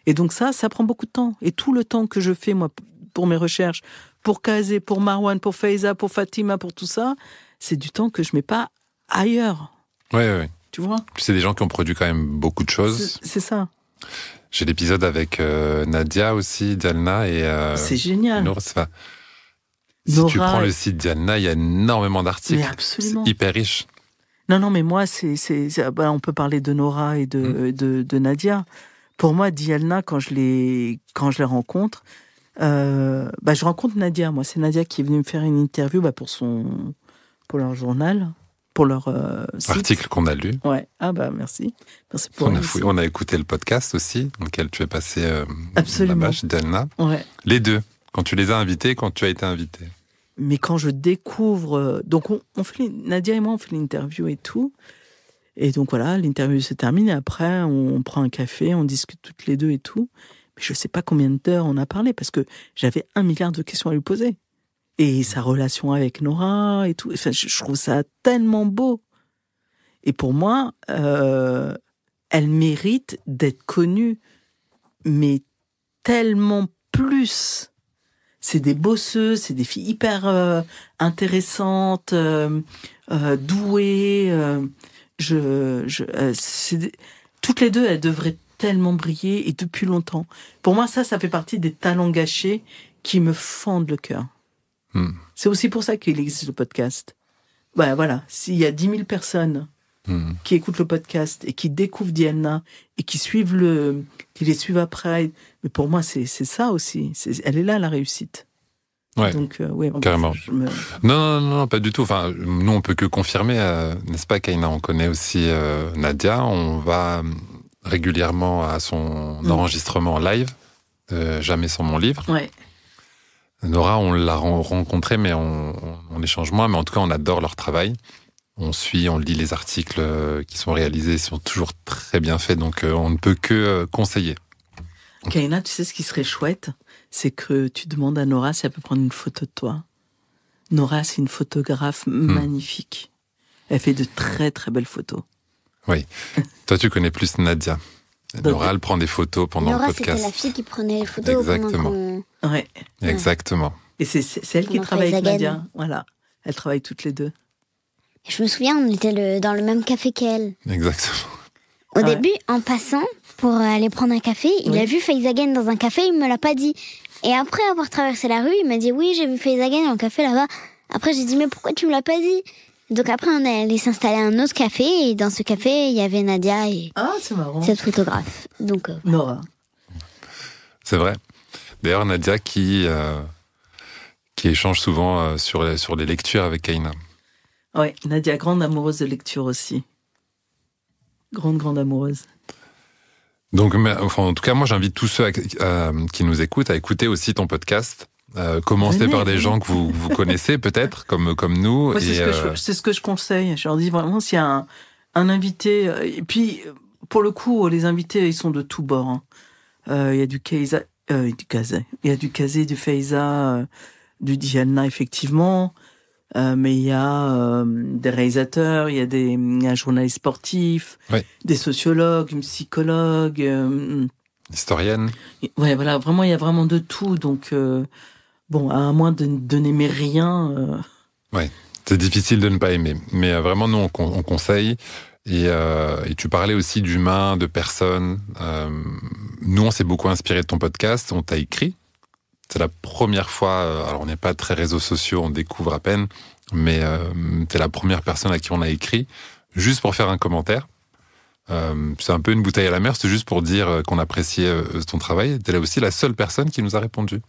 Et donc ça prend beaucoup de temps. Et tout le temps que je fais, moi, pour mes recherches, pour Kazé, pour Marwan, pour Faiza, pour Fatima, pour tout ça, c'est du temps que je mets pas ailleurs. Ouais. Tu vois ? C'est des gens qui ont produit quand même beaucoup de choses. C'est ça. J'ai l'épisode avec Nadia aussi, Dialna et... c'est génial. Noura, si tu prends le site Dialna, il y a énormément d'articles. Mais absolument. C'est hyper riche. Non, mais moi, on peut parler de Nora et de Nadia. Pour moi, Dialna, quand je les rencontre, je rencontre Nadia. Moi, c'est Nadia qui est venue me faire une interview pour leur journal, pour leur site. Article qu'on a lu. Ouais. Ah merci. Merci pour on a écouté le podcast aussi, dans lequel tu es passé là-bas chez Dialna. Ouais. Les deux. Quand tu les as invités, quand tu as été invité. Mais quand je découvre... Donc, Nadia et moi, on fait l'interview et tout. Et donc, voilà, l'interview se termine. Et après, on prend un café, on discute toutes les deux et tout. Mais je ne sais pas combien d'heures on a parlé, parce que j'avais 1 milliard de questions à lui poser. Et sa relation avec Nora et tout. Enfin, je trouve ça tellement beau. Et pour moi, elle mérite d'être connue, mais tellement plus. C'est des bosseuses, c'est des filles hyper intéressantes, douées. Toutes les deux, elles devraient tellement briller, et depuis longtemps. Pour moi, ça fait partie des talents gâchés qui me fendent le cœur. C'est aussi pour ça qu'il existe le podcast. Voilà, s'il y a 10 000 personnes qui écoutent le podcast et qui découvrent Dialna et qui les suivent après, mais pour moi, c'est ça aussi. Elle est là, la réussite. Ouais, donc, carrément. Non, pas du tout. Enfin, nous, on peut que confirmer, n'est-ce pas, Kaina? On connaît aussi Nadia. On va régulièrement à son enregistrement en live, Jamais sans mon livre. Ouais. Nora, on l'a rencontrée, mais on échange moins. Mais en tout cas, on adore leur travail. On lit les articles qui sont réalisés, ils sont toujours très bien faits. Donc, on ne peut que conseiller. Kaina, tu sais ce qui serait chouette? C'est que tu demandes à Nora si elle peut prendre une photo de toi. Nora, c'est une photographe magnifique. Elle fait de très, très belles photos. Oui. Toi, tu connais plus Nadia. Nora, elle prend des photos pendant le podcast. Nora, c'était la fille qui prenait les photos. Exactement. Ouais. Exactement. Et c'est elle qui travaille avec Nadia. Voilà. Elles travaillent toutes les deux. Et je me souviens, on était dans le même café qu'elle. Exactement. Au début, en passant pour aller prendre un café, il a vu Faizagen dans un café, il me l'a pas dit. Et après avoir traversé la rue, il m'a dit oui, j'ai vu Faizagen dans le café là-bas. Après, j'ai dit mais pourquoi tu me l'as pas dit? Donc après, on est allé s'installer à un autre café, et dans ce café, il y avait Nadia et c'est marrant. Cette photographe. Donc Nora. C'est vrai. D'ailleurs, Nadia qui échange souvent sur les lectures avec Kaina. Oui, Nadia, grande amoureuse de lecture aussi. Grande amoureuse. Donc, en tout cas, moi, j'invite tous ceux qui nous écoutent à écouter aussi ton podcast. Commencez par des gens que vous connaissez, peut-être, comme nous. Ouais, c'est ce que je conseille. Je leur dis vraiment, s'il y a un invité... et puis, pour le coup, les invités, ils sont de tous bords. Il y a du Kazé, il y a du Kazé, du Faiza, du Dialna, effectivement. Mais il y a des réalisateurs, il y a un journaliste sportif, des sociologues, une psychologue, historienne. Ouais, voilà, vraiment, il y a vraiment de tout. Donc, à moins de n'aimer rien. Ouais, c'est difficile de ne pas aimer. Mais vraiment, nous, on conseille. Et tu parlais aussi d'humains, de personnes. Nous, on s'est beaucoup inspiré de ton podcast. On t'a écrit. C'est la première fois, alors on n'est pas très réseaux sociaux, on découvre à peine, mais t'es la première personne à qui on a écrit, juste pour faire un commentaire. C'est un peu une bouteille à la mer, c'est juste pour dire qu'on appréciait ton travail. T'es là aussi la seule personne qui nous a répondu,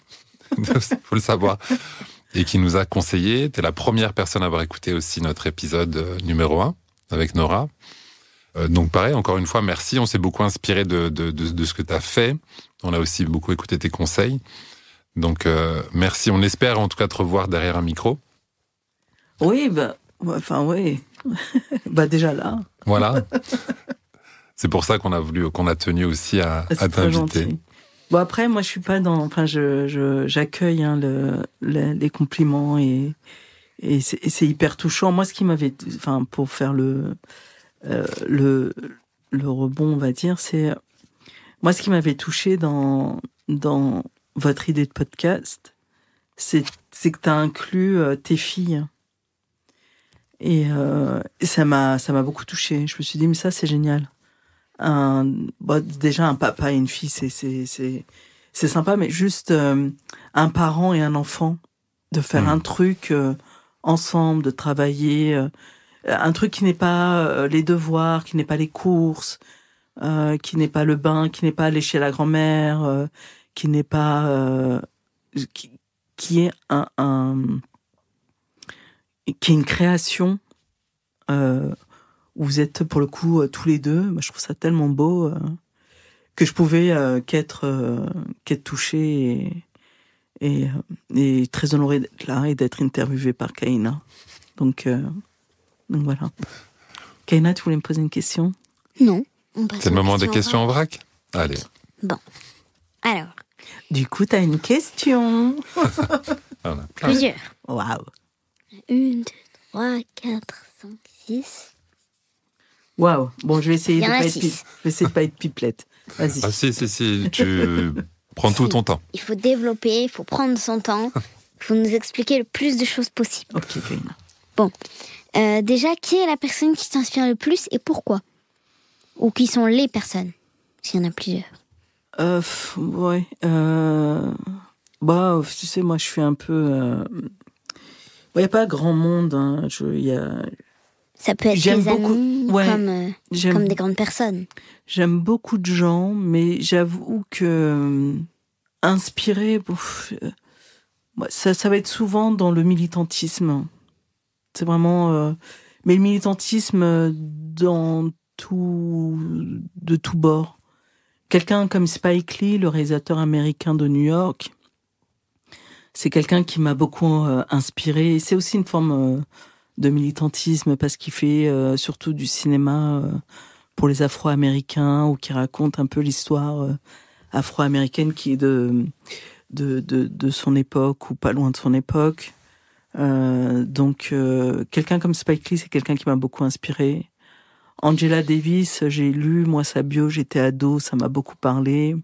faut le savoir, et qui nous a conseillé. T'es la première personne à avoir écouté aussi notre épisode numéro 1 avec Nora. Donc pareil, encore une fois, merci, on s'est beaucoup inspiré de ce que t'as fait. On a aussi beaucoup écouté tes conseils. Donc, merci. On espère en tout cas te revoir derrière un micro. Oui, oui. Déjà là. Voilà. C'est pour ça qu'on a tenu aussi à t'inviter. Bon, après, moi, je suis pas j'accueille les compliments et c'est hyper touchant. Moi, ce qui m'avait, pour faire le rebond, on va dire, c'est, Moi, ce qui m'avait touchée dans votre idée de podcast, c'est que tu as inclus tes filles. Et ça m'a beaucoup touchée. Je me suis dit, mais ça, c'est génial. Déjà, un papa et une fille, c'est sympa, mais juste un parent et un enfant, de faire un truc ensemble, de travailler, un truc qui n'est pas les devoirs, qui n'est pas les courses, qui n'est pas le bain, qui n'est pas aller chez la grand-mère, qui n'est pas qui est qui est une création où vous êtes pour le coup tous les deux. Moi, je trouve ça tellement beau que je pouvais qu'être touchée et très honorée d'être là et d'être interviewée par Kaina. Donc voilà. Kaina, tu voulais me poser une question? Non. C'est le moment des questions en vrac. Allez. Bon. Alors. Du coup, t'as une question. Plusieurs. Waouh. 1, 2, 3, 4, 5, 6. Waouh. Bon, je vais essayer de pas être pipelette. Vas-y. Ah si, tu prends tout ton temps. Il faut développer, il faut prendre son temps. Il faut nous expliquer le plus de choses possible. Ok, Kaina. Bon. Déjà, qui est la personne qui t'inspire le plus et pourquoi? Ou qui sont les personnes, s'il y en a plusieurs? Ouais. Tu sais, moi, je suis un peu... Il n'y a pas grand monde. Hein. Ça peut être des amis comme des grandes personnes. J'aime beaucoup de gens, mais j'avoue que inspirer, ça va être souvent dans le militantisme. C'est vraiment... mais le militantisme de tout bord. Quelqu'un comme Spike Lee, le réalisateur américain de New York, c'est quelqu'un qui m'a beaucoup inspiré. C'est aussi une forme de militantisme parce qu'il fait surtout du cinéma pour les Afro-Américains ou qui raconte un peu l'histoire afro-américaine qui est de son époque ou pas loin de son époque. Donc quelqu'un comme Spike Lee, c'est quelqu'un qui m'a beaucoup inspiré. Angela Davis, j'ai lu moi sa bio, j'étais ado, ça m'a beaucoup parlé.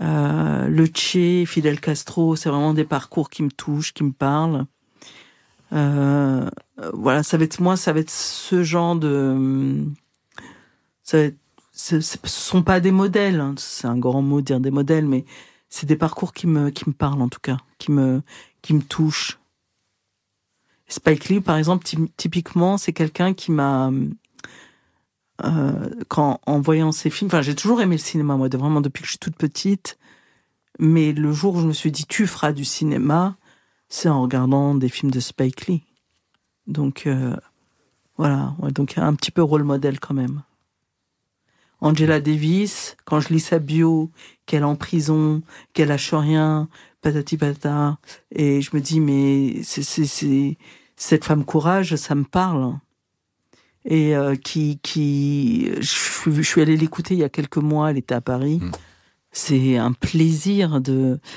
Le Che, Fidel Castro, c'est vraiment des parcours qui me touchent, qui me parlent. Voilà, ça va être ce genre de... ce sont pas des modèles, hein, c'est un grand mot de dire des modèles, mais c'est des parcours qui me parlent en tout cas, qui me touchent. Spike Lee, par exemple, typiquement, c'est quelqu'un qui m'a... en voyant ces films, j'ai toujours aimé le cinéma, moi, vraiment depuis que je suis toute petite, mais le jour où je me suis dit tu feras du cinéma, c'est en regardant des films de Spike Lee. Donc voilà, donc un petit peu rôle modèle quand même. Angela Davis, quand je lis sa bio, qu'elle est en prison, qu'elle lâche rien, patati patata, et je me dis mais c'est cette femme courage, ça me parle. Et je suis allée l'écouter il y a quelques mois, elle était à Paris. C'est un plaisir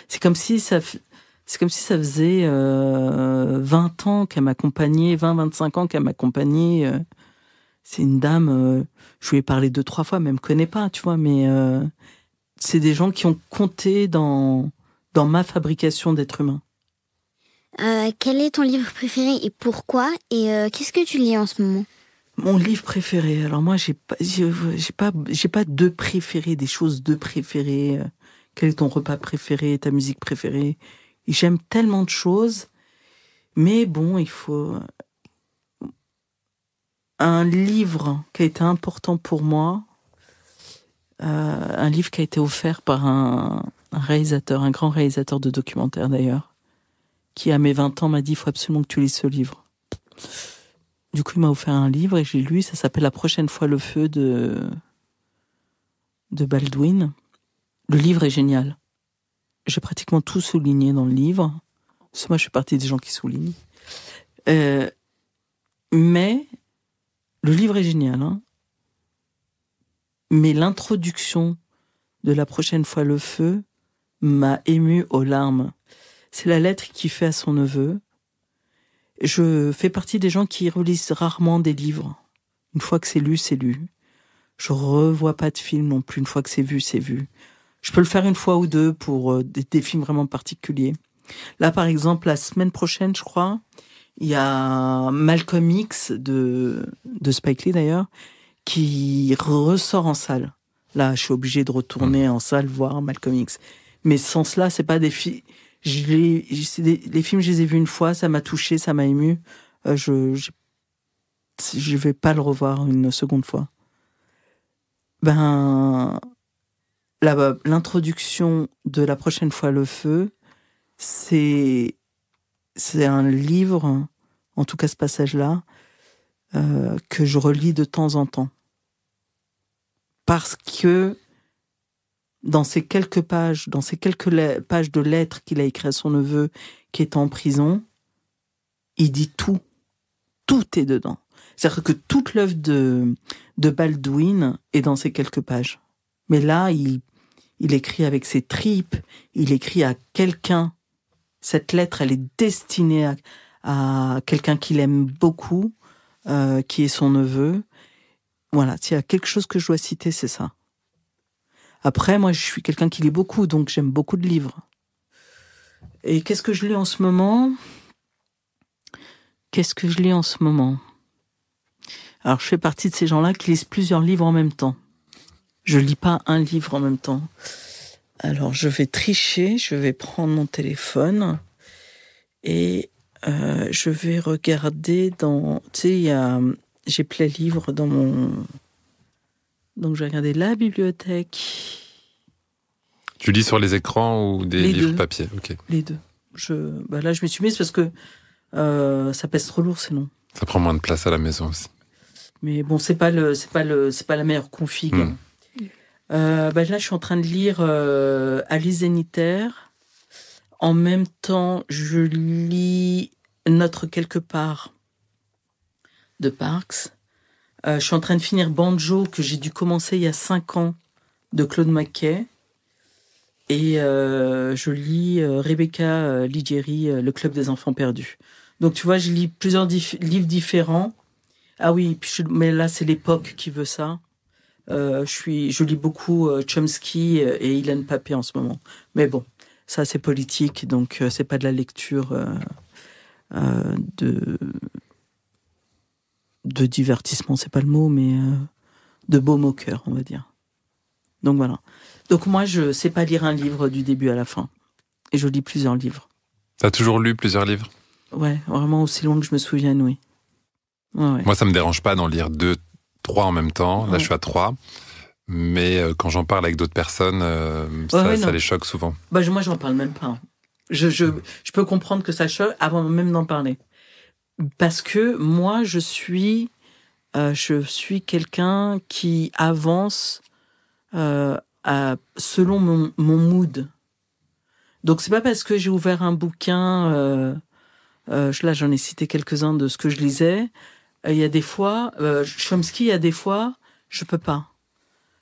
c'est comme si ça faisait 20 ans qu'elle m'accompagnait, 25 ans qu'elle m'accompagnait. C'est une dame, je lui ai parlé 2-3 fois, mais elle me connaît pas, tu vois, mais c'est des gens qui ont compté dans ma fabrication d'être humain. Quel est ton livre préféré et pourquoi? Et qu'est-ce que tu lis en ce moment? Mon livre préféré. Alors moi, j'ai pas de préféré, des choses de préférées. Quel est ton repas préféré, ta musique préférée? Et j'aime tellement de choses, mais bon, il faut un livre qui a été important pour moi, un livre qui a été offert par un réalisateur, un grand réalisateur de documentaire d'ailleurs, qui à mes 20 ans m'a dit il faut absolument que tu lises ce livre. Du coup, il m'a offert un livre et j'ai lu, ça s'appelle La prochaine fois le feu de Baldwin. Le livre est génial. J'ai pratiquement tout souligné dans le livre. Moi, je fais partie des gens qui soulignent. Mais le livre est génial. Hein. Mais l'introduction de La prochaine fois le feu m'a émue aux larmes. C'est la lettre qu'il fait à son neveu. Je fais partie des gens qui relisent rarement des livres. Une fois que c'est lu, c'est lu. Je revois pas de film non plus. Une fois que c'est vu, c'est vu. Je peux le faire une fois ou deux pour des films vraiment particuliers. Là, par exemple, la semaine prochaine, je crois, il y a Malcolm X de Spike Lee d'ailleurs, qui ressort en salle. Là, je suis obligée de retourner en salle voir Malcolm X. Mais sans cela, c'est pas des films. Les films, je les ai vus une fois, ça m'a touché, ça m'a ému. Je vais pas le revoir une seconde fois. L'introduction de La prochaine fois le feu, c'est un livre, en tout cas ce passage-là, que je relis de temps en temps. Parce que dans ces quelques pages de lettres qu'il a écrites à son neveu qui est en prison, il dit tout. Tout est dedans. C'est-à-dire que toute l'œuvre de Baldwin est dans ces quelques pages. Mais là, il écrit avec ses tripes, il écrit à quelqu'un. Cette lettre, elle est destinée à quelqu'un qu'il aime beaucoup, qui est son neveu. Voilà, s'il y a quelque chose que je dois citer, c'est ça. Après, moi, je suis quelqu'un qui lit beaucoup, donc j'aime beaucoup de livres. Et qu'est-ce que je lis en ce moment ? Alors, je fais partie de ces gens-là qui lisent plusieurs livres en même temps. Je lis pas un livre en même temps. Alors, je vais tricher, je vais prendre mon téléphone et je vais regarder dans... Tu sais, j'ai Play Livres dans mon... Donc, je vais regarder la bibliothèque. Tu lis sur les écrans ou des livres deux. papier? Ok. Les deux. Là, je me suis mise parce que ça pèse trop lourd sinon. Ça prend moins de place à la maison aussi. Mais bon, c'est pas la meilleure config. Là, je suis en train de lire Alice Zénitaire. En même temps, je lis Notre quelque part de Parks. Je suis en train de finir Banjo, que j'ai dû commencer il y a 5 ans, de Claude McKay. Et je lis Rebecca Ligieri, Le Club des enfants perdus. Donc, tu vois, je lis plusieurs livres différents. Ah oui, mais là, c'est l'époque qui veut ça. Je lis beaucoup Chomsky et Ilan Pappé en ce moment. Mais bon, ça, c'est politique, donc c'est pas de la lecture de divertissement, c'est pas le mot, mais de baume au cœur, on va dire. Donc voilà. Donc moi, je sais pas lire un livre du début à la fin. Et je lis plusieurs livres. T'as toujours lu plusieurs livres? Ouais, vraiment aussi loin que je me souvienne, oui. Ouais. Moi, ça me dérange pas d'en lire 2, 3 en même temps. Là, je suis à 3. Mais quand j'en parle avec d'autres personnes, ça les choque souvent. Moi, j'en parle même pas. Je peux comprendre que ça choque avant même d'en parler. Parce que moi, je suis quelqu'un qui avance selon mon mood. Donc, c'est pas parce que j'ai ouvert un bouquin... là, j'en ai cité quelques-uns de ce que je lisais. Il y a des fois... Chomsky, il y a des fois, je peux pas.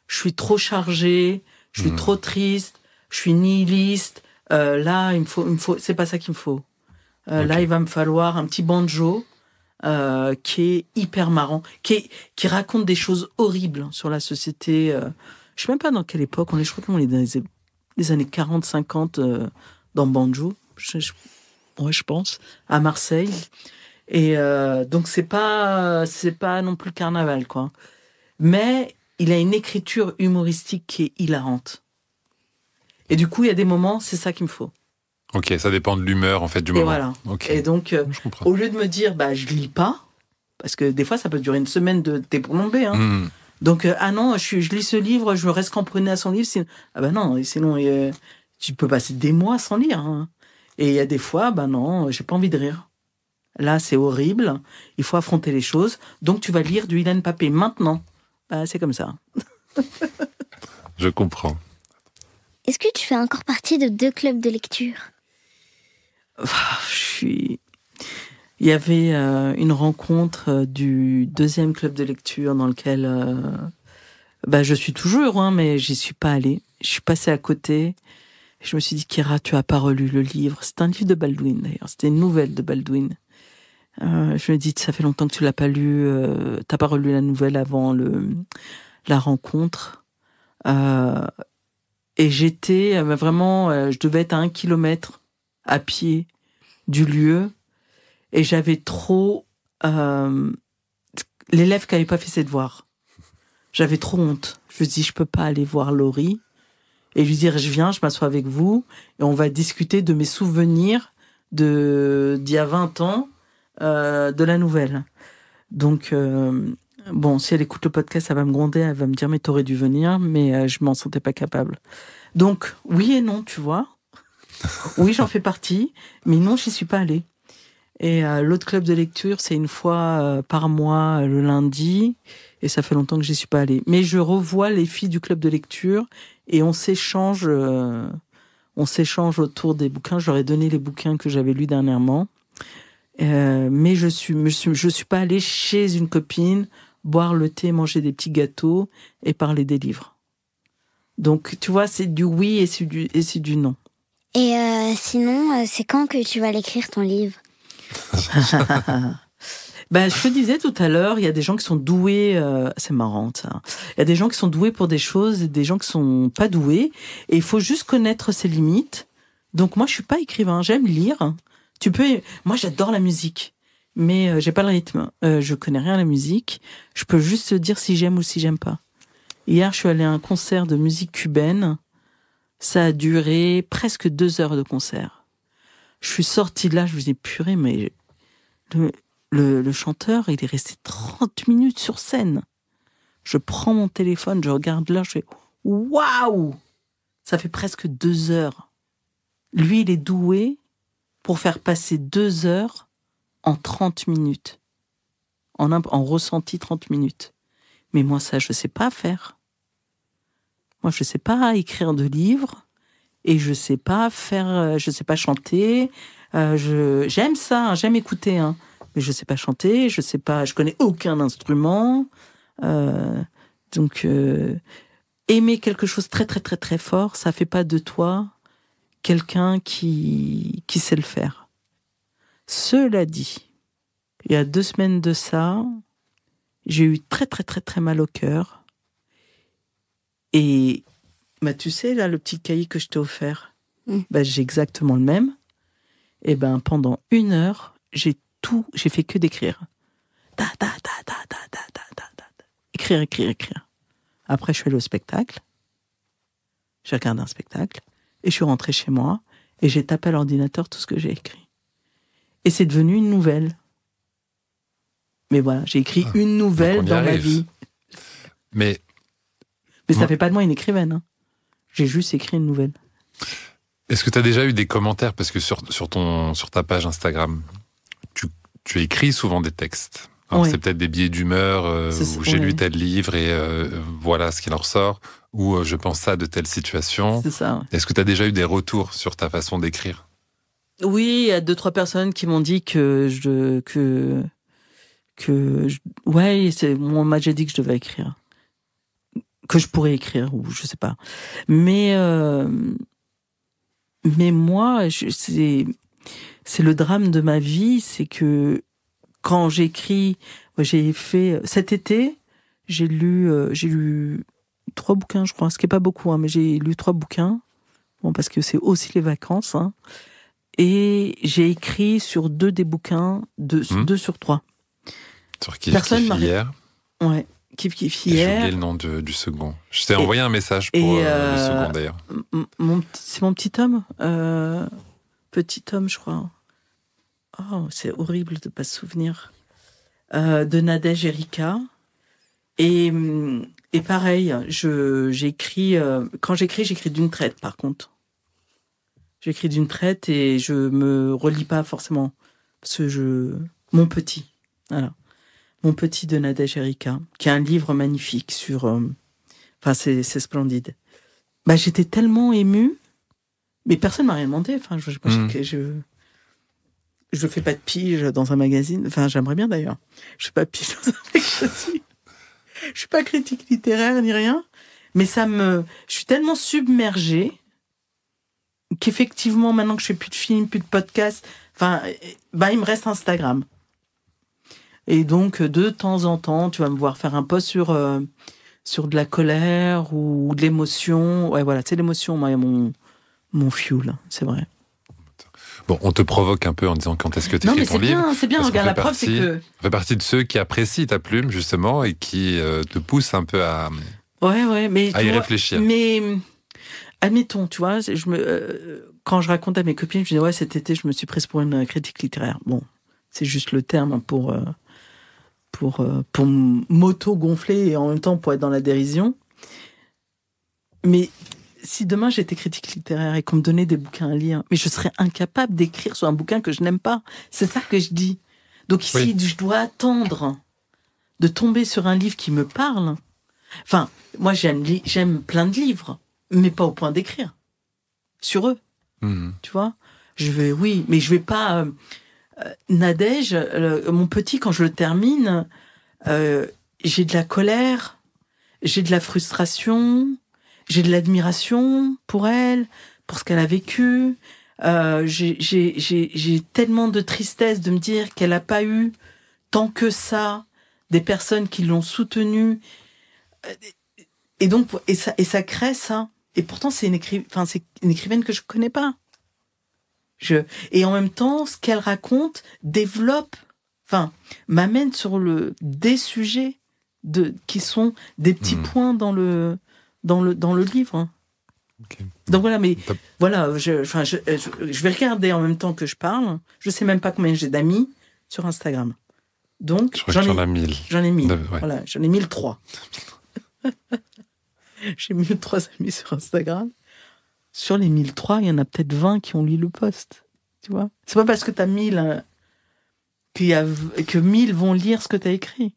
Je suis trop chargée, je suis trop triste, je suis nihiliste. Là, il me faut, c'est pas ça qu'il me faut. Okay. Là, il va me falloir un petit banjo qui est hyper marrant, qui raconte des choses horribles sur la société. Je sais même pas dans quelle époque on est. Je crois qu'on est dans les années 40, 50 dans Banjo. Je pense à Marseille. Et donc c'est pas non plus le carnaval, quoi. Mais il a une écriture humoristique qui est hilarante. Et du coup, il y a des moments, c'est ça qu'il me faut. Ok, ça dépend de l'humeur, en fait, du moment. Voilà. Okay. Et donc, au lieu de me dire, je lis pas, parce que des fois, ça peut durer une semaine t'es plombé, hein. Donc, non, je lis ce livre, je me reste cramponné à son livre, sinon, tu peux passer des mois sans lire, hein. Et il y a des fois, non, j'ai pas envie de rire. Là, c'est horrible, il faut affronter les choses, donc tu vas lire du Ilan Pappé maintenant. C'est comme ça. Je comprends. Est-ce que tu fais encore partie de 2 clubs de lecture ? Il y avait une rencontre du 2e club de lecture dans lequel je suis toujours, hein, mais j'y suis pas allée. Je suis passée à côté. Je me suis dit, Kira, tu as pas relu le livre. C'est un livre de Baldwin, d'ailleurs. C'était une nouvelle de Baldwin. Je me dis, ça fait longtemps que tu l'as pas lu. T'as pas relu la nouvelle avant la rencontre. Et j'étais vraiment, je devais être à 1 kilomètre à pied du lieu. Et j'avais trop l'élève qui n'avait pas fait ses devoirs. J'avais trop honte. Je me dis, je peux pas aller voir Laurie et lui dire, je viens, je m'assois avec vous et on va discuter de mes souvenirs d'il y a 20 ans de la nouvelle. Donc, bon, si elle écoute le podcast, elle va me gronder, elle va me dire, mais t'aurais dû venir, mais je m'en sentais pas capable. Donc, oui et non, tu vois. Oui, j'en fais partie, mais non, j'y suis pas allée. Et l'autre club de lecture, c'est une fois par mois, le lundi, et ça fait longtemps que j'y suis pas allée. Mais je revois les filles du club de lecture et on s'échange autour des bouquins. Je leur ai donné les bouquins que j'avais lus dernièrement. Mais je suis pas allée chez une copine, boire le thé, manger des petits gâteaux et parler des livres. Donc, tu vois, c'est du oui et c'est du non. Et sinon, c'est quand que tu vas l'écrire, ton livre ? Ben, je te disais tout à l'heure, il y a des gens qui sont doués, c'est marrant ça. Il y a des gens qui sont doués pour des choses et des gens qui sont pas doués. Et il faut juste connaître ses limites. Donc moi, je suis pas écrivain, j'aime lire. Moi, j'adore la musique, mais j'ai pas le rythme. Je connais rien à la musique. Je peux juste dire si j'aime ou si j'aime pas. Hier, je suis allée à un concert de musique cubaine. Ça a duré presque 2 heures de concert. Je suis sortie de là, je me disais, purée, mais le chanteur, il est resté 30 minutes sur scène. Je prends mon téléphone, je regarde l'heure, je fais, waouh! Ça fait presque 2 heures. Lui, il est doué pour faire passer 2 heures en 30 minutes. En ressenti 30 minutes. Mais moi, ça, je sais pas faire. Moi, je sais pas écrire de livres. Et je sais pas chanter. J'aime ça, j'aime écouter, hein. Mais je sais pas chanter, je connais aucun instrument. Donc, aimer quelque chose très, très, très, très fort, ça fait pas de toi quelqu'un qui sait le faire. Cela dit, il y a 2 semaines de ça, j'ai eu très, très, très, très mal au cœur. Et bah, tu sais, là, le petit cahier que je t'ai offert, bah, j'ai exactement le même. Et ben, pendant 1 heure, j'ai fait que d'écrire. Écrire. Après, je suis allée au spectacle. J'ai regardé un spectacle. Et je suis rentrée chez moi. Et j'ai tapé à l'ordinateur tout ce que j'ai écrit. Et c'est devenu une nouvelle. Mais voilà, j'ai écrit une nouvelle dans ma vie. Mais ça fait pas de moi une écrivaine, hein. J'ai juste écrit une nouvelle. Est-ce que tu as déjà eu des commentaires? Parce que sur ta page Instagram, tu écris souvent des textes. Alors, oui. C'est peut-être des billets d'humeur, où j'ai lu tel livre et voilà ce qu'il en ressort, ou je pense ça de telle situation. C'est ça. Ouais. Est-ce que tu as déjà eu des retours sur ta façon d'écrire? Oui, il y a 2-3 personnes qui m'ont dit on m'a déjà dit que je devais écrire. Que je pourrais écrire, ou je sais pas. Mais moi, c'est le drame de ma vie, c'est que quand j'écris, j'ai fait cet été, j'ai lu 3 bouquins, je crois, ce qui est pas beaucoup, hein, mais j'ai lu 3 bouquins, bon, parce que c'est aussi les vacances, hein, et j'ai écrit sur 2 des bouquins, 2 sur 3. Sur Personne m'a hier. Ouais. Kiff hier. J'ai oublié le nom du second. Je t'ai envoyé un message pour le second d'ailleurs. C'est mon petit homme. Petit homme, je crois. Oh, c'est horrible de pas se souvenir. De Nadège Erika. Et pareil, j'écris. Quand j'écris d'une traite, par contre. J'écris d'une traite et je me relis pas forcément. Parce que mon petit. Voilà. Mon petit de Nadège Erika, qui est un livre magnifique sur... Enfin, c'est splendide. Bah, j'étais tellement émue, mais personne m'a rien demandé. Enfin, je fais pas de pige dans un magazine. Enfin, j'aimerais bien d'ailleurs. Je fais pas de pige dans un magazine. Je suis pas critique littéraire ni rien. Mais je suis tellement submergée qu'effectivement, maintenant que je fais plus de films, plus de podcasts, enfin, bah, il me reste Instagram. Et donc, de temps en temps, tu vas me voir faire un post sur de la colère ou de l'émotion. Ouais, voilà, c'est l'émotion, moi, mon fuel, c'est vrai. Bon, on te provoque un peu en disant quand est-ce que tu écris ton livre. Non, mais c'est bien, regarde, la preuve, c'est que... Tu fais partie de ceux qui apprécient ta plume, justement, et qui te poussent un peu à mais y réfléchir. Mais admettons, tu vois, quand je raconte à mes copines, je dis ouais, cet été, je me suis prise pour une critique littéraire. Bon, c'est juste le terme pour m'auto-gonfler et en même temps pour être dans la dérision. Mais si demain j'étais critique littéraire et qu'on me donnait des bouquins à lire, mais je serais incapable d'écrire sur un bouquin que je n'aime pas. C'est ça que je dis. Donc si je dois attendre de tomber sur un livre qui me parle, enfin, moi j'aime plein de livres, mais pas au point d'écrire sur eux. Tu vois, mais je vais pas. Nadège, mon petit, quand je le termine, j'ai de la colère, j'ai de la frustration, j'ai de l'admiration pour elle, pour ce qu'elle a vécu. J'ai tellement de tristesse de me dire qu'elle n'a pas eu tant que ça des personnes qui l'ont soutenue. Et donc, ça crée ça. Et pourtant, c'est une écrivaine que je connais pas. Et en même temps, ce qu'elle raconte m'amène sur des sujets qui sont des petits points dans le livre. Okay. Donc voilà, mais voilà, je vais regarder en même temps que je parle. Je sais même pas combien j'ai d'amis sur Instagram. Donc, j'en ai 1000. J'en ai 1000. Ouais. Voilà, j'en ai 1003. J'ai 1003 amis sur Instagram. Sur les 1003, il y en a peut-être 20 qui ont lu le post. Tu vois ? C'est pas parce que t'as 1000 que 1000 vont lire ce que t'as écrit.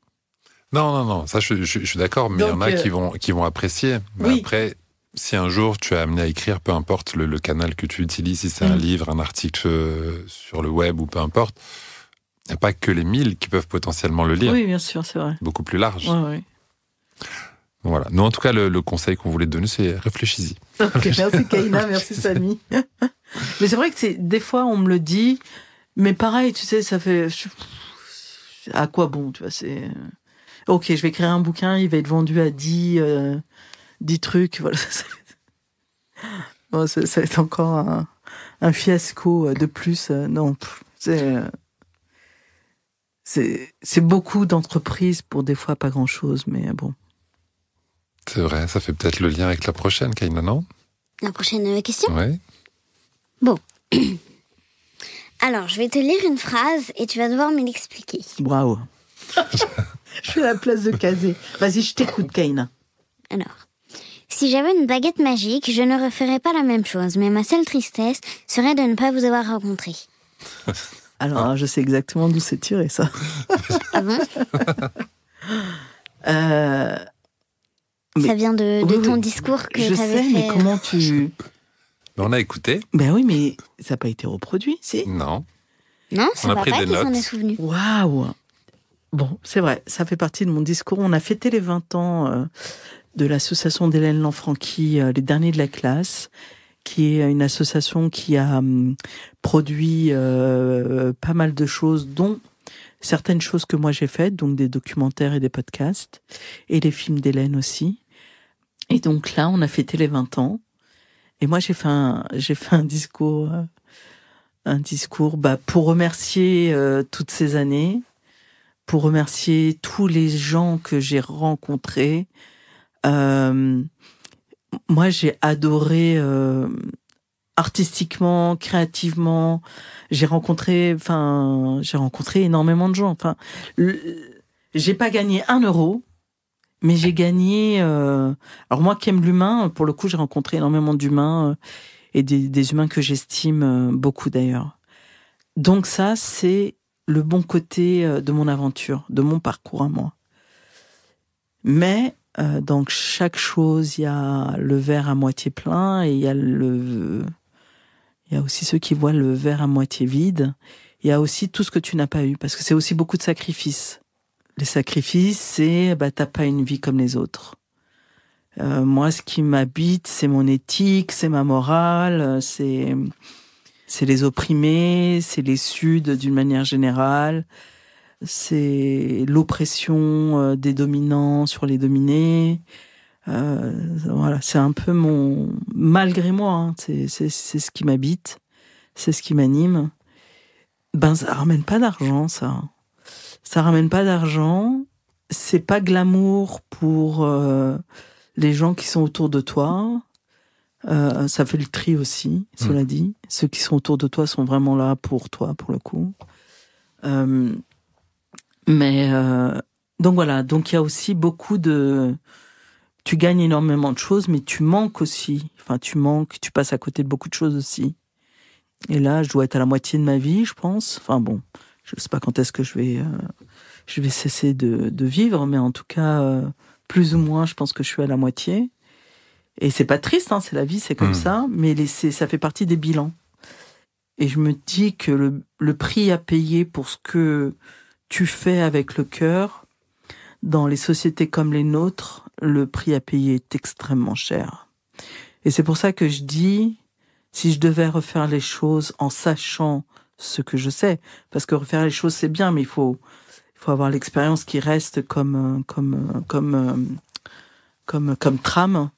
Non, ça je suis d'accord, mais il y en a qui vont apprécier. Mais après, si un jour tu es amené à écrire, peu importe le canal que tu utilises, si c'est un livre, un article sur le web ou peu importe, il n'y a pas que les 1000 qui peuvent potentiellement le lire. Oui, bien sûr, c'est vrai. Beaucoup plus large. Ouais. Voilà. Nous, en tout cas, le conseil qu'on voulait te donner, c'est réfléchis-y. Ok, merci Kaina, merci Samy. Mais c'est vrai que des fois, on me le dit, mais pareil, tu sais, ça fait... À quoi bon, tu vois, c'est... Ok, je vais écrire un bouquin, il va être vendu à 10 trucs, voilà. Bon, ça va être encore un fiasco de plus. Non, c'est beaucoup d'entreprises pour des fois pas grand-chose, mais bon. C'est vrai, ça fait peut-être le lien avec la prochaine, Kaina, non ? La prochaine question ? Ouais. Bon. Alors, je vais te lire une phrase et tu vas devoir me l'expliquer. Waouh. Je fais la place de Kazé. Vas-y, je t'écoute, Kaina. Alors, si j'avais une baguette magique, je ne referais pas la même chose, mais ma seule tristesse serait de ne pas vous avoir rencontré. Alors, je sais exactement d'où c'est tiré, ça. Ah bon ? Ça vient de ton discours que tu avais fait. Je sais, mais comment tu... On a écouté. Ben oui, mais ça n'a pas été reproduit, si ? Non. Non, c'est papa qui s'en est souvenu. Waouh ! Bon, c'est vrai, ça fait partie de mon discours. On a fêté les 20 ans de l'association d'Hélène Lanfranchi, les derniers de la classe, qui est une association qui a produit pas mal de choses, dont certaines choses que moi j'ai faites, donc des documentaires et des podcasts, et les films d'Hélène aussi. Et donc là, on a fêté les 20 ans. Et moi, j'ai fait un discours pour remercier toutes ces années, pour remercier tous les gens que j'ai rencontrés. Moi, j'ai adoré artistiquement, créativement. J'ai rencontré énormément de gens. Enfin, j'ai pas gagné 1 euro. Mais j'ai gagné... Alors moi qui aime l'humain, pour le coup, j'ai rencontré énormément d'humains et des humains que j'estime beaucoup d'ailleurs. Donc ça, c'est le bon côté de mon aventure, de mon parcours à moi. Mais dans chaque chose, il y a le verre à moitié plein et il y a aussi ceux qui voient le verre à moitié vide. Il y a aussi tout ce que tu n'as pas eu, parce que c'est aussi beaucoup de sacrifices. Les sacrifices, c'est t'as pas une vie comme les autres. Moi, ce qui m'habite, c'est mon éthique, c'est ma morale, c'est les opprimés, c'est les Suds d'une manière générale. c'est l'oppression des dominants sur les dominés. Voilà, c'est un peu malgré moi, hein, c'est ce qui m'habite, c'est ce qui m'anime. Ça ramène pas d'argent, ça. Ça ramène pas d'argent. C'est pas glamour pour les gens qui sont autour de toi. Ça fait le tri aussi, cela dit. Ceux qui sont autour de toi sont vraiment là pour toi, pour le coup. Donc voilà, donc il y a aussi beaucoup de... Tu gagnes énormément de choses, mais tu manques aussi. Enfin, tu passes à côté de beaucoup de choses aussi. Et là, je dois être à la moitié de ma vie, je pense. Enfin bon, je sais pas quand est-ce que je vais cesser de vivre, mais en tout cas, plus ou moins, je pense que je suis à la moitié. Et c'est pas triste, hein, c'est la vie, c'est comme ça, mais ça fait partie des bilans. Et je me dis que le prix à payer pour ce que tu fais avec le cœur, dans les sociétés comme les nôtres, le prix à payer est extrêmement cher. Et c'est pour ça que je dis, si je devais refaire les choses en sachant ce que je sais, parce que refaire les choses c'est bien, mais il faut avoir l'expérience qui reste comme trame.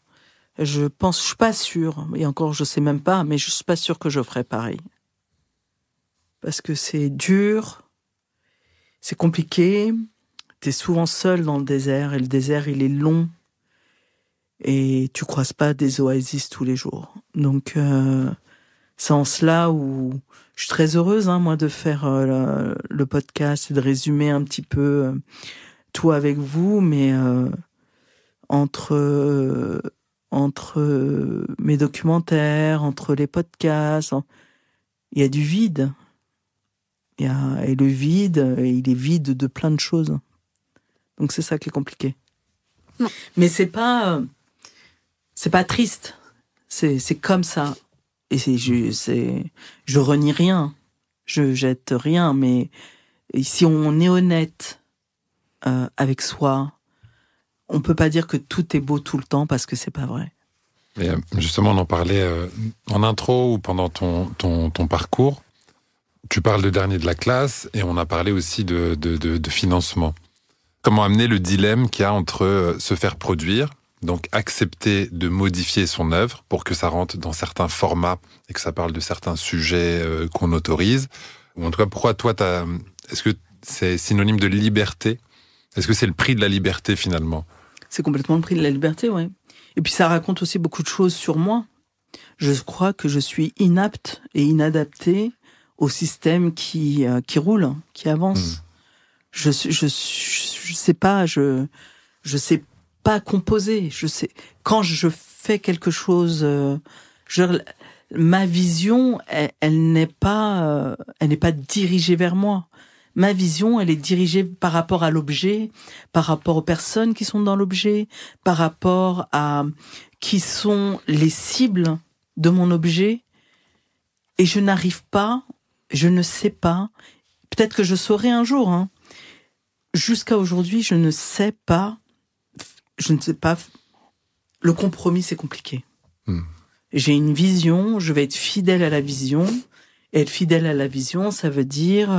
Je suis pas sûre, et encore je sais même pas, mais je suis pas sûre que je ferais pareil. Parce que c'est dur, c'est compliqué, t'es souvent seul dans le désert, et le désert il est long, et tu croises pas des oasis tous les jours. Donc c'est en cela où je suis très heureuse, hein, moi, de faire le podcast et de résumer un petit peu tout avec vous, mais entre mes documentaires, entre les podcasts, il y a du vide. Et le vide, il est vide de plein de choses. Donc c'est ça qui est compliqué. Non. Mais c'est pas triste. C'est comme ça. Et je renie rien. Je jette rien. Mais si on est honnête avec soi, on peut pas dire que tout est beau tout le temps parce que c'est pas vrai. Et justement, on en parlait en intro ou pendant ton parcours. Tu parles de dernier de la classe et on a parlé aussi de financement. Comment amener le dilemme qu'il y a entre se faire produire, donc accepter de modifier son œuvre pour que ça rentre dans certains formats et que ça parle de certains sujets qu'on autorise. Ou en tout cas, pourquoi toi, est-ce que c'est synonyme de liberté ? Est-ce que c'est le prix de la liberté finalement ? C'est complètement le prix de la liberté, ouais. Et puis ça raconte aussi beaucoup de choses sur moi. Je crois que je suis inapte et inadaptée au système qui roule, qui avance. Je sais pas, je sais pas composer. Je sais quand je fais quelque chose, ma vision, elle n'est pas dirigée vers moi. Ma vision, elle est dirigée par rapport à l'objet, par rapport aux personnes qui sont dans l'objet, par rapport à qui sont les cibles de mon objet. Et je n'arrive pas, je ne sais pas, peut-être que je saurai un jour, hein. Jusqu'à aujourd'hui, je ne sais pas. Le compromis, c'est compliqué. J'ai une vision, je vais être fidèle à la vision. Et être fidèle à la vision, ça veut dire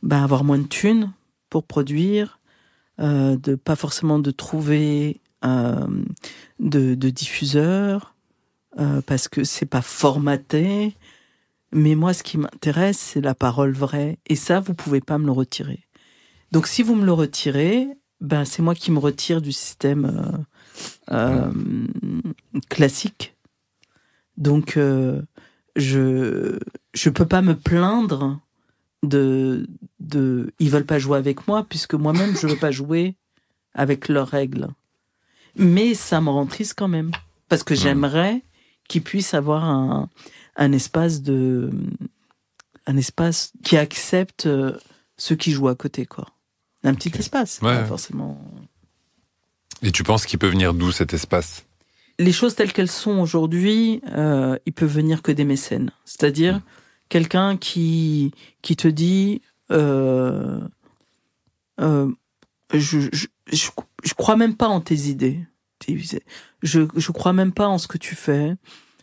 avoir moins de thunes pour produire, pas forcément de trouver de diffuseurs, parce que c'est pas formaté. Mais moi, ce qui m'intéresse, c'est la parole vraie. Et ça, vous pouvez pas me le retirer. Donc, si vous me le retirez, c'est moi qui me retire du système classique. Donc, je peux pas me plaindre ils veulent pas jouer avec moi, puisque moi-même, je veux pas jouer avec leurs règles. Mais ça me rend triste quand même. Parce que j'aimerais qu'ils puissent avoir un espace qui accepte ceux qui jouent à côté, quoi. Un petit espace, pas forcément. Et tu penses qu'il peut venir d'où cet espace ? Les choses telles qu'elles sont aujourd'hui, il peut venir que des mécènes. C'est-à-dire quelqu'un qui te dit je crois même pas en tes idées. Je crois même pas en ce que tu fais.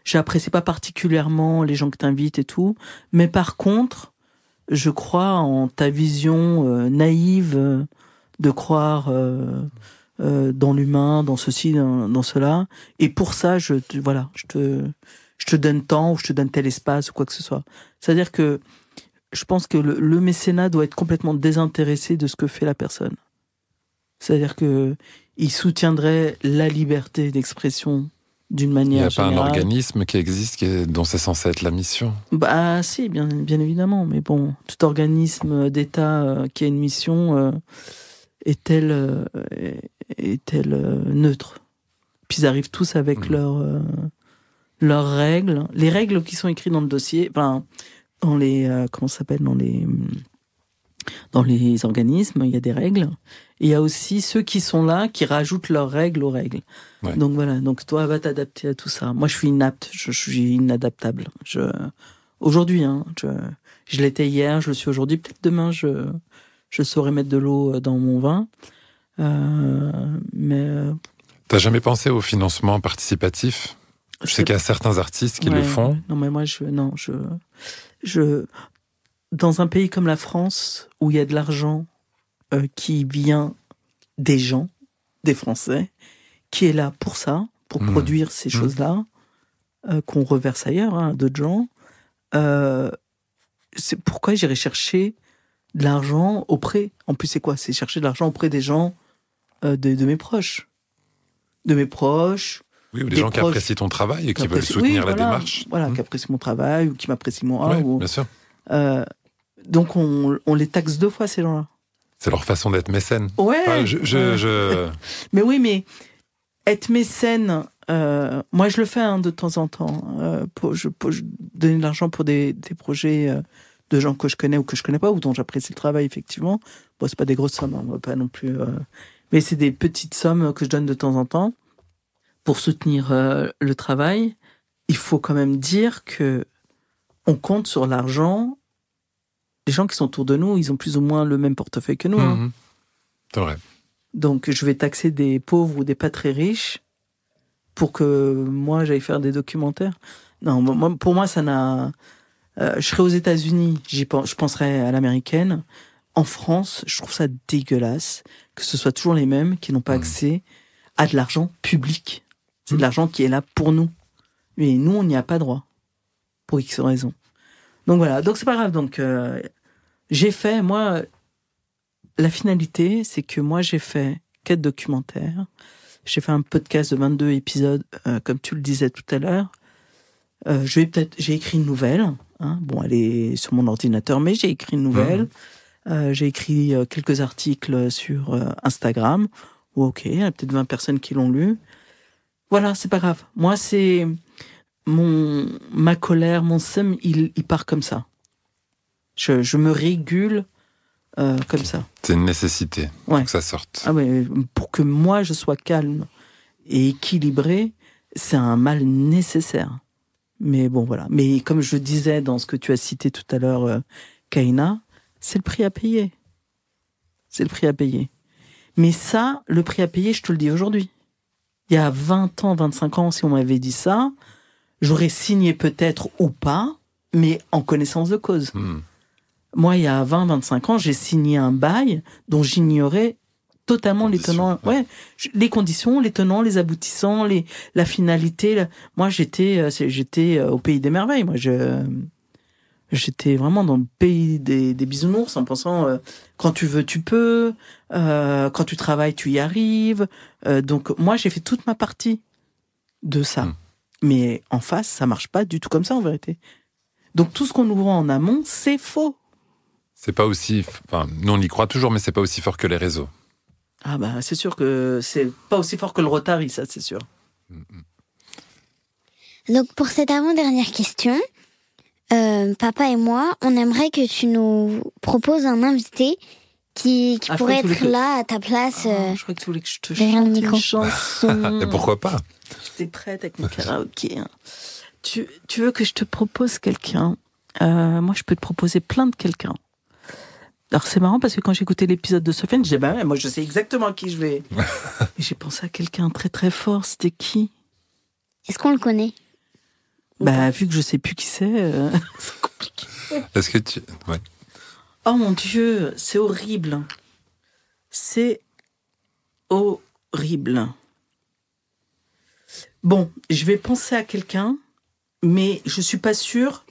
J'apprécie pas particulièrement les gens que t'invites et tout. Mais par contre, je crois en ta vision naïve de croire dans l'humain, dans ceci, dans cela. Et pour ça, je te donne temps, ou je te donne tel espace, ou quoi que ce soit. C'est-à-dire que je pense que le mécénat doit être complètement désintéressé de ce que fait la personne. C'est-à-dire que il soutiendrait la liberté d'expression d'une manière générale. Il n'y a pas un organisme qui existe dont c'est censé être la mission? Bah si, bien évidemment. Mais bon, tout organisme d'État qui a une mission est-elle neutre? Puis ils arrivent tous avec leurs règles. Les règles qui sont écrites dans le dossier, enfin, dans les dans les organismes, il y a des règles. Et il y a aussi ceux qui sont là, qui rajoutent leurs règles aux règles. Ouais. Donc voilà, donc toi, va t'adapter à tout ça. Moi, je suis inapte, je suis inadaptable. Aujourd'hui, je l'étais hier, je le suis aujourd'hui. Peut-être demain, je saurais mettre de l'eau dans mon vin. Mais... T'as jamais pensé au financement participatif? Je sais qu'il y a certains artistes qui le font. Non, mais moi, dans un pays comme la France, où il y a de l'argent qui vient des gens, des Français, qui est là pour ça, pour produire ces choses-là, qu'on reverse ailleurs, à d'autres gens, c'est pourquoi j'irais chercher de l'argent auprès... En plus, c'est quoi? C'est chercher de l'argent auprès des gens, de mes proches. De mes proches... Oui, ou des gens qui apprécient ton travail et qui veulent soutenir la démarche. Voilà, qui apprécient mon travail ou qui m'apprécient moi. Oui, bien sûr. Donc, on les taxe 2 fois, ces gens-là. C'est leur façon d'être mécène. Ouais. Enfin, Mais oui, mais être mécène, moi, je le fais de temps en temps. Je donner de l'argent pour des projets de gens que je connais ou que je connais pas, ou dont j'apprécie le travail, effectivement. Bon, c'est pas des grosses sommes, on va pas non plus... Mais c'est des petites sommes que je donne de temps en temps. Pour soutenir le travail, il faut quand même dire que on compte sur l'argent. Les gens qui sont autour de nous, ils ont plus ou moins le même portefeuille que nous. Hein. C'est vrai. Donc, je vais taxer des pauvres ou des pas très riches pour que moi, j'aille faire des documentaires. Non, pour moi, ça n'a... je serais aux États-Unis, je penserais à l'américaine. En France, je trouve ça dégueulasse que ce soit toujours les mêmes qui n'ont pas accès à de l'argent public. C'est de l'argent qui est là pour nous. Mais nous, on n'y a pas droit. Pour X raisons. Donc voilà. Donc c'est pas grave. Donc, j'ai fait, moi, la finalité, c'est que moi, j'ai fait 4 documentaires. J'ai fait un podcast de 22 épisodes, comme tu le disais tout à l'heure. J'ai écrit une nouvelle. Hein. Bon, elle est sur mon ordinateur, mais j'ai écrit une nouvelle. J'ai écrit quelques articles sur Instagram. Ok, il y a peut-être 20 personnes qui l'ont lu. Voilà, c'est pas grave. Moi, c'est ma colère, mon seum, il part comme ça. Je me régule comme ça. C'est une nécessité pour que ça sorte. Ah ouais, pour que moi, je sois calme et équilibré, c'est un mal nécessaire. Mais bon, voilà. Mais comme je disais dans ce que tu as cité tout à l'heure, Kaina, c'est le prix à payer. C'est le prix à payer. Mais ça, le prix à payer, je te le dis aujourd'hui. Il y a 20 ans, 25 ans, si on m'avait dit ça, j'aurais signé peut-être ou pas, mais en connaissance de cause. Moi, il y a 20, 25 ans, j'ai signé un bail dont j'ignorais totalement les tenants. Ouais, les conditions, les tenants, les aboutissants, la finalité. Moi, j'étais au pays des merveilles. Moi, j'étais vraiment dans le pays des bisounours en pensant quand tu veux, tu peux. Quand tu travailles, tu y arrives. Donc, moi, j'ai fait toute ma partie de ça. Mais en face, ça marche pas du tout comme ça, en vérité. Donc, tout ce qu'on nous vend en amont, c'est faux. C'est pas aussi... Enfin, nous, on y croit toujours, mais c'est pas aussi fort que les réseaux. Ah bah, c'est sûr que c'est pas aussi fort que le Rotary, ça, c'est sûr. Donc, pour cette avant-dernière question, papa et moi, on aimerait que tu nous proposes un invité qui pourrait être là à ta place. Je crois que tu voulais que je te chante une chanson. Et pourquoi pas? J'étais prête avec mon karaoké. Hein. Tu veux que je te propose quelqu'un? Moi, je peux te proposer plein de quelqu'un. Alors, c'est marrant parce que quand j'ai écouté l'épisode de Sofiane, je disais, moi, je sais exactement à qui je vais. Et j'ai pensé à quelqu'un très, très fort. C'était qui? Est-ce qu'on le connaît? Vu que je sais plus qui c'est compliqué. Est-ce que tu... Ouais. Oh mon Dieu, c'est horrible. C'est horrible. Bon, je vais penser à quelqu'un, mais je suis pas sûre,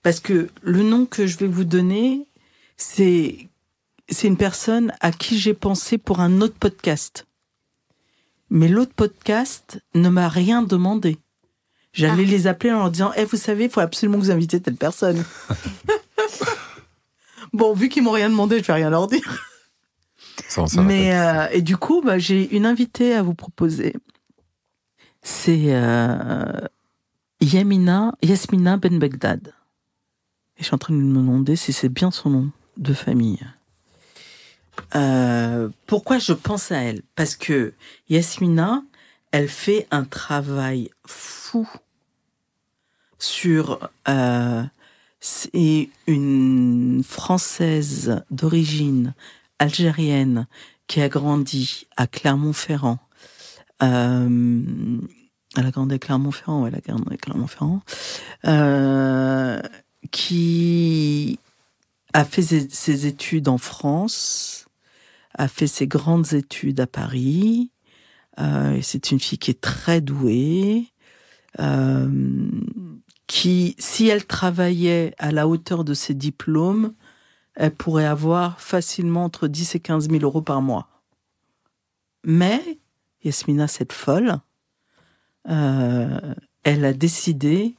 parce que le nom que je vais vous donner, c'est une personne à qui j'ai pensé pour un autre podcast. Mais l'autre podcast ne m'a rien demandé. J'allais les appeler en leur disant « vous savez, il faut absolument que vous invitez telle personne. » Bon, vu qu'ils m'ont rien demandé, je vais rien leur dire. Et du coup, j'ai une invitée à vous proposer. C'est Yasmina Benbegdad. Et je suis en train de me demander si c'est bien son nom de famille. Pourquoi je pense à elle ? Parce que Yasmina, elle fait un travail fou sur... c'est une Française d'origine algérienne qui a grandi à Clermont-Ferrand. Elle a grandi à Clermont-Ferrand, elle a grandi à Clermont-Ferrand. Qui a fait ses études en France, a fait ses grandes études à Paris. C'est une fille qui est très douée, qui, si elle travaillait à la hauteur de ses diplômes, elle pourrait avoir facilement entre 10 et 15 000 euros par mois. Mais Yasmina, cette folle, elle a décidé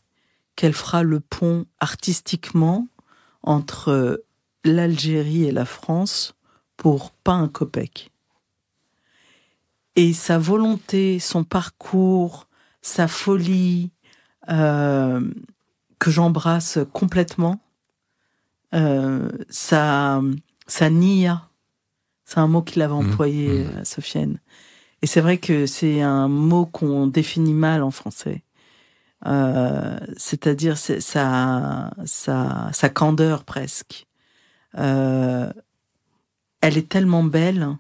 qu'elle fera le pont artistiquement entre l'Algérie et la France pour pas un copec. Et sa volonté, son parcours, sa folie, que j'embrasse complètement, sa nia, c'est un mot qu'il avait employé à Sofiane. Et c'est vrai que c'est un mot qu'on définit mal en français. C'est-à-dire sa candeur presque. Elle est tellement belle,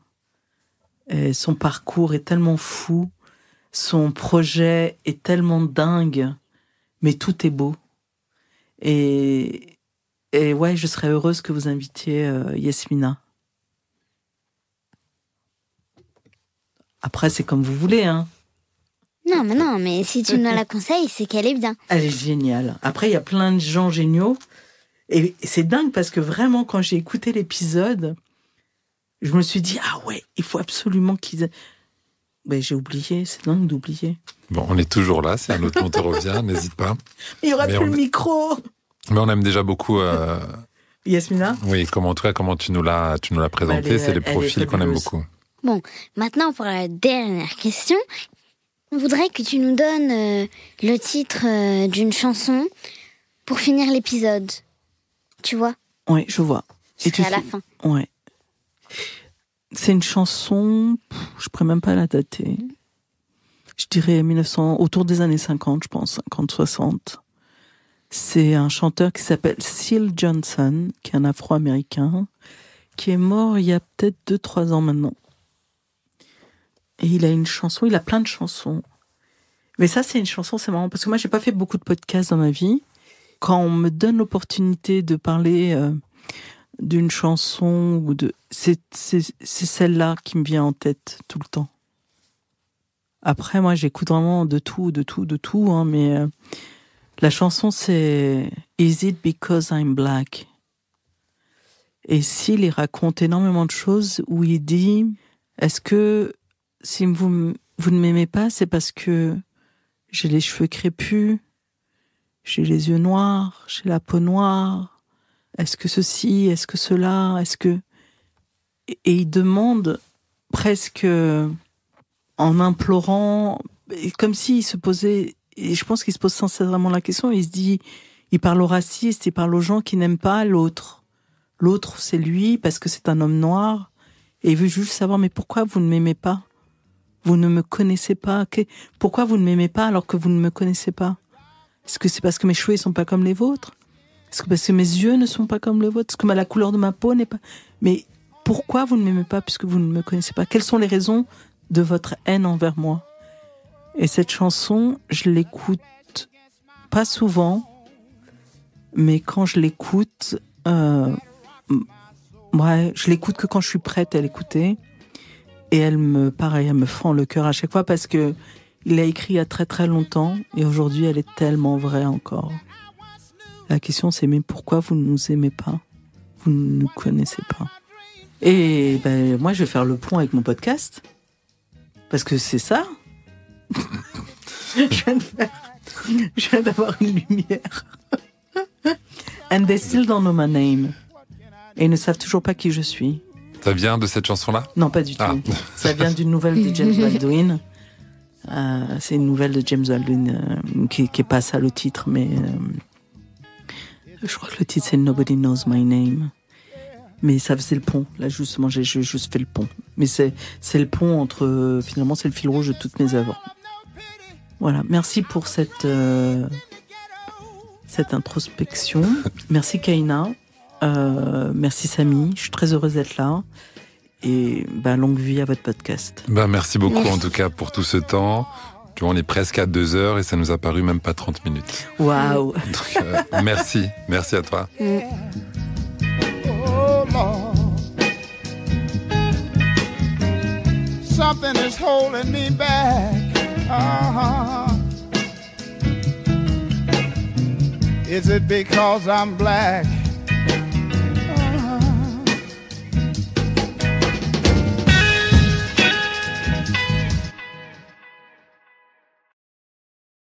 et son parcours est tellement fou, son projet est tellement dingue, mais tout est beau. Et ouais, je serais heureuse que vous invitiez Yasmina. Après, c'est comme vous voulez, hein. Non, mais si tu nous la conseilles, c'est qu'elle est bien. Elle est géniale. Après, il y a plein de gens géniaux. Et c'est dingue parce que vraiment, quand j'ai écouté l'épisode, je me suis dit, ah ouais, il faut absolument qu'ils... Ben, j'ai oublié, c'est dingue d'oublier. Bon, on est toujours là, si un autre nom te revient, n'hésite pas. Il y aura plus le micro. Mais on aime déjà beaucoup... Yasmina ? Oui, comment tu nous l'as présenté, c'est les profils qu'on aime beaucoup. Bon, maintenant pour la dernière question, on voudrait que tu nous donnes le titre d'une chanson pour finir l'épisode. Tu vois ? Oui, je vois. C'est à la fin. Ouais. C'est une chanson, je pourrais même pas la dater. Je dirais 1900, autour des années 50, je pense, 50-60. C'est un chanteur qui s'appelle Syl Johnson, qui est un Afro-Américain, qui est mort il y a peut-être 2-3 ans maintenant. Et il a une chanson, il a plein de chansons. Mais ça, c'est une chanson, c'est marrant, parce que moi, j'ai pas fait beaucoup de podcasts dans ma vie. Quand on me donne l'opportunité de parler d'une chanson, c'est celle-là qui me vient en tête tout le temps. Après, moi, j'écoute vraiment de tout, hein, mais la chanson, c'est « Is it because I'm black ?» Et Syl, il raconte énormément de choses où il dit « Est-ce que si vous ne m'aimez pas, c'est parce que j'ai les cheveux crépus, j'ai les yeux noirs, j'ai la peau noire, est-ce que ceci, est-ce que cela, est-ce que... » Et il demande presque en implorant, comme s'il se posait, et je pense qu'il se pose sincèrement la question, il se dit, il parle aux racistes, il parle aux gens qui n'aiment pas l'autre. L'autre, c'est lui, parce que c'est un homme noir, et il veut juste savoir, mais pourquoi vous ne m'aimez pas ? Vous ne me connaissez pas. Pourquoi vous ne m'aimez pas alors que vous ne me connaissez pas ? Est-ce que c'est parce que mes cheveux ne sont pas comme les vôtres ? Est-ce que parce que mes yeux ne sont pas comme les vôtres ? Est-ce que la couleur de ma peau n'est pas... Mais pourquoi vous ne m'aimez pas puisque vous ne me connaissez pas ? Quelles sont les raisons de votre haine envers moi ? Et cette chanson, je l'écoute pas souvent, mais quand je l'écoute, Ouais, je l'écoute que quand je suis prête à l'écouter. Et elle me fend le cœur à chaque fois parce que il l'a écrit il y a très très longtemps et aujourd'hui elle est tellement vraie encore. La question c'est mais pourquoi vous ne nous aimez pas ? Vous ne nous connaissez pas. Et ben moi je vais faire le pont avec mon podcast parce que c'est ça. Je viens d'avoir une lumière. And they still don't know my name. Et ils ne savent toujours pas qui je suis. Ça vient de cette chanson-là ? Non, pas du tout. Ça vient d'une nouvelle de James Baldwin. C'est une nouvelle de James Baldwin qui est pas ça le titre, mais je crois que le titre c'est Nobody Knows My Name. Mais ça faisait le pont. Là, justement, j'ai juste fait le pont. Mais c'est le pont entre... finalement, c'est le fil rouge de toutes mes œuvres. Voilà. Merci pour cette introspection. Merci Kaina. Merci Samy, je suis très heureuse d'être là et longue vie à votre podcast. Merci beaucoup en tout cas pour tout ce temps. Tu vois, on est presque à 2 heures et ça nous a paru même pas 30 minutes. Waouh. Merci à toi. Oh Lord, something is holding me back. Is it because I'm black?